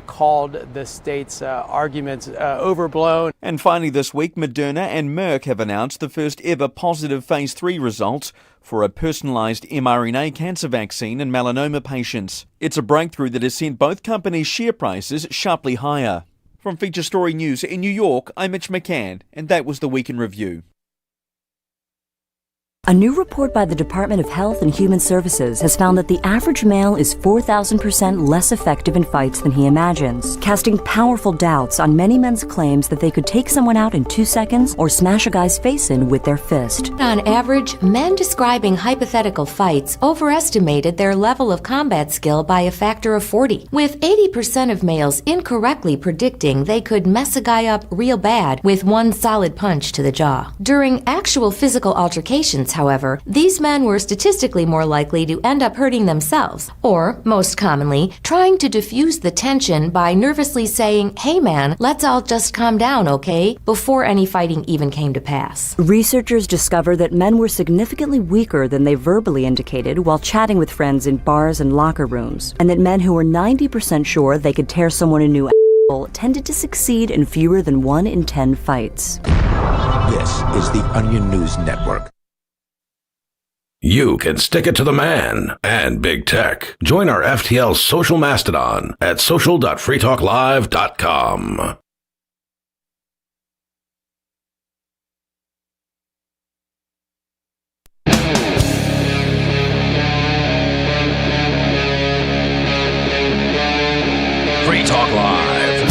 called the state's arguments overblown. And finally this week, Moderna and Merck have announced the first ever positive phase 3 results for a personalised mRNA cancer vaccine in melanoma patients. It's a breakthrough that has sent both companies' share prices sharply higher. From Feature Story News in New York, I'm Mitch McCann, and that was the Week in Review. A new report by the Department of Health and Human Services has found that the average male is 4,000% less effective in fights than he imagines, casting powerful doubts on many men's claims that they could take someone out in 2 seconds or smash a guy's face in with their fist. On average, men describing hypothetical fights overestimated their level of combat skill by a factor of 40, with 80% of males incorrectly predicting they could mess a guy up real bad with one solid punch to the jaw. During actual physical altercations, however, these men were statistically more likely to end up hurting themselves, or, most commonly, trying to diffuse the tension by nervously saying, "Hey man, let's all just calm down, okay?" before any fighting even came to pass. Researchers discovered that men were significantly weaker than they verbally indicated while chatting with friends in bars and locker rooms, and that men who were 90% sure they could tear someone a new asshole tended to succeed in fewer than 1 in 10 fights. This is the Onion News Network. You can stick it to the man and big tech. Join our FTL social mastodon at social.freetalklive.com. Free Talk Live.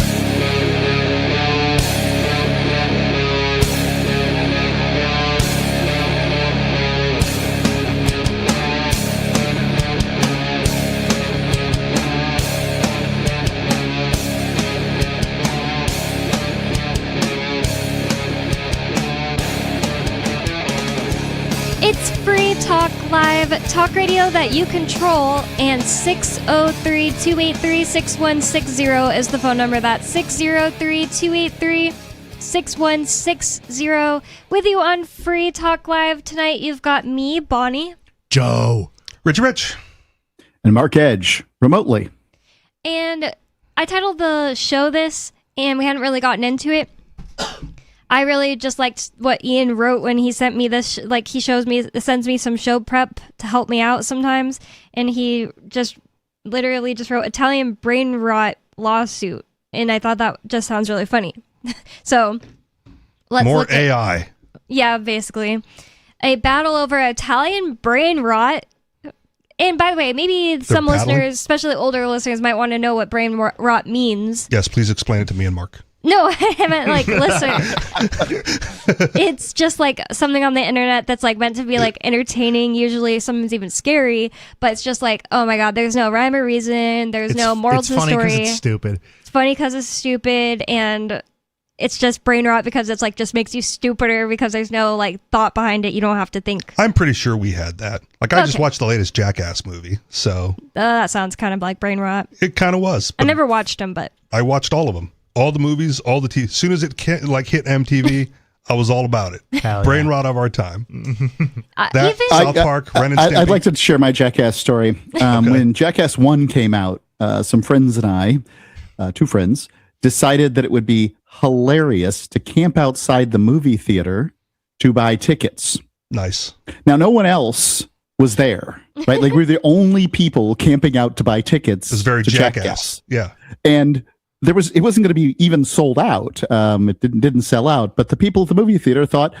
It's Free Talk Live, talk radio that you control, and 603-283-6160 is the phone number. That's 603-283-6160. With you on Free Talk Live tonight, you've got me, Bonnie. Joe. Rich. And Mark Edge, remotely. And I titled the show this, and we hadn't really gotten into it. I really just liked what Ian wrote when he sent me this. He sends me some show prep to help me out sometimes. And he just literally just wrote Italian brain rot lawsuit. And I thought that just sounds really funny. So let's more look AI. Yeah, basically. A battle over Italian brain rot. And by the way, maybe some listeners, especially older listeners, might want to know what brain rot means. Yes, please explain it to me and Mark. No, I meant listen. It's just something on the internet that's meant to be entertaining, usually sometimes even scary, but it's just oh my god, there's no rhyme or reason, there's no moral to the story. It's funny because it's stupid. It's funny because it's stupid, and it's just brain rot because it's like just makes you stupider because there's no like thought behind it. You don't have to think. I'm pretty sure we had that. Like I just watched the latest Jackass movie, so that sounds kind of like brain rot. It kind of was. I never watched them, but I watched all of them, all the movies, all the TV. As soon as it hit MTV, I was all about it. Brain rot of our time. That South Park, Ren and Stimpy. I'd like to share my Jackass story. When Jackass 1 came out, some friends and I, two friends, decided that it would be hilarious to camp outside the movie theater to buy tickets. Nice. Now, no one else was there, right? Like, we were the only people camping out to buy tickets. It was very Jackass. Yeah. And it wasn't going to be even sold out. It didn't sell out, but the people at the movie theater thought,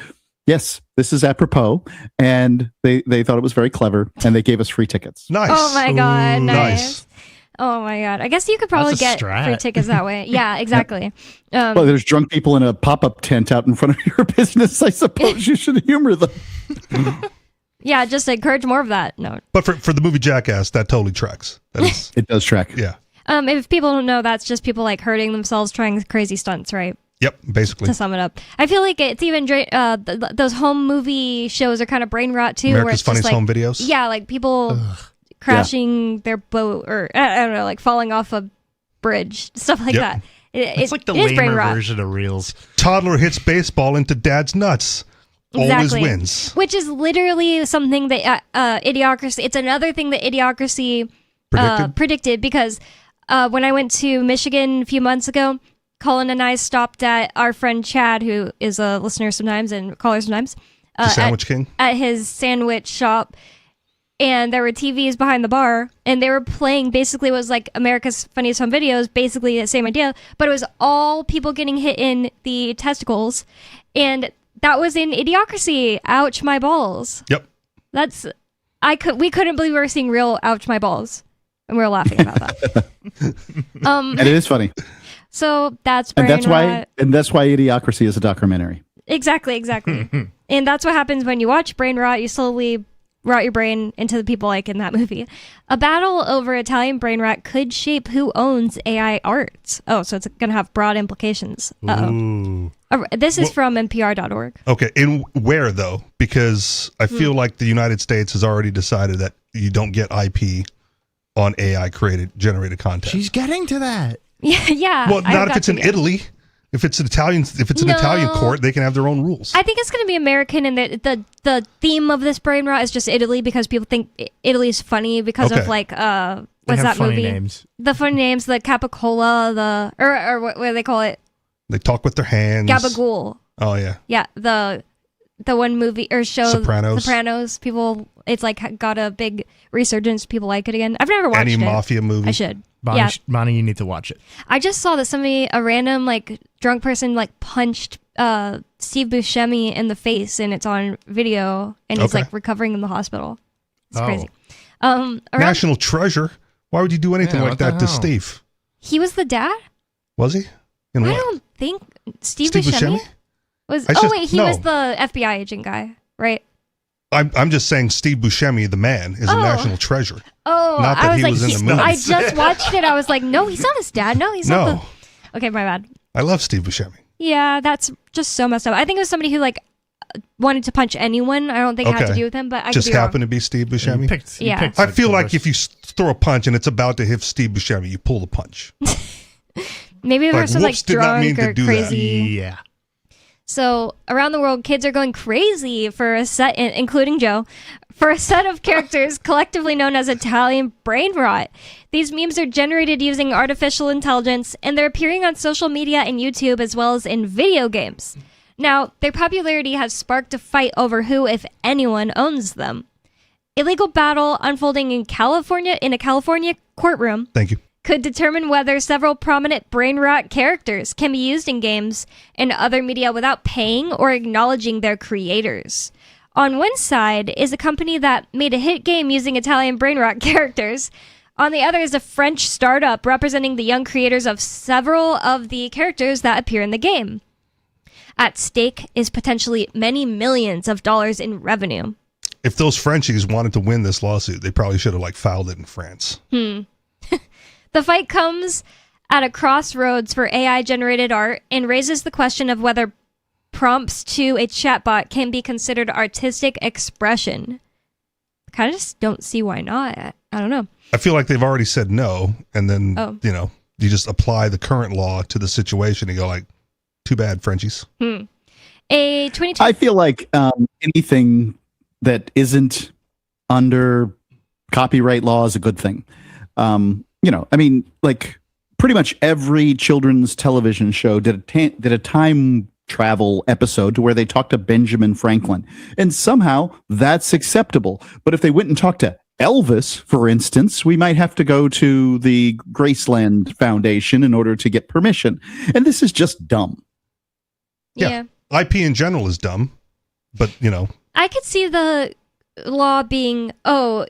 yes, this is apropos. And they thought it was very clever, and they gave us free tickets. Nice. Oh my God. Nice. Oh my God. I guess you could probably get free tickets that way. Yeah, exactly. Well, there's drunk people in a pop-up tent out in front of your business. I suppose you should humor them. Yeah, just encourage more of that. No. But for the movie Jackass, that totally tracks. It does track. Yeah. If people don't know, that's just people like hurting themselves trying crazy stunts, right? Yep, basically. To sum it up, I feel like it's even those home movie shows are kind of brain rot too. America's where it's Funniest just like, Home Videos? Yeah, like people crashing their boat or I don't know, like falling off a bridge, stuff like that. It's like the it is brain lamer rot. version of Reels. Toddler hits baseball into dad's nuts. Always wins. Which is literally something that Idiocracy. It's another thing that Idiocracy predicted because when I went to Michigan a few months ago, Colin and I stopped at our friend Chad, who is a listener sometimes and caller sometimes. The Sandwich King? At his sandwich shop. And there were TVs behind the bar, and they were playing basically it was like America's Funniest Home Videos, basically the same idea, but it was all people getting hit in the testicles. And that was in Idiocracy. Ouch, my balls. Yep. We couldn't believe we were seeing real ouch, my balls. And we were laughing about that. And it is funny. So that's brain rot. And that's why Idiocracy is a documentary. Exactly. And that's what happens when you watch brain rot. You slowly rot your brain into the people like in that movie. A battle over Italian brain rot could shape who owns AI art. Oh, so it's going to have broad implications. Uh-oh. This is from NPR.org. Okay, in where though? Because I feel like the United States has already decided that you don't get IP on AI generated content. She's getting to that. Yeah. Well, not if it's in Italy. If it's an Italian court, they can have their own rules. I think it's going to be American, and the theme of this brain rot is just Italy because people think Italy is funny because of like what's that movie? Names. The funny names, the Capicola, or what do they call it? They talk with their hands. Gabagool. Oh yeah. Yeah, the one movie or show Sopranos. People, it's like got a big resurgence. People like it again. I've never watched any mafia movie. I should. Bonnie, you need to watch it. I just saw that a random like drunk person like punched Steve Buscemi in the face, and it's on video, and he's like recovering in the hospital. It's crazy. National treasure. Why would you do anything like that to Steve? He was the dad? Was he? I don't think Steve Buscemi was. He was the FBI agent guy, right? I'm just saying Steve Buscemi, the man, is a national treasure. Oh, not that he was in the movie. I just watched it. I was like, no, he's not his dad. No, he's not. Okay, my bad. I love Steve Buscemi. Yeah, that's just so messed up. I think it was somebody who like wanted to punch anyone. I don't think it had to do with him, but I just could be happened to be Steve Buscemi. He I feel like if you throw a punch and it's about to hit Steve Buscemi, you pull the punch. Maybe the person like drunk or crazy. Yeah. So around the world, kids are going crazy for a set, including Joe, for a set of characters collectively known as Italian brain rot. These memes are generated using artificial intelligence, and they're appearing on social media and YouTube as well as in video games. Now, their popularity has sparked a fight over who, if anyone, owns them. A legal battle unfolding in a California courtroom. Thank you. Could determine whether several prominent brain rot characters can be used in games and other media without paying or acknowledging their creators. On one side is a company that made a hit game using Italian brain rot characters. On the other is a French startup representing the young creators of several of the characters that appear in the game. At stake is potentially many millions of dollars in revenue. If those Frenchies wanted to win this lawsuit, they probably should have filed it in France. The fight comes at a crossroads for AI-generated art and raises the question of whether prompts to a chatbot can be considered artistic expression. Kind of just don't see why not. I don't know. I feel like they've already said no, and then, you just apply the current law to the situation and go like, too bad, Frenchies. I feel like anything that isn't under copyright law is a good thing. Like pretty much every children's television show did a time travel episode to where they talked to Benjamin Franklin, and somehow that's acceptable. But if they went and talked to Elvis, for instance, we might have to go to the Graceland Foundation in order to get permission. And this is just dumb. Yeah. IP in general is dumb, but I could see the law being,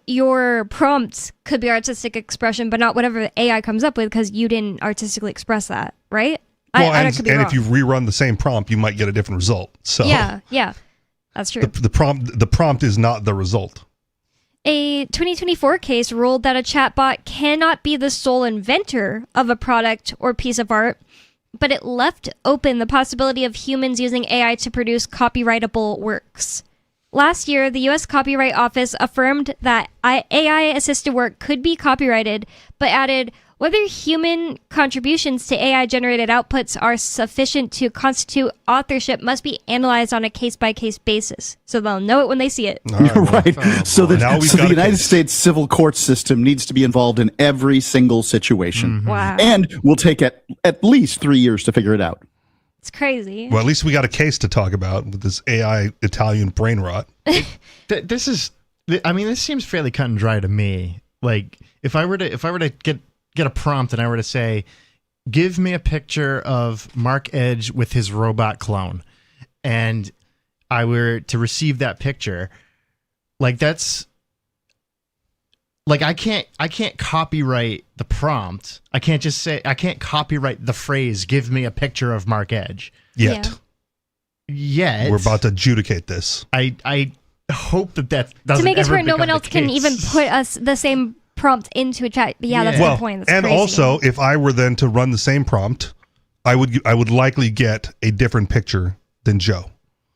your prompts could be artistic expression, but not whatever the AI comes up with because you didn't artistically express that, right? Well, and if you rerun the same prompt, you might get a different result. So yeah, that's true. The prompt is not the result. A 2024 case ruled that a chatbot cannot be the sole inventor of a product or piece of art, but it left open the possibility of humans using AI to produce copyrightable works. Last year, the U.S. Copyright Office affirmed that AI-assisted work could be copyrighted, but added, whether human contributions to AI-generated outputs are sufficient to constitute authorship must be analyzed on a case-by-case basis. So they'll know it when they see it. You're right. So the United States civil court system needs to be involved in every single situation. Mm-hmm. Wow. And we'll take at least 3 years to figure it out. It's crazy. Well, at least we got a case to talk about with this AI Italian brain rot. This seems fairly cut and dry to me. Like, if I were to get a prompt and I were to say, give me a picture of Mark Edge with his robot clone, and I were to receive that picture, like that's like I can't copyright the prompt. I can't copyright the phrase, give me a picture of Mark Edge. Yet. We're about to adjudicate this. I hope that doesn't to make it ever where no one become else the can case. even put us the same prompt into a chat. Yeah, that's the point. That's and crazy. also, if I were then to run the same prompt, I would likely get a different picture than Joe.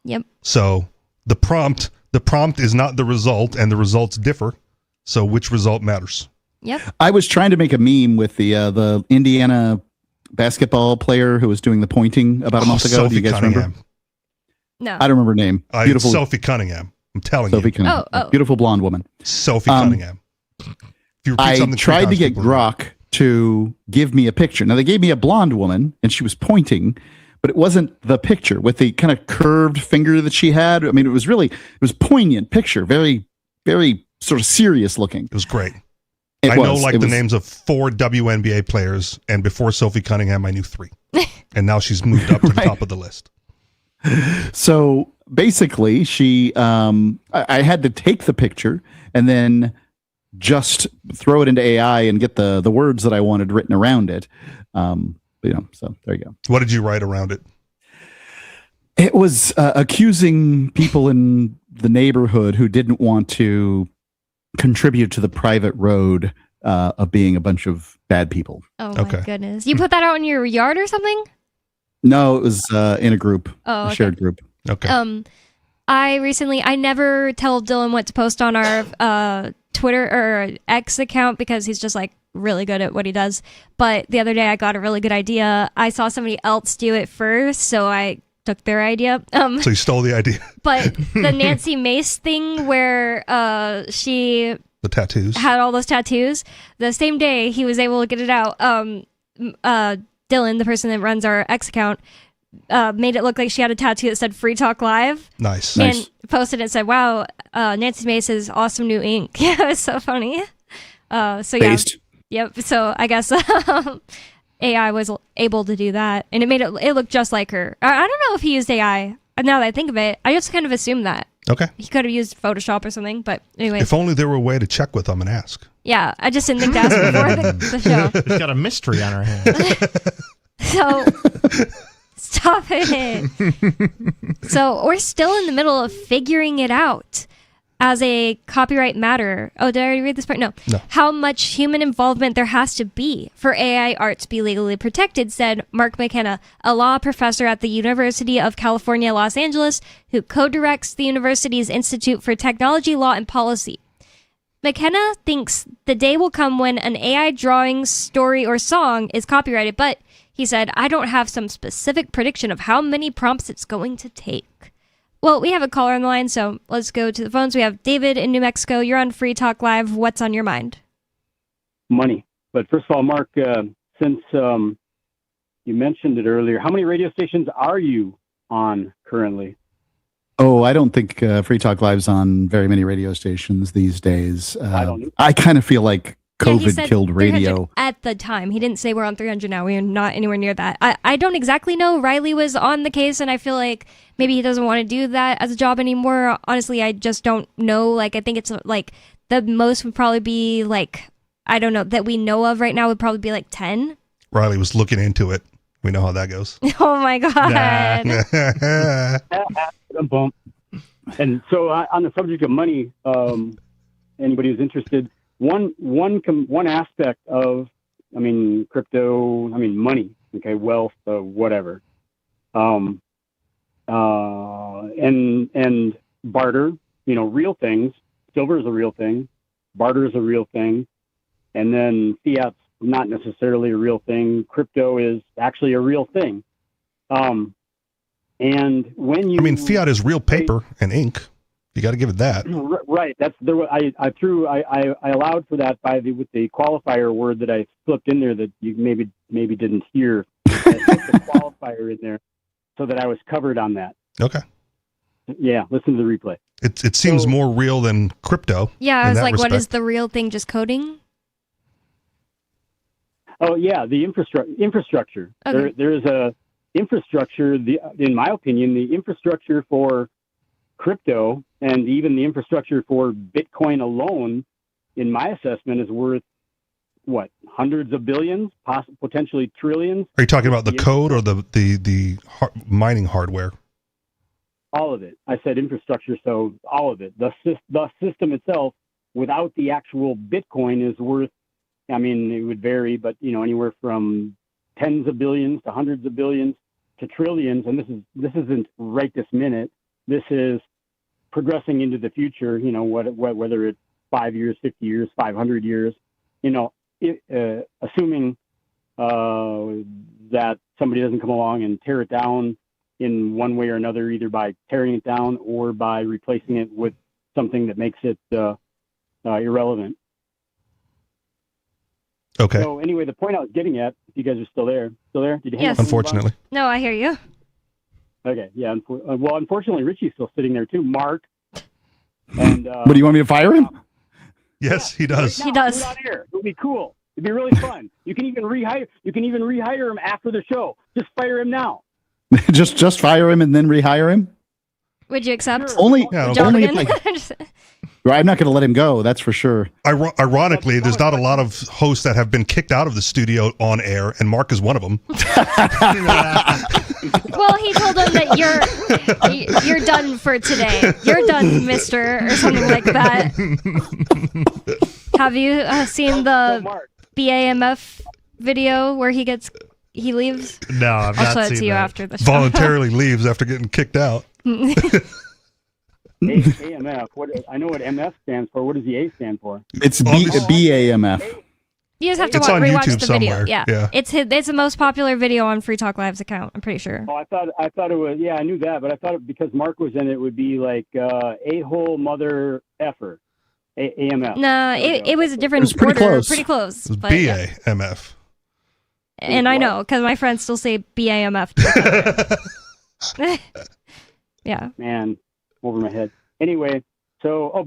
Yep. So the prompt is not the result, and the results differ. So which result matters? Yep. I was trying to make a meme with the Indiana basketball player who was doing the pointing about a month ago. Sophie Do you guys Cunningham. remember? No. I don't remember her name. Beautiful Sophie Cunningham. I'm telling Sophie you. Cunningham. Beautiful blonde woman. Sophie Cunningham. If you repeat I something tried to three get times, people know. Grok to give me a picture. Now they gave me a blonde woman and she was pointing, but it wasn't the picture with the kind of curved finger that she had. I mean, it was poignant picture, very, very sort of serious looking. It was great. I know the names of 4 WNBA players, and before Sophie Cunningham, I knew 3. And now she's moved up to the top of the list. So basically, I had to take the picture and then just throw it into AI and get the words that I wanted written around it. So there you go. What did you write around it? It was accusing people in the neighborhood who didn't want to contribute to the private road of being a bunch of bad people. Oh my goodness. You put that out in your yard or something? No, it was in a group, a shared group. Okay. I never tell Dylan what to post on our Twitter or X account because he's just like really good at what he does. But the other day I got a really good idea. I saw somebody else do it first, so I took their idea. So you stole the idea. But the Nancy Mace thing where she the tattoos had all those tattoos, the same day he was able to get it out. Dylan, the person that runs our X account, made it look like she had a tattoo that said Free Talk Live. Nice. And posted it and said, wow, Nancy Mace's awesome new ink. Yeah, it was so funny. Based. Yep. So I guess AI was able to do that. And it made it look just like her. I don't know if he used AI. Now that I think of it, I just kind of assumed that. Okay. He could have used Photoshop or something. But anyway. If only there were a way to check with them and ask. Yeah, I just didn't think to ask before the show. We've got a mystery on our hands. So, stop it. So, we're still in the middle of figuring it out. as a copyright matter. Oh, did I already read this part? No. How much human involvement there has to be for AI art to be legally protected, said Mark McKenna, a law professor at the University of California, Los Angeles, who co-directs the university's Institute for Technology, Law, and Policy. McKenna thinks the day will come when an AI drawing, story, or song is copyrighted, but he said, I don't have some specific prediction of how many prompts it's going to take. Well, we have a caller on the line, so let's go to the phones. We have David in New Mexico. You're on Free Talk Live. What's on your mind? Money. But first of all, Mark, since you mentioned it earlier, how many radio stations are you on currently? Oh, I don't think Free Talk Live's on very many radio stations these days. I kind of feel like COVID killed radio. At the time. He didn't say we're on 300 now. We are not anywhere near that. I don't exactly know. Riley was on the case, and I feel like maybe he doesn't want to do that as a job anymore. Honestly, I just don't know. Like, I think it's like the most would probably be like, I don't know, that we know of right now would probably be like 10. Riley was looking into it. We know how that goes. Oh my God. And so on the subject of money, anybody who's interested, one aspect of, crypto, money, okay, wealth, whatever, and barter, real things. Silver is a real thing. Barter is a real thing. And then fiat's not necessarily a real thing. Crypto is actually a real thing. And when you, fiat is real paper and ink. You got to give it that. Right. That's I allowed for that with the qualifier word that I slipped in there that you maybe didn't hear. I put the qualifier in there so that I was covered on that. Okay. Yeah. Listen to the replay. It seems more real than crypto. Yeah. I was like, what is the real thing? Just coding? Oh yeah. The infrastructure. Okay. There's a infrastructure, in my opinion, the infrastructure for crypto and even the infrastructure for Bitcoin alone, in my assessment, is worth what, hundreds of billions, potentially trillions. Are you talking about the code or the mining hardware? All of it. I said infrastructure, so all of it. The system itself, without the actual Bitcoin, is worth, it would vary, but anywhere from tens of billions to hundreds of billions to trillions. And this isn't right this minute. This is progressing into the future. Whether it's 5 years, 50 years, 500 years. Assuming that somebody doesn't come along and tear it down in one way or another, either by tearing it down or by replacing it with something that makes it irrelevant. Okay. So anyway, the point I was getting at, if you guys are still there? Did you hang up? Unfortunately. No, I hear you. Okay, yeah. Well, unfortunately, Richie's still sitting there too. Mark. And what, do you want me to fire him? Yes, he does. He does. On air. It'll be cool. It'd be really fun. You can even rehire him after the show. Just fire him now. just fire him and then rehire him? Would you accept? Sure. Only I'm not going to let him go. That's for sure. Ironically, there's not a lot of hosts that have been kicked out of the studio on air, and Mark is one of them. Well, he told him that you're done for today. You're done, mister, or something like that. Have you seen the BAMF video where he leaves? No, I've I'll not show it seen to you that. after the show. Voluntarily leaves after getting kicked out. AMF. I know what MF stands for. What does the A stand for? It's BAMF. You just have to It's on rewatch YouTube the video. somewhere. Yeah. It's the most popular video on Free Talk Live's account, I'm pretty sure. Oh, I thought it was, I knew that, but I thought because Mark was in it, would be like a-hole mother effer. AMF. No, it was a different It was pretty order. close. Pretty close. It was but, yeah. BAMF. And I know, because my friends still say BAMF. Yeah. Man, over my head. Anyway, so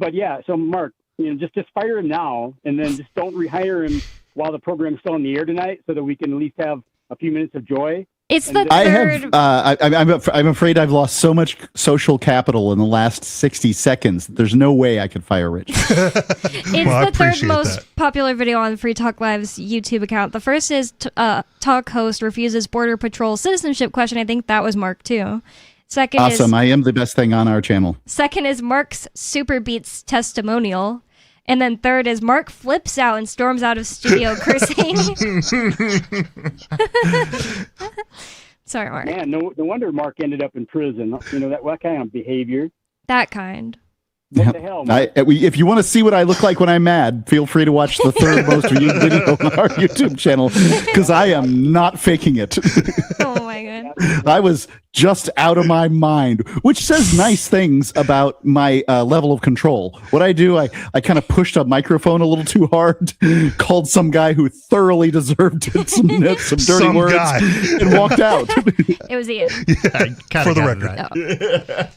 Mark, just fire him now, and then just don't rehire him while the program's still on the air tonight, so that we can at least have a few minutes of joy. It's the third. I have. I'm afraid I've lost so much social capital in the last 60 seconds. There's no way I could fire Rich. It's the third most popular video on Free Talk Live's YouTube account. The first is Talk Host refuses Border Patrol citizenship question. I think that was Mark too. Second awesome. is I am the best thing on our channel. Second is Mark's Super Beats testimonial. And then third is Mark flips out and storms out of studio cursing. Sorry, Mark. Man, no wonder Mark ended up in prison. You know, what kind of behavior? That kind. What the hell, Mark? If you want to see what I look like when I'm mad, feel free to watch the third most viewed video on our YouTube channel, because I am not faking it. Oh my god. I was just out of my mind, which says nice things about my level of control. What I do, I kind of pushed a microphone a little too hard, called some guy who thoroughly deserved it some dirty words, and walked out. It was Ian. Yeah, for the record.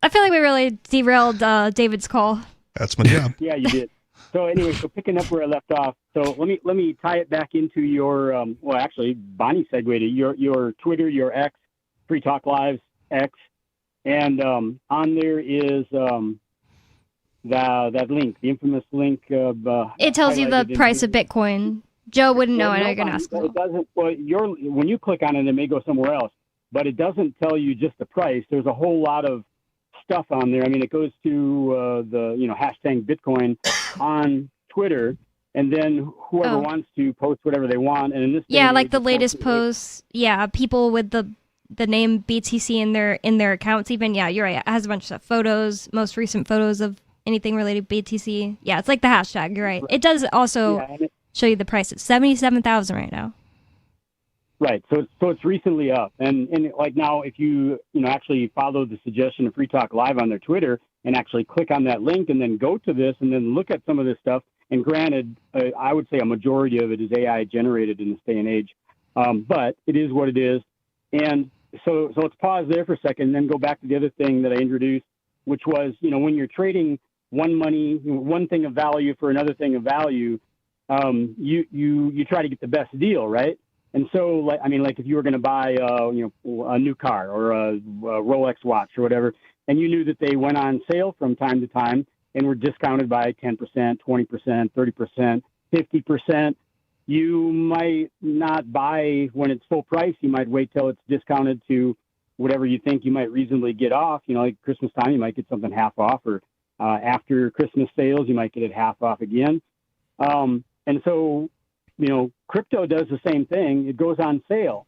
I feel like we really derailed David's call. That's my job. Yeah, you did. So anyway, so picking up where I left off. So let me tie it back into your well, actually, Bonnie segued to your Twitter, your X, Free Talk Live's X, and on there is that link, the infamous link of. It tells you the price of Bitcoin. Joe wouldn't know. I know you're gonna ask him. It doesn't. Well, when you click on it, it may go somewhere else, but it doesn't tell you just the price. There's a whole lot of stuff on there. I mean, it goes to the hashtag Bitcoin on Twitter, and then whoever wants to post whatever they want. And in this, like the latest posts, people with the name BTC in their accounts. Even you're right. It has a bunch of stuff, photos, most recent photos of anything related to BTC. Yeah, it's like the hashtag. You're right. It does also show you the price. It's 77,000 right now. Right. So it's recently up. And like now, if you actually follow the suggestion of Free Talk Live on their Twitter and actually click on that link and then go to this and then look at some of this stuff, and granted, I would say a majority of it is AI generated in this day and age, but it is what it is. And so let's pause there for a second and then go back to the other thing that I introduced, which was, when you're trading one thing of value for another thing of value, you try to get the best deal, right? And so, like if you were going to buy, a new car or a Rolex watch or whatever, and you knew that they went on sale from time to time and were discounted by 10%, 20%, 30%, 50%, you might not buy when it's full price. You might wait till it's discounted to whatever you think you might reasonably get off. Like Christmas time, you might get something half off, or after Christmas sales, you might get it half off again. And so, crypto does the same thing. It goes on sale,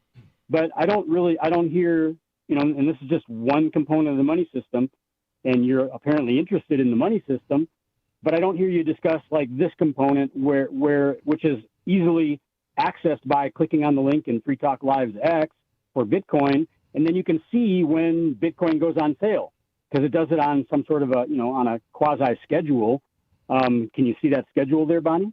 but I don't hear, and this is just one component of the money system, and you're apparently interested in the money system, but I don't hear you discuss like this component which is easily accessed by clicking on the link in Free Talk Live's X for Bitcoin. And then you can see when Bitcoin goes on sale, because it does it on some sort of on a quasi schedule. Can you see that schedule there, Bonnie?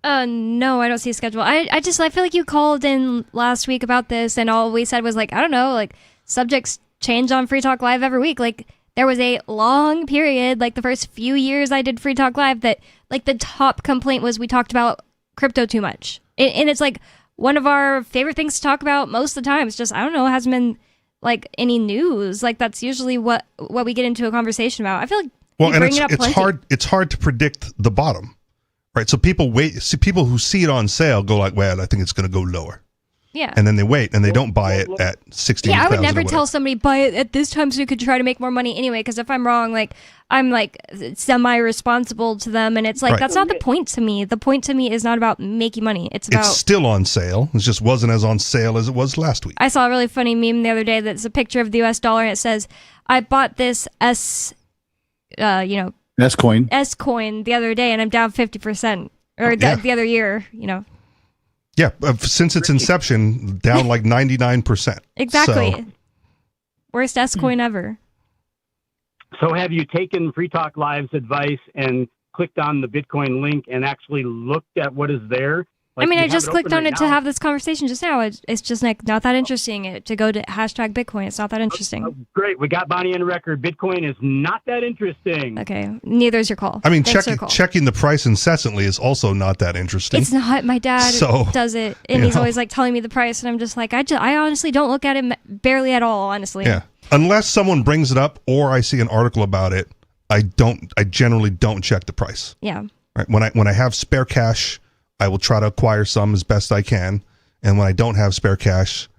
No, I don't see a schedule. I feel like you called in last week about this, and all we said was like, I don't know, like subjects change on Free Talk Live every week. Like there was a long period, like the first few years I did Free Talk Live, that like the top complaint was we talked about crypto too much. And it's like one of our favorite things to talk about most of the time. It's just, I don't know, it hasn't been like any news. Like that's usually what we get into a conversation about. I feel like it's hard to predict the bottom. Right, so people people who see it on sale go like, well, I think it's going to go lower. Yeah. And then they wait and they don't buy it at 16,000. Yeah, I would never tell somebody buy it at this time so you could try to make more money anyway, because if I'm wrong, like I'm like semi-responsible to them, and it's like that's not the point to me. The point to me is not about making money. It's still on sale. It just wasn't as on sale as it was last week. I saw a really funny meme the other day that's a picture of the US dollar, and it says, I bought this S-coin the other day, and I'm down 50%, or the other year, Yeah, since its inception, down like 99%. Exactly. So. Worst S-coin ever. So have you taken Free Talk Live's advice and clicked on the Bitcoin link and actually looked at what is there? Like, I just clicked on it to have this conversation just now. It's just like not that interesting to go to hashtag Bitcoin. It's not that interesting. Great. We got Bonnie on the record. Bitcoin is not that interesting. Okay. Neither is your call. I mean, checking the price incessantly is also not that interesting. It's not. My dad does it, and he's always like telling me the price, and I'm just like, I honestly don't look at it barely at all, honestly. Yeah. Unless someone brings it up or I see an article about it, I generally don't check the price. Yeah. Right. When I have spare cash, I will try to acquire some as best I can, and when I don't have spare cash,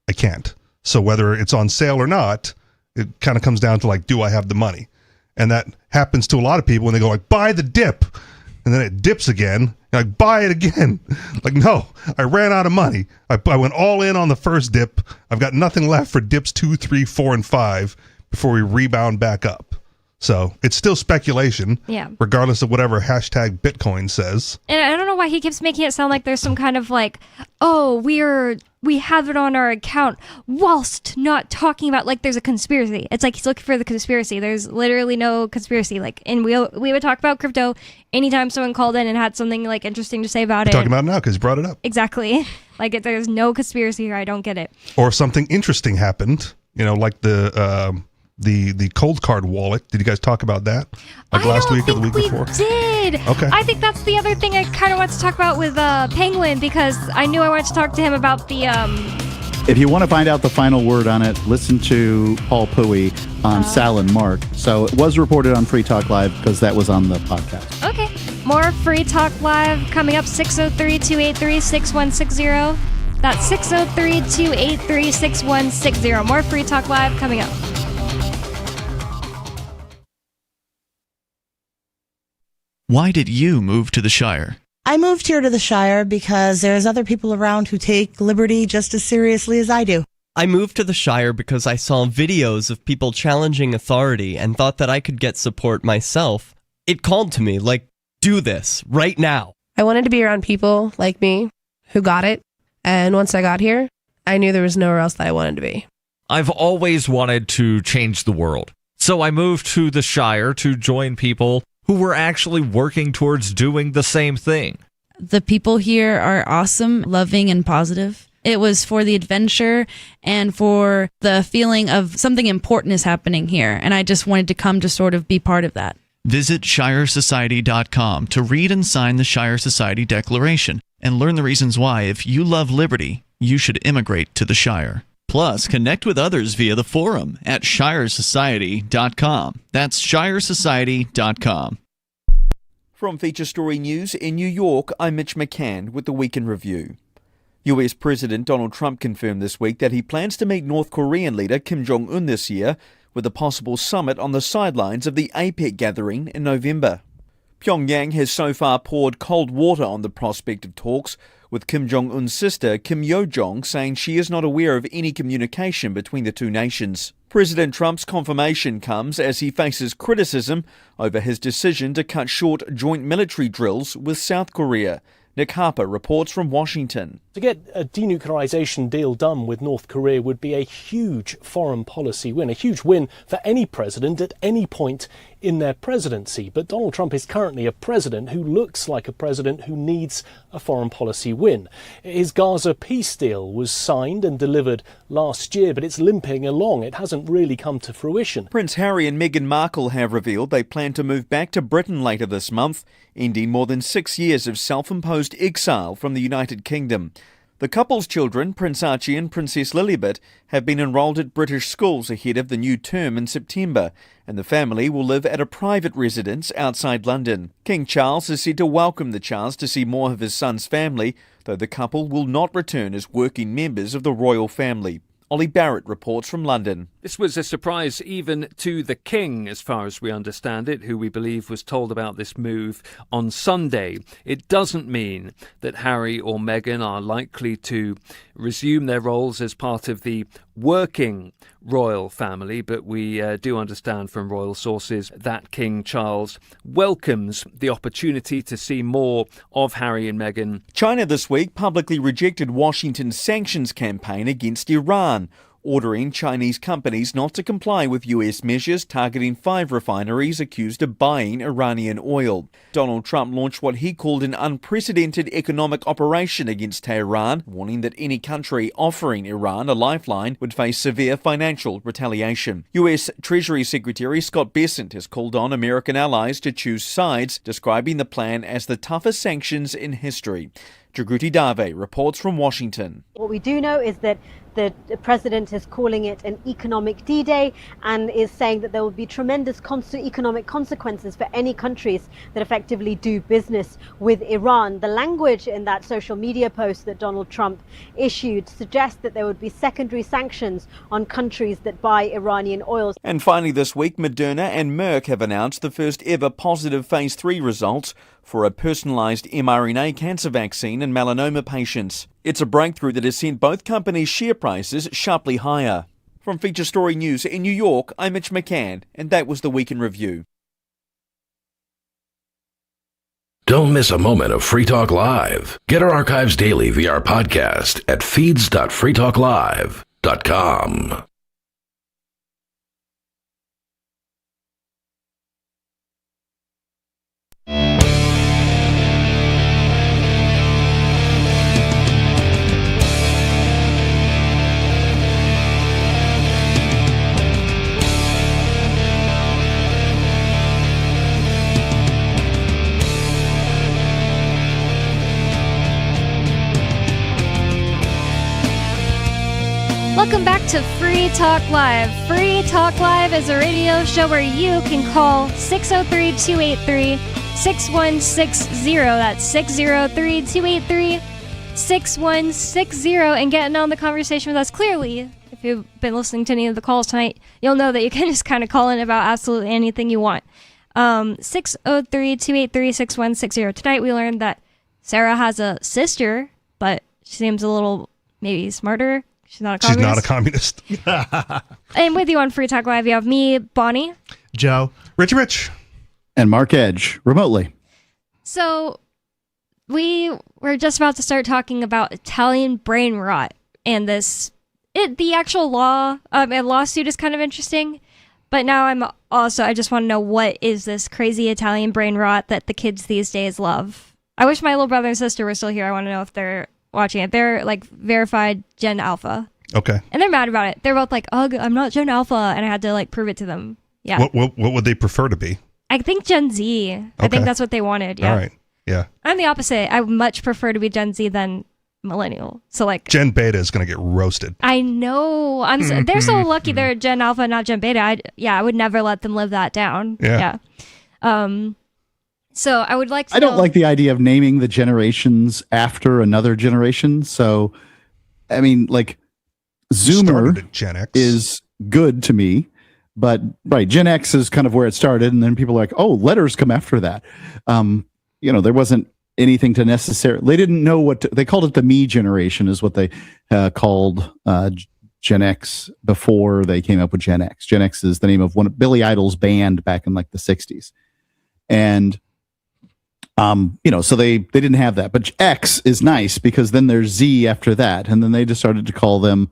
I can't. So whether it's on sale or not, it kind of comes down to like, do I have the money? And that happens to a lot of people when they go like, buy the dip. And then it dips again. Like, buy it again. Like, no, I ran out of money. I went all in on the first dip. I've got nothing left for dips 2, 3, 4, and 5 before we rebound back up. So it's still speculation, regardless of whatever hashtag Bitcoin says. And I don't know why he keeps making it sound like there's some kind of like, oh, we have it on our account, whilst not talking about like there's a conspiracy. It's like he's looking for the conspiracy. There's literally no conspiracy. Like, and we would talk about crypto anytime someone called in and had something like interesting to say about it. We're talking about it now because you brought it up. Exactly. Like there's no conspiracy here. I don't get it. Or something interesting happened. Like the cold card wallet. Did you guys talk about that? Like last week or the week before? We did. Okay. I think that's the other thing I kind of want to talk about with Penguin, because I knew I wanted to talk to him about the. If you want to find out the final word on it, listen to Paul Pui on Sal and Mark. So it was reported on Free Talk Live because that was on the podcast. Okay. More Free Talk Live coming up, 603-283-6160. That's 603-283-6160. More Free Talk Live coming up. Why did you move to the Shire? I moved here to the Shire because there's other people around who take liberty just as seriously as I do. I moved to the Shire because I saw videos of people challenging authority and thought that I could get support myself. It called to me, like, do this, right now. I wanted to be around people like me who got it, and once I got here, I knew there was nowhere else that I wanted to be. I've always wanted to change the world, so I moved to the Shire to join people who were actually working towards doing the same thing. The people here are awesome, loving, and positive. It was for the adventure and for the feeling of something important is happening here, and I just wanted to come to sort of be part of that. Visit ShireSociety.com to read and sign the Shire Society Declaration and learn the reasons why, if you love liberty, you should immigrate to the Shire. Plus, connect with others via the forum at ShireSociety.com. That's ShireSociety.com. From Feature Story News in New York, I'm Mitch McCann with the Week in Review. US President Donald Trump confirmed this week that he plans to meet North Korean leader Kim Jong-un this year, with a possible summit on the sidelines of the APEC gathering in November. Pyongyang has so far poured cold water on the prospect of talks, with Kim Jong-un's sister, Kim Yo-jong, saying she is not aware of any communication between the two nations. President Trump's confirmation comes as he faces criticism over his decision to cut short joint military drills with South Korea. Nick Harper reports from Washington. To get a denuclearization deal done with North Korea would be a huge foreign policy win, a huge win for any president at any point in their presidency. But Donald Trump is currently a president who looks like a president who needs a foreign policy win. His Gaza peace deal was signed and delivered last year, but it's limping along. It hasn't really come to fruition. Prince Harry and Meghan Markle have revealed they plan to move back to Britain later this month, ending more than 6 years of self-imposed exile from the United Kingdom. The couple's children, Prince Archie and Princess Lilibet, have been enrolled at British schools ahead of the new term in September, and the family will live at a private residence outside London. King Charles is said to welcome the chance to see more of his son's family, though the couple will not return as working members of the royal family. Ollie Barrett reports from London. This was a surprise even to the King, as far as we understand it, who we believe was told about this move on Sunday. It doesn't mean that Harry or Meghan are likely to resume their roles as part of the working royal family, but we do understand from royal sources that King Charles welcomes the opportunity to see more of Harry and Meghan. China this week publicly rejected Washington's sanctions campaign against Iran, ordering Chinese companies not to comply with US measures targeting 5 refineries accused of buying Iranian oil. Donald Trump launched what he called an unprecedented economic operation against Tehran, warning that any country offering Iran a lifeline would face severe financial retaliation. US Treasury Secretary Scott Bessent has called on American allies to choose sides, describing the plan as the toughest sanctions in history. Jagruti Dave reports from Washington. What we do know is that the president is calling it an economic D-Day and is saying that there will be tremendous economic consequences for any countries that effectively do business with Iran. The language in that social media post that Donald Trump issued suggests that there would be secondary sanctions on countries that buy Iranian oil. And finally this week, Moderna and Merck have announced the first ever positive phase 3 results for a personalised mRNA cancer vaccine in melanoma patients. It's a breakthrough that has sent both companies' share prices sharply higher. From Feature Story News in New York, I'm Mitch McCann, and that was the Week in Review. Don't miss a moment of Free Talk Live. Get our archives daily via our podcast at feeds.freetalklive.com. Welcome back to Free Talk Live. Free Talk Live is a radio show where you can call 603-283-6160. That's 603-283-6160 and get in on the conversation with us. Clearly, if you've been listening to any of the calls tonight, you'll know that you can just kind of call in about absolutely anything you want. 603-283-6160. Tonight we learned that Sarah has a sister, but she seems a little maybe smarter. She's not a communist. And with you on Free Talk Live, you have me, Bonnie, Joe, Richie Rich, and Mark Edge remotely. So we were just about to start talking about Italian brain rot, and the actual lawsuit is kind of interesting. But now I just want to know, what is this crazy Italian brain rot that the kids these days love? I wish my little brother and sister were still here. I want to know if they're watching it. They're like verified Gen Alpha. Okay. And they're mad about it. They're both like, "Ugh, I'm not Gen Alpha," and I had to like prove it to them. Yeah. What would they prefer to be? I think Gen Z. Okay. I think that's what they wanted. Yeah. All right. Yeah. I'm the opposite. I would much prefer to be Gen Z than millennial. So like Gen Beta is going to get roasted. I know. They're so lucky they're Gen Alpha, not Gen Beta. I would never let them live that down. Yeah. So I would like to I don't like the idea of naming the generations after another generation. So, I mean, like, Zoomer Gen X. is good to me, but right, Gen X is kind of where it started, and then people are like, oh, letters come after that. There wasn't anything to necessarily. They didn't know they called it the me generation, is what they called Gen X before they came up with Gen X. Gen X is the name of one of Billy Idol's band back in like the 60s, and so they didn't have that. But X is nice because then there's Z after that. And then they just started to call them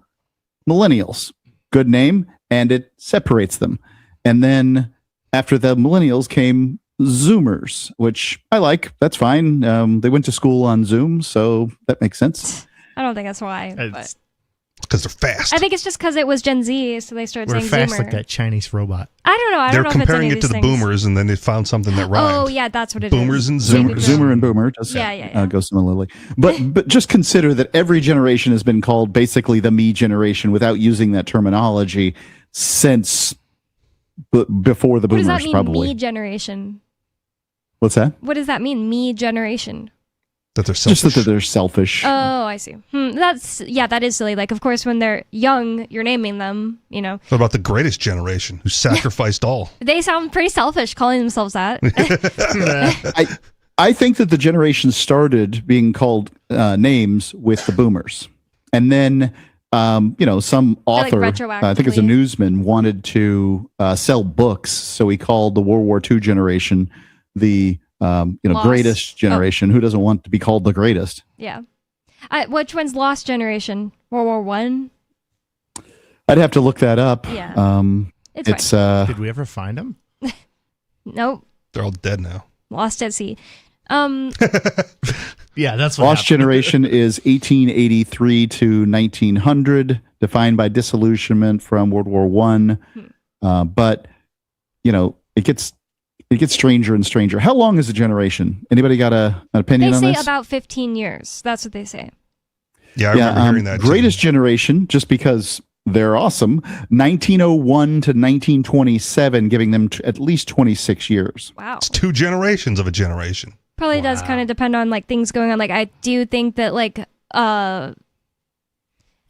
millennials. Good name, and it separates them. And then after the millennials came Zoomers, which I like. That's fine. They went to school on Zoom, so that makes sense. I don't think that's why. But because they're fast. I think it's just because it was Gen Z, so they started saying fast Zoomer. like that Chinese robot. I don't know. They're know comparing if it it's to the any of these boomers, and then they found something that rhymed. Oh, yeah, that's what it boomers is. and Zoomer. Zoomers. Zoomer and Boomer does go similarly. But just consider that every generation has been called basically the me generation without using that terminology since before the What boomers, does that mean, probably. me generation? What's that? What does that mean, me generation? That they're selfish. Just that they're selfish. Oh, I see. That is silly. Like, of course, when they're young, you're naming them, What about the greatest generation who sacrificed all? They sound pretty selfish calling themselves that. I think that the generation started being called names with the boomers. And then, some author, I think it's a newsman, wanted to sell books. So he called the World War II generation the greatest generation. Who doesn't want to be called the greatest? Yeah. Which one's lost generation? World War One? I'd have to look that up. Yeah. It's Did we ever find them? Nope. They're all dead now. Lost at sea. Yeah, that's what Lost happened. generation is 1883 to 1900, defined by disillusionment from World War One. But it gets stranger and stranger. How long is a generation? Anybody got an opinion on They this? say about 15 years. That's what they say. Yeah, I remember hearing that. Greatest generation, just because they're awesome. 1901 to 1927, giving them at least 26 years. Wow. It's 2 generations of a generation. Probably does kind of depend on like things going on. Like I do think that like I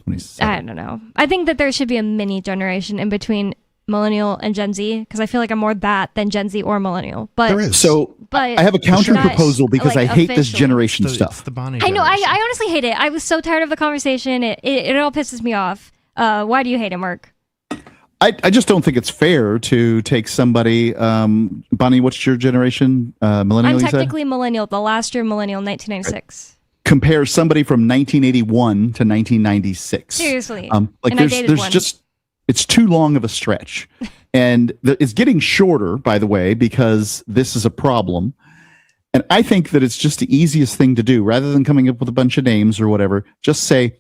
don't know. I think that there should be a mini generation in between millennial and Gen Z because I feel like I'm more that than Gen Z or millennial. But there is. So I have a counter proposal because I hate this generation stuff. I know. I honestly hate it. I was so tired of the conversation. It all pisses me off. Why do you hate it, Mark? I just don't think it's fair to take somebody. Bonnie, what's your generation? Millennial. I'm technically millennial. The last year millennial, 1996. Compare somebody from 1981 to 1996. Seriously. Like and there's just it's too long of a stretch, and it's getting shorter. By the way, because this is a problem. And I think that it's just the easiest thing to do rather than coming up with a bunch of names or whatever. Just say,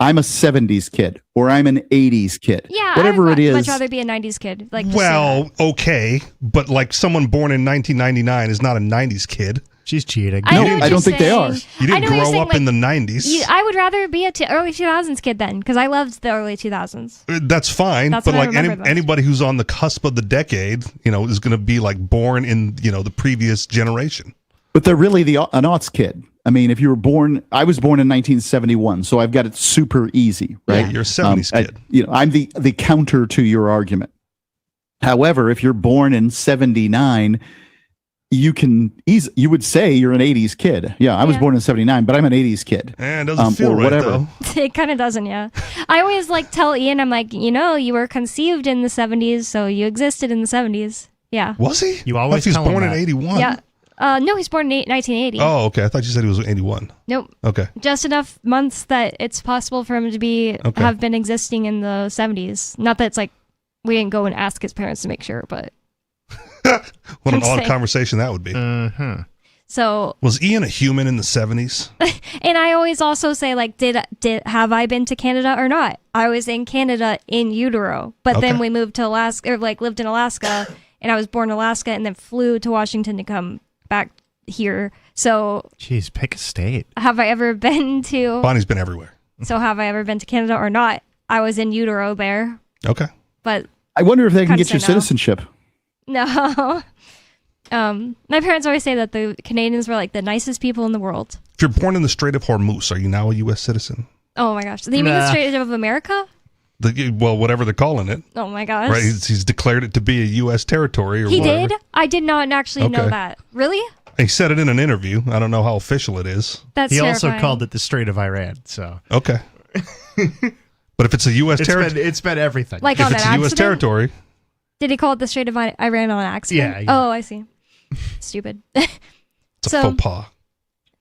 I'm a 70s kid or I'm an 80s kid. Yeah, whatever it is. I'd much rather be a 90s kid. Like, well, okay, but like someone born in 1999 is not a 90s kid. She's cheating. I don't think they are. You didn't grow up in the 90s. I would rather be a early 2000s kid then because I loved the early 2000s. That's fine, That's but what I like remember anybody who's on the cusp of the decade, is going to be like born in the previous generation. But they're really an aughts kid. I mean, if you were born, I was born in 1971, so I've got it super easy, right? Yeah, you're a 70s kid. I'm the counter to your argument. However, if you're born in 79, you would say you're an 80s kid. Yeah, I was born in 79, but I'm an 80s kid. And it doesn't feel right, though. It kind of doesn't, yeah. I always tell Ian, I'm like, you were conceived in the 70s, so you existed in the 70s. Yeah. Was he? You always he's born in 81. Yeah. No, he's born in 1980. Oh, okay. I thought you said he was 81. Nope. Okay. Just enough months that it's possible for him to have been existing in the 70s. Not that it's like we didn't go and ask his parents to make sure, but what an odd conversation that would be. So was Ian a human in the 70s? And I always also say have I been to Canada or not? I was in Canada in utero, but then we moved to Alaska or lived in Alaska, and I was born in Alaska and then flew to Washington to come back here. So jeez, pick a state. Have I ever been to Bonnie's been everywhere. So have I ever been to Canada or not? I was in utero there. Okay. But I wonder if they can get your citizenship. No. My parents always say that the Canadians were like the nicest people in the world. If you're born in the Strait of Hormuz, are you now a U.S. citizen? Oh my gosh. Do you mean the Strait of America? Whatever they're calling it. Oh my gosh. Right, he's declared it to be a U.S. territory or whatever. He did? I did not actually know that. Really? He said it in an interview. I don't know how official it is. He also called it the Strait of Iran, so. Okay. But if it's a U.S. territory. It's been everything. Like if on it's an a U.S. accident? territory. Did he call it the Strait of Iran on accident? Yeah. Oh, I see. Stupid. It's a faux pas.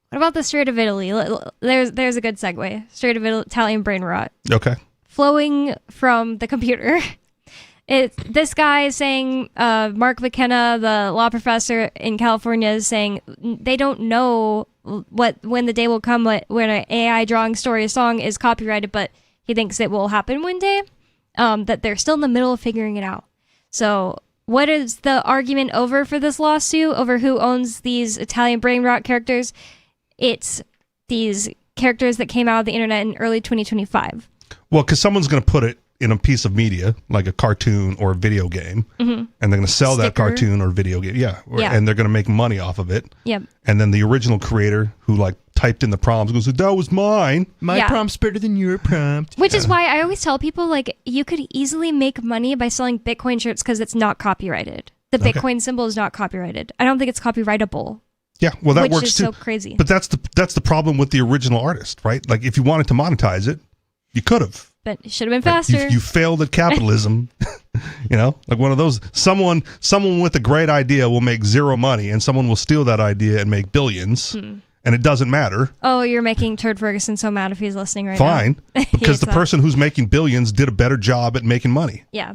What about the Strait of Italy? There's a good segue. Strait of Italian brain rot. Okay. Flowing from the computer. This guy is saying, Mark McKenna, the law professor in California, is saying they don't know when the day will come when an AI drawing story, a song is copyrighted, but he thinks it will happen one day. That they're still in the middle of figuring it out. So what is the argument over for this lawsuit over who owns these Italian brain rot characters? It's these characters that came out of the internet in early 2025. Well, because someone's going to put it in a piece of media, like a cartoon or a video game, and they're going to sell that cartoon or video game. Yeah. And they're going to make money off of it. Yep. And then the original creator who typed in the prompts goes, that was mine. My prompt's better than your prompt. Which is why I always tell people, you could easily make money by selling Bitcoin shirts because it's not copyrighted. The Bitcoin symbol is not copyrighted. I don't think it's copyrightable. Yeah, well, that works is too. So crazy. But that's the problem with the original artist, right? Like, if you wanted to monetize it, you could have. But it should have been faster. You failed at capitalism. Like one of those. Someone with a great idea will make zero money, and someone will steal that idea and make billions. And it doesn't matter. Oh, you're making Turd Ferguson so mad if he's listening right now. Fine, because the person who's making billions did a better job at making money. Yeah,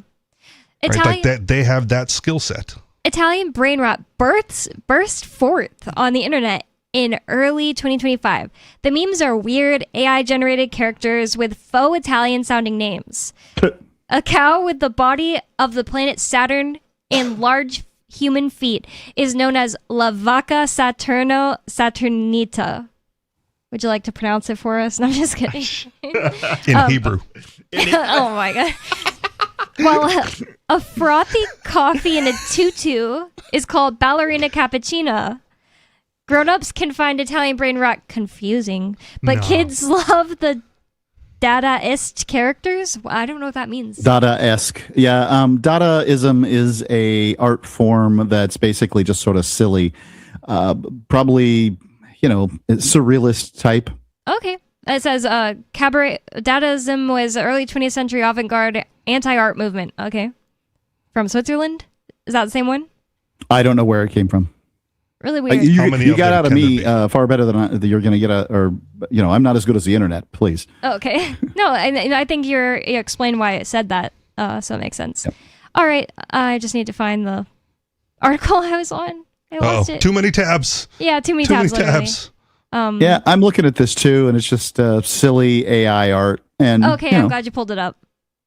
right? Like they have that skill set. Italian brain rot burst forth on the internet in early 2025. The memes are weird AI-generated characters with faux Italian-sounding names. A cow with the body of the planet Saturn and large human feet is known as La Vaca Saturnita. Would you like to pronounce it for us? No, I'm just kidding. In Hebrew. Oh my god. Well, a frothy coffee in a tutu is called ballerina cappuccina. Grown-ups can find Italian brain rot confusing, but kids love the Dadaist characters. Well, I don't know what that means. Dada-esque. Yeah, Dadaism is a art form that's basically just sort of silly. Probably, surrealist type. Okay. It says cabaret Dadaism was early 20th century avant-garde anti-art movement. Okay. From Switzerland? Is that the same one? I don't know where it came from. Really weird. You got out of me far better than you're going to get I'm not as good as the internet, please. Okay. No, I think you explained why it said that, so it makes sense. Yep. All right. I just need to find the article I was on. I lost it. Too many tabs. Yeah, too many tabs. Yeah, I'm looking at this too, and it's just silly AI art. And okay, I'm glad you pulled it up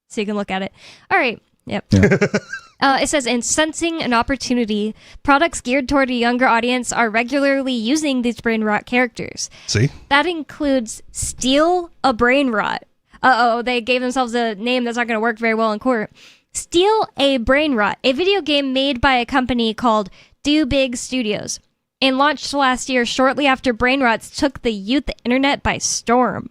so you can look at it. All right. Yep. Yeah. It says, in sensing an opportunity, products geared toward a younger audience are regularly using these brain rot characters. See? That includes Steal a Brain Rot. Uh-oh, they gave themselves a name that's not going to work very well in court. Steal a Brain Rot, a video game made by a company called Do Big Studios, and launched last year shortly after brain rots took the youth internet by storm.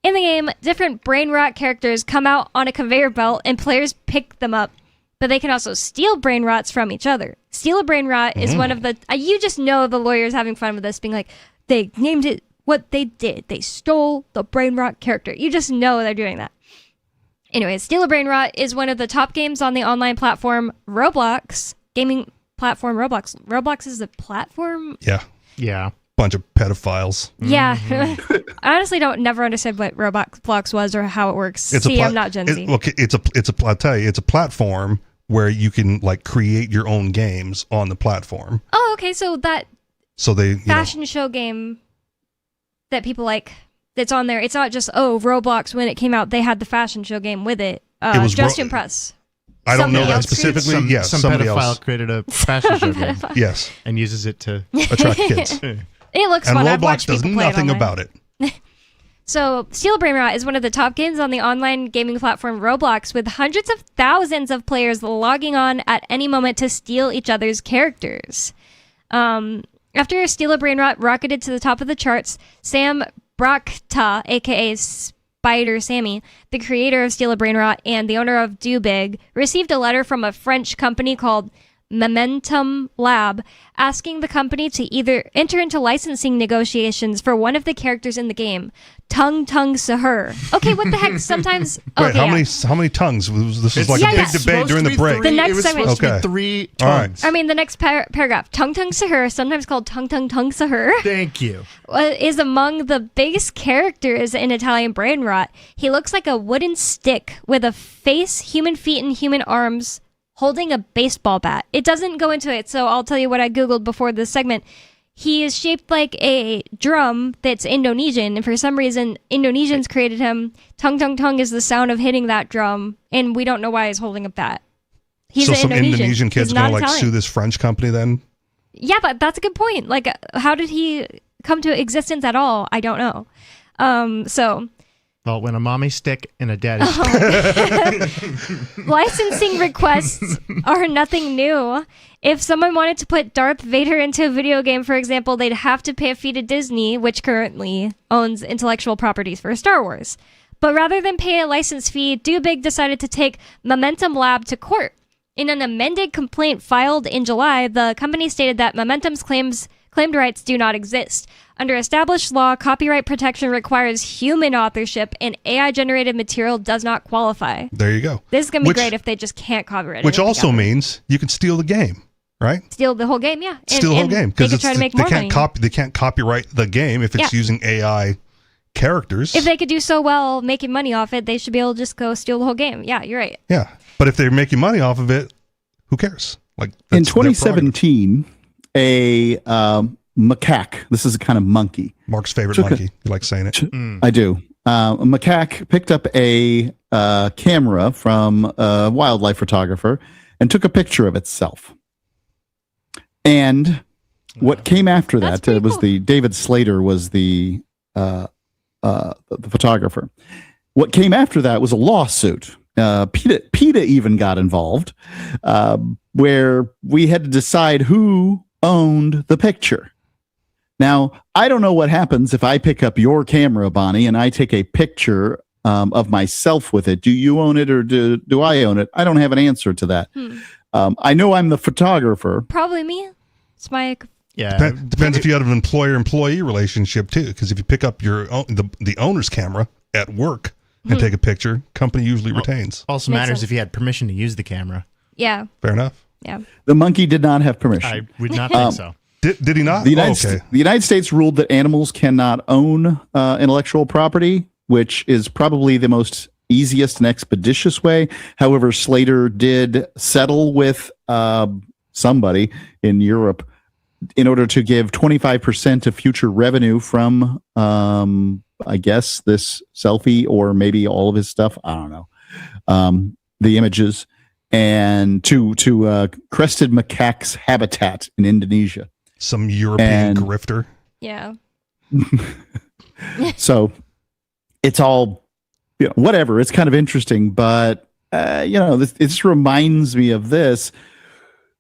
In the game, different brain rot characters come out on a conveyor belt and players pick them up, but they can also steal brain rots from each other. Steal a Brain Rot is one of the... you just know the lawyers having fun with this, being like, they named it what they did. They stole the brain rot character. You just know they're doing that. Anyway, Steal a Brain Rot is one of the top games on the online platform Roblox, gaming platform Roblox. Roblox is a platform? Yeah. Bunch of pedophiles. Yeah. I honestly never understood what Roblox was or how it works. I'm not Gen Z. I'll tell you, it's a platform where you can create your own games on the platform. Oh, okay. So they fashion show game that people like that's on there. It's not just Roblox when it came out. They had the fashion show game with it. Just to impress. I don't know that specifically. Some pedophile else created a fashion show game. Yes, and uses it to attract kids. It looks and fun. Roblox does nothing about it. So, Steal a Brain Rot is one of the top games on the online gaming platform Roblox, with hundreds of thousands of players logging on at any moment to steal each other's characters. After Steal a Brain Rot rocketed to the top of the charts, Sam Brakta, aka Spider Sammy, the creator of Steal a Brain Rot and the owner of Do Big, received a letter from a French company called Momentum Lab, asking the company to either enter into licensing negotiations for one of the characters in the game, Tung Sahur. Okay, what the heck? Sometimes. Wait, how many tongues? This was a big debate during the break. The next segment. Supposed to be 3 tongues. I mean, the next paragraph. Tung Sahur, sometimes called Tung Sahur. Thank you. Is among the biggest characters in Italian brain rot. He looks like a wooden stick with a face, human feet, and human arms, holding a baseball bat. It doesn't go into it, so I'll tell you what I googled before this segment. He is shaped like a drum that's Indonesian, and for some reason, Indonesians created him. Tung is the sound of hitting that drum, and we don't know why he's holding a bat. He's some Indonesian kid's going to sue this French company then? Yeah, but that's a good point. How did he come to existence at all? I don't know. Well, when a mommy stick and a daddy stick. Licensing requests are nothing new. If someone wanted to put Darth Vader into a video game, for example, they'd have to pay a fee to Disney, which currently owns intellectual properties for Star Wars. But rather than pay a license fee, Do Big decided to take Momentum Lab to court. In an amended complaint filed in July, the company stated that Momentum's claimed rights do not exist. Under established law, copyright protection requires human authorship, and AI-generated material does not qualify. There you go. This is going to be great if they just can't copyright it. Which also means you can steal the game, right? Steal the whole game, yeah. Steal the whole game. Because they can't copyright the game if it's using AI characters. If they could do so well making money off it, they should be able to just go steal the whole game. Yeah, you're right. Yeah. But if they're making money off of it, who cares? In 2017... a macaque. This is a kind of monkey. Mark's favorite monkey. You like saying it? I do. A macaque picked up a camera from a wildlife photographer and took a picture of itself. And what came after that was the David Slater was the the photographer. What came after that was a lawsuit. PETA even got involved, where we had to decide who owned the picture. Now, I don't know what happens if I pick up your camera, Bonnie, and I take a picture of myself with it. Do you own it or do I own it? I don't have an answer to that. I know I'm the photographer. Probably me. It's my... Yeah, depends if you have an employer-employee relationship too. Because if you pick up your own, the owner's camera at work and take a picture, company usually retains. Also Makes matters sense. if you had permission to use the camera. Yeah. Fair enough. Yeah. The monkey did not have permission. I would not think so. Did he not? The United States ruled that animals cannot own intellectual property, which is probably the most easiest and expeditious way. However, Slater did settle with somebody in Europe in order to give 25% of future revenue from, I guess, this selfie or maybe all of his stuff. I don't know. The images and to crested macaques habitat in Indonesia. Some European grifter. Yeah. So it's all, whatever. It's kind of interesting, but it just reminds me of this.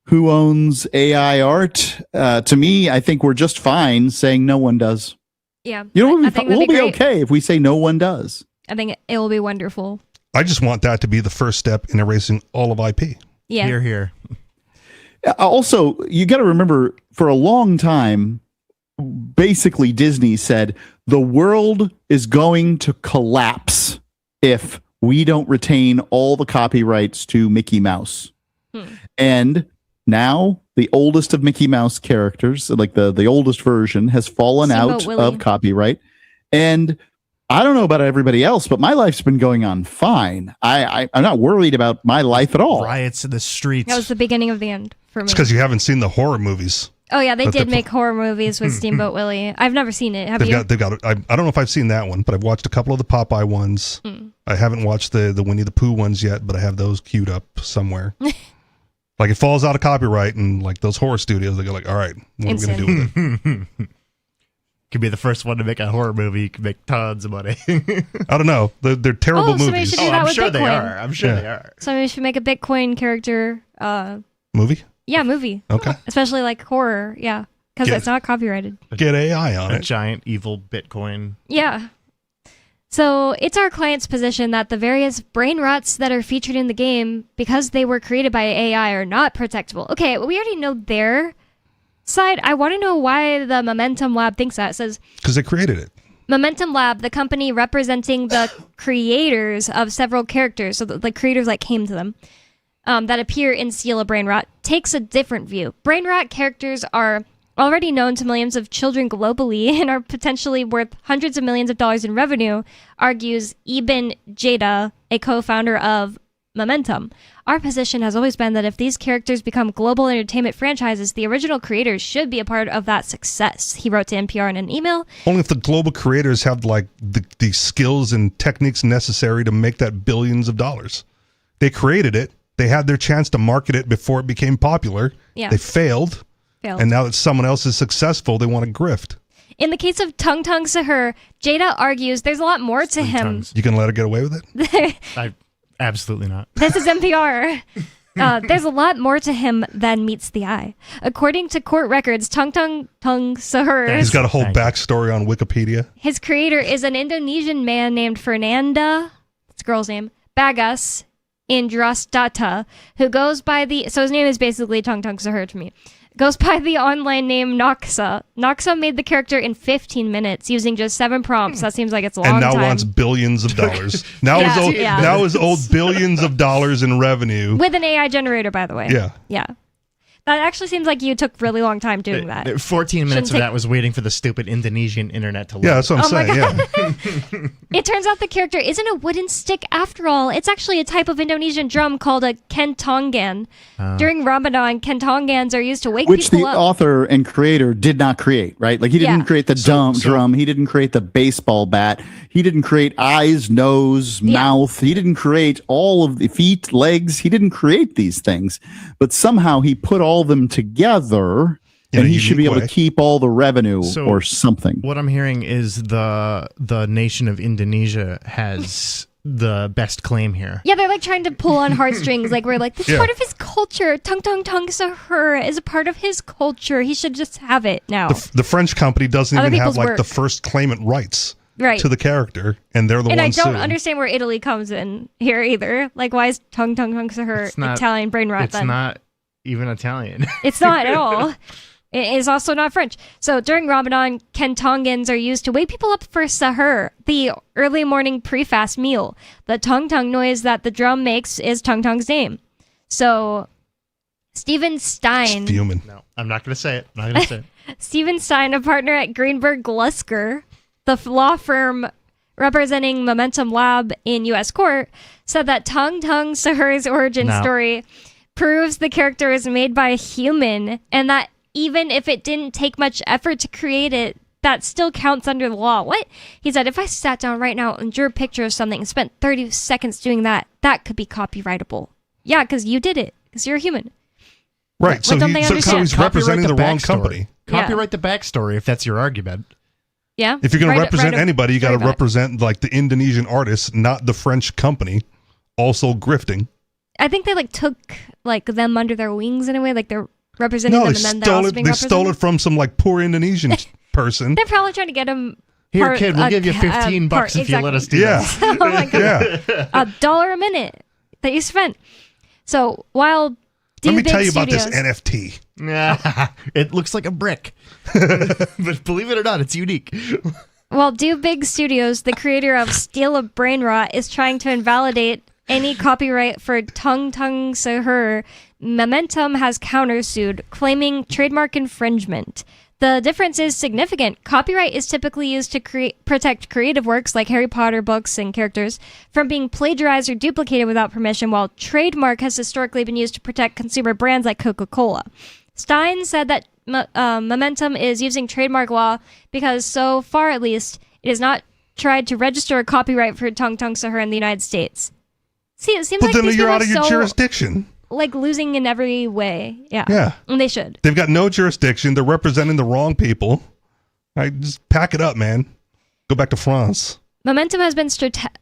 Who owns AI art? To me, I think we're just fine saying no one does. Yeah. We'll be be okay if we say no one does. I think it will be wonderful. I just want that to be the first step in erasing all of IP. Yeah. Hear, hear. Also, you got to remember, for a long time, basically Disney said the world is going to collapse if we don't retain all the copyrights to Mickey Mouse. And now the oldest of Mickey Mouse characters, like the oldest version, has fallen out of copyright. And I don't know about everybody else, but my life's been going on fine. I'm not worried about my life at all. Riots in the streets. That was the beginning of the end for me. It's because you haven't seen the horror movies. Oh yeah, they did make horror movies with Steamboat Willie. I've never seen it. Have you? They've got. I don't know if I've seen that one, but I've watched a couple of the Popeye ones. I haven't watched the Winnie the Pooh ones yet, but I have those queued up somewhere. Like it falls out of copyright, and like those horror studios, they go like, "All right, what are we going to do with it?" Could be the first one to make a horror movie. You could make tons of money. I don't know. They're terrible somebody movies. should do that I'm with sure Bitcoin. they are. I'm sure they are. Somebody should make a Bitcoin character. Movie? Yeah, movie. Okay. Especially like horror. Yeah, because it's not copyrighted. Get AI on A it. giant evil Bitcoin. Yeah. So it's our client's position that the various brain rots that are featured in the game, because they were created by AI, are not protectable. Okay, we already know their side. I want to know why the Momentum Lab thinks that. It says, because they created it. Momentum Lab, the company representing the creators of several characters, so the creators like came to them, that appear in Seal of Brain Rot, takes a different view. Brain rot characters are already known to millions of children globally and are potentially worth hundreds of millions of dollars in revenue, argues Ibn Jada, a co-founder of Momentum. Our position has always been that if these characters become global entertainment franchises, the original creators should be a part of that success, he wrote to NPR in an email. Only if the global creators have like the skills and techniques necessary to make that billions of dollars. They created it. They had their chance to market it before it became popular. Yeah. They failed. And now that someone else is successful, they want to grift. In the case of Tung Tung Sahur, Jada argues there's a lot more to him. You can let her get away with it? Absolutely not. This is NPR. There's a lot more to him than meets the eye. According to court records, Tung Sahur, He's got a whole backstory on Wikipedia. his creator is an Indonesian man named Fernanda, it's a girl's name, Bagas Indrastata, who goes by so his name is basically Tung Sahur to me. Goes by the online name Noxa. Noxa made the character in 15 minutes using just 7 prompts. That seems like it's a long time. And now wants billions of dollars. Now is owed billions of dollars in revenue. With an AI generator, by the way. Yeah. Yeah. That actually seems like you took really long time doing that. 14 minutes of that was waiting for the stupid Indonesian internet to load. Yeah, that's what I'm saying. Yeah. It turns out the character isn't a wooden stick after all. It's actually a type of Indonesian drum called a kentongan. During Ramadan, kentongans are used to wake Which people the up. author and creator did not create, right? Like he didn't create the drum. He didn't create the baseball bat. He didn't create eyes, nose, mouth. He didn't create all of the feet, legs. He didn't create these things. But somehow he put all of them together and he should be able to keep all the revenue or something. What I'm hearing is the nation of Indonesia has the best claim here. Yeah, they're like trying to pull on heartstrings. Like we're like, this is Yeah. part of his culture. Tung Tung Tung Sahur is a part of his culture. He should just have it now. The French company doesn't Other even have people's like work. the first claimant rights Right. to the character, and they're the And I ones don't suing. understand where Italy comes in here either. Like, why is Tung Tung Tung Sahur It's not- Italian brain rot It's then? not even Italian. It's not at all. It is also not French. So during Ramadan, kentongans are used to wake people up for sahur, the early morning pre-fast meal. The tung tung noise that the drum makes is Tung Tung's name. So Steven Stein, Fuming. No, I'm not going to say it. I'm not going to say it. Steven Stein, a partner at Greenberg Glusker, the law firm representing Momentum Lab in U.S. court, said that Tung Tung Sahur's origin No. story proves the character is made by a human, and that even if it didn't take much effort to create it, that still counts under the law. What? He said, if I sat down right now and drew a picture of something and spent 30 seconds doing that, that could be copyrightable. Yeah, because you did it, because you're a human. Right. What So, don't they so understand? he's representing the wrong company. Copyright the backstory if that's your argument. Yeah. If you're going to Write represent a anybody, you got to story about it. represent like the Indonesian artist, not the French company, also grifting. I think they like took like them under their wings in a way, like they're representing No, them, they and then they're stole also it. being They represented. stole it from some like poor Indonesian person. They're probably trying to get him. Here, kid, we'll give you 15 bucks if you let us do Yeah. this. Oh my god, $1 a minute that you spent. So while Let me Big tell you about this Studios- NFT. It looks like a brick. But believe it or not, it's unique. While Do Big Studios, the creator of Steal a Brain Rot, is trying to invalidate any copyright for Tung Tung Sahur, Momentum has countersued, claiming trademark infringement. The difference is significant. Copyright is typically used to protect creative works like Harry Potter books and characters from being plagiarized or duplicated without permission, while trademark has historically been used to protect consumer brands like Coca-Cola. Stein said that Momentum is using trademark law because, so far at least, it has not tried to register a copyright for Tung Tung Sahur in the United States. See, it seems But like then these you're people out are of your so, jurisdiction. like, losing in every way. Yeah. Yeah. And they should. They've got no jurisdiction. They're representing the wrong people. Right, just pack it up, man. Go back to France. Momentum has been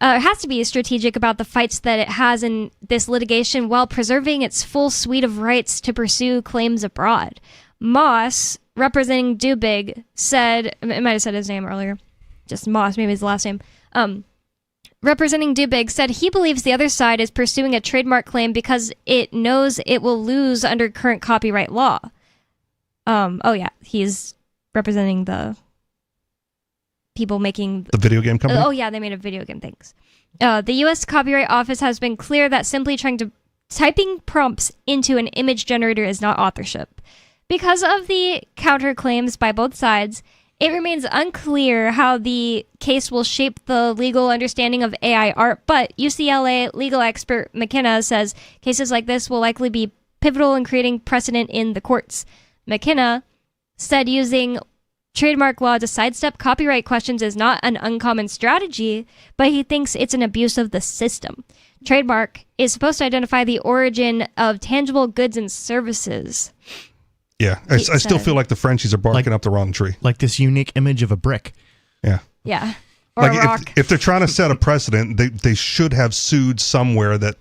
has to be strategic about the fights that it has in this litigation while preserving its full suite of rights to pursue claims abroad. Moss, representing Dubig, said, it might have said his name earlier, just Moss, maybe his last name, representing Dubig, said he believes the other side is pursuing a trademark claim because it knows it will lose under current copyright law. Oh yeah, he's representing the people making The video game company? Oh yeah, they made a video game. Thanks. The U.S. Copyright Office has been clear that simply typing prompts into an image generator is not authorship. Because of the counterclaims by both sides, it remains unclear how the case will shape the legal understanding of AI art. But UCLA legal expert McKenna says cases like this will likely be pivotal in creating precedent in the courts. McKenna said using trademark law to sidestep copyright questions is not an uncommon strategy, but he thinks it's an abuse of the system. Trademark is supposed to identify the origin of tangible goods and services. Yeah, I still feel like the Frenchies are barking up the wrong tree. Like this unique image of a brick. Yeah. Yeah. Or a rock. If they're trying to set a precedent, they should have sued somewhere that,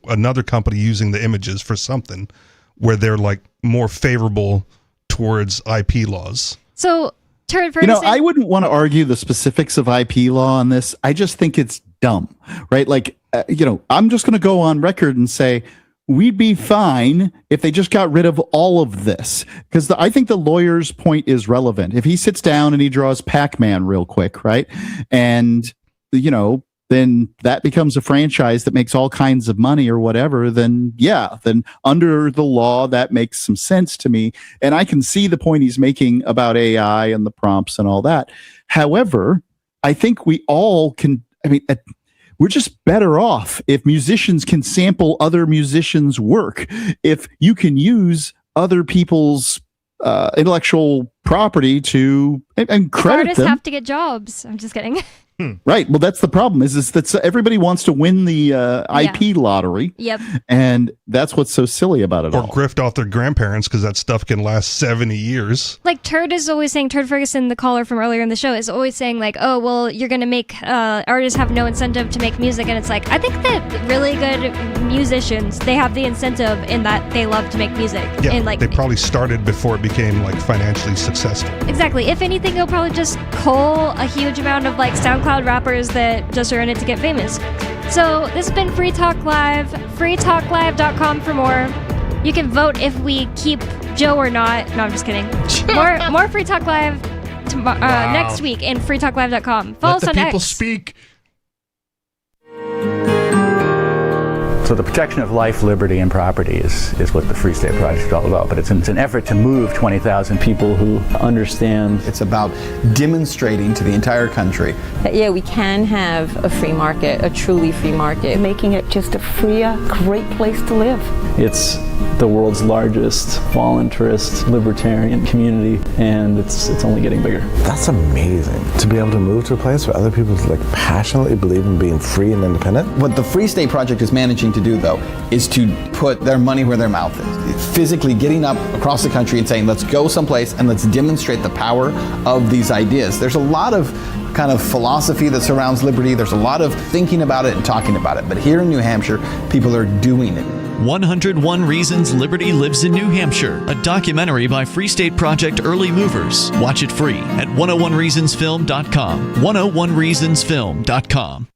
another company using the images for something where they're like more favorable towards IP laws. So, Ferguson, I wouldn't want to argue the specifics of IP law on this. I just think it's dumb, right? Like, I'm just going to go on record and say we'd be fine if they just got rid of all of this, because I think the lawyer's point is relevant. If he sits down and he draws Pac-Man real quick, right? And, then that becomes a franchise that makes all kinds of money or whatever, then under the law, that makes some sense to me. And I can see the point he's making about AI and the prompts and all that. However, I think we all can, we're just better off if musicians can sample other musicians' work. If you can use other people's intellectual property to and credit artists them. have to get jobs. I'm just kidding. Right. Well, that's the problem is that everybody wants to win the IP lottery. Yep. And that's what's so silly about it or all. grift off their grandparents because that stuff can last 70 years. Like Turd is always saying, Turd Ferguson, the caller from earlier in the show, is always saying like, oh, well, you're going to make artists have no incentive to make music. And it's like, I think that really good musicians, they have the incentive in that they love to make music. Yeah, and like, they probably started before it became like financially successful. exactly. If anything, they'll probably just cull a huge amount of like SoundCloud rappers that just are in it to get famous. So this has been Free Talk Live. freetalklive.com for more. You can vote if we keep Joe or not. No, I'm just kidding. More Free Talk Live next week in freetalklive.com. Follow us on Let the people X. speak. So the protection of life, liberty, and property is what the Free State Project is all about. But it's an effort to move 20,000 people who understand. It's about demonstrating to the entire country that, yeah, we can have a free market, a truly free market. Making it just a freer, great place to live. It's the world's largest voluntarist libertarian community, and it's only getting bigger. That's amazing to be able to move to a place where other people like passionately believe in being free and independent. What the Free State Project is managing to do, though, is to put their money where their mouth is. Physically getting up across the country and saying, let's go someplace and let's demonstrate the power of these ideas. There's a lot of kind of philosophy that surrounds liberty. There's a lot of thinking about it and talking about it. But here in New Hampshire, people are doing it. 101 Reasons Liberty Lives in New Hampshire, a documentary by Free State Project Early Movers. Watch it free at 101reasonsfilm.com. 101reasonsfilm.com.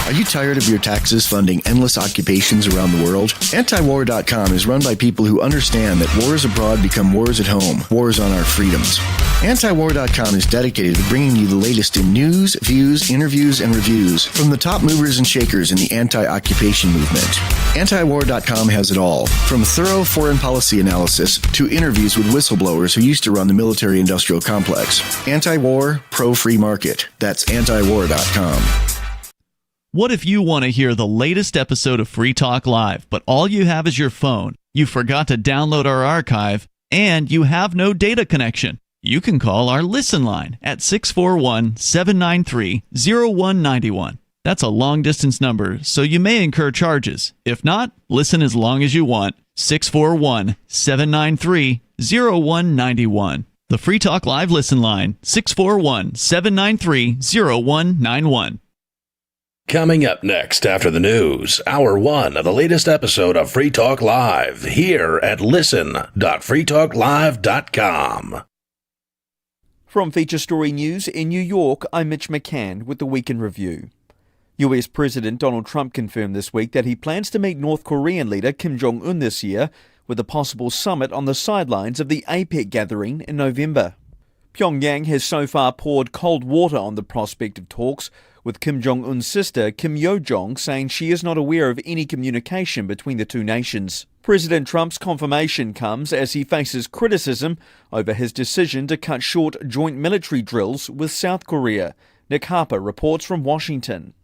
Are you tired of your taxes funding endless occupations around the world? Antiwar.com is run by people who understand that wars abroad become wars at home, wars on our freedoms. Antiwar.com is dedicated to bringing you the latest in news, views, interviews, and reviews from the top movers and shakers in the anti-occupation movement. Antiwar.com has it all, from thorough foreign policy analysis to interviews with whistleblowers who used to run the military-industrial complex. Anti-war, pro-free market. That's antiwar.com. What if you want to hear the latest episode of Free Talk Live, but all you have is your phone, you forgot to download our archive, and you have no data connection? You can call our Listen line at 641-793-0191. That's a long-distance number, so you may incur charges. If not, listen as long as you want. 641-793-0191. The Free Talk Live Listen line, 641-793-0191. Coming up next after the news, Hour 1 of the latest episode of Free Talk Live, here at listen.freetalklive.com. From Feature Story News in New York, I'm Mitch McCann with the Week in Review. US President Donald Trump confirmed this week that he plans to meet North Korean leader Kim Jong-un this year, with a possible summit on the sidelines of the APEC gathering in November. Pyongyang has so far poured cold water on the prospect of talks, with Kim Jong-un's sister, Kim Yo-jong, saying she is not aware of any communication between the two nations. President Trump's confirmation comes as he faces criticism over his decision to cut short joint military drills with South Korea. Nick Harper reports from Washington.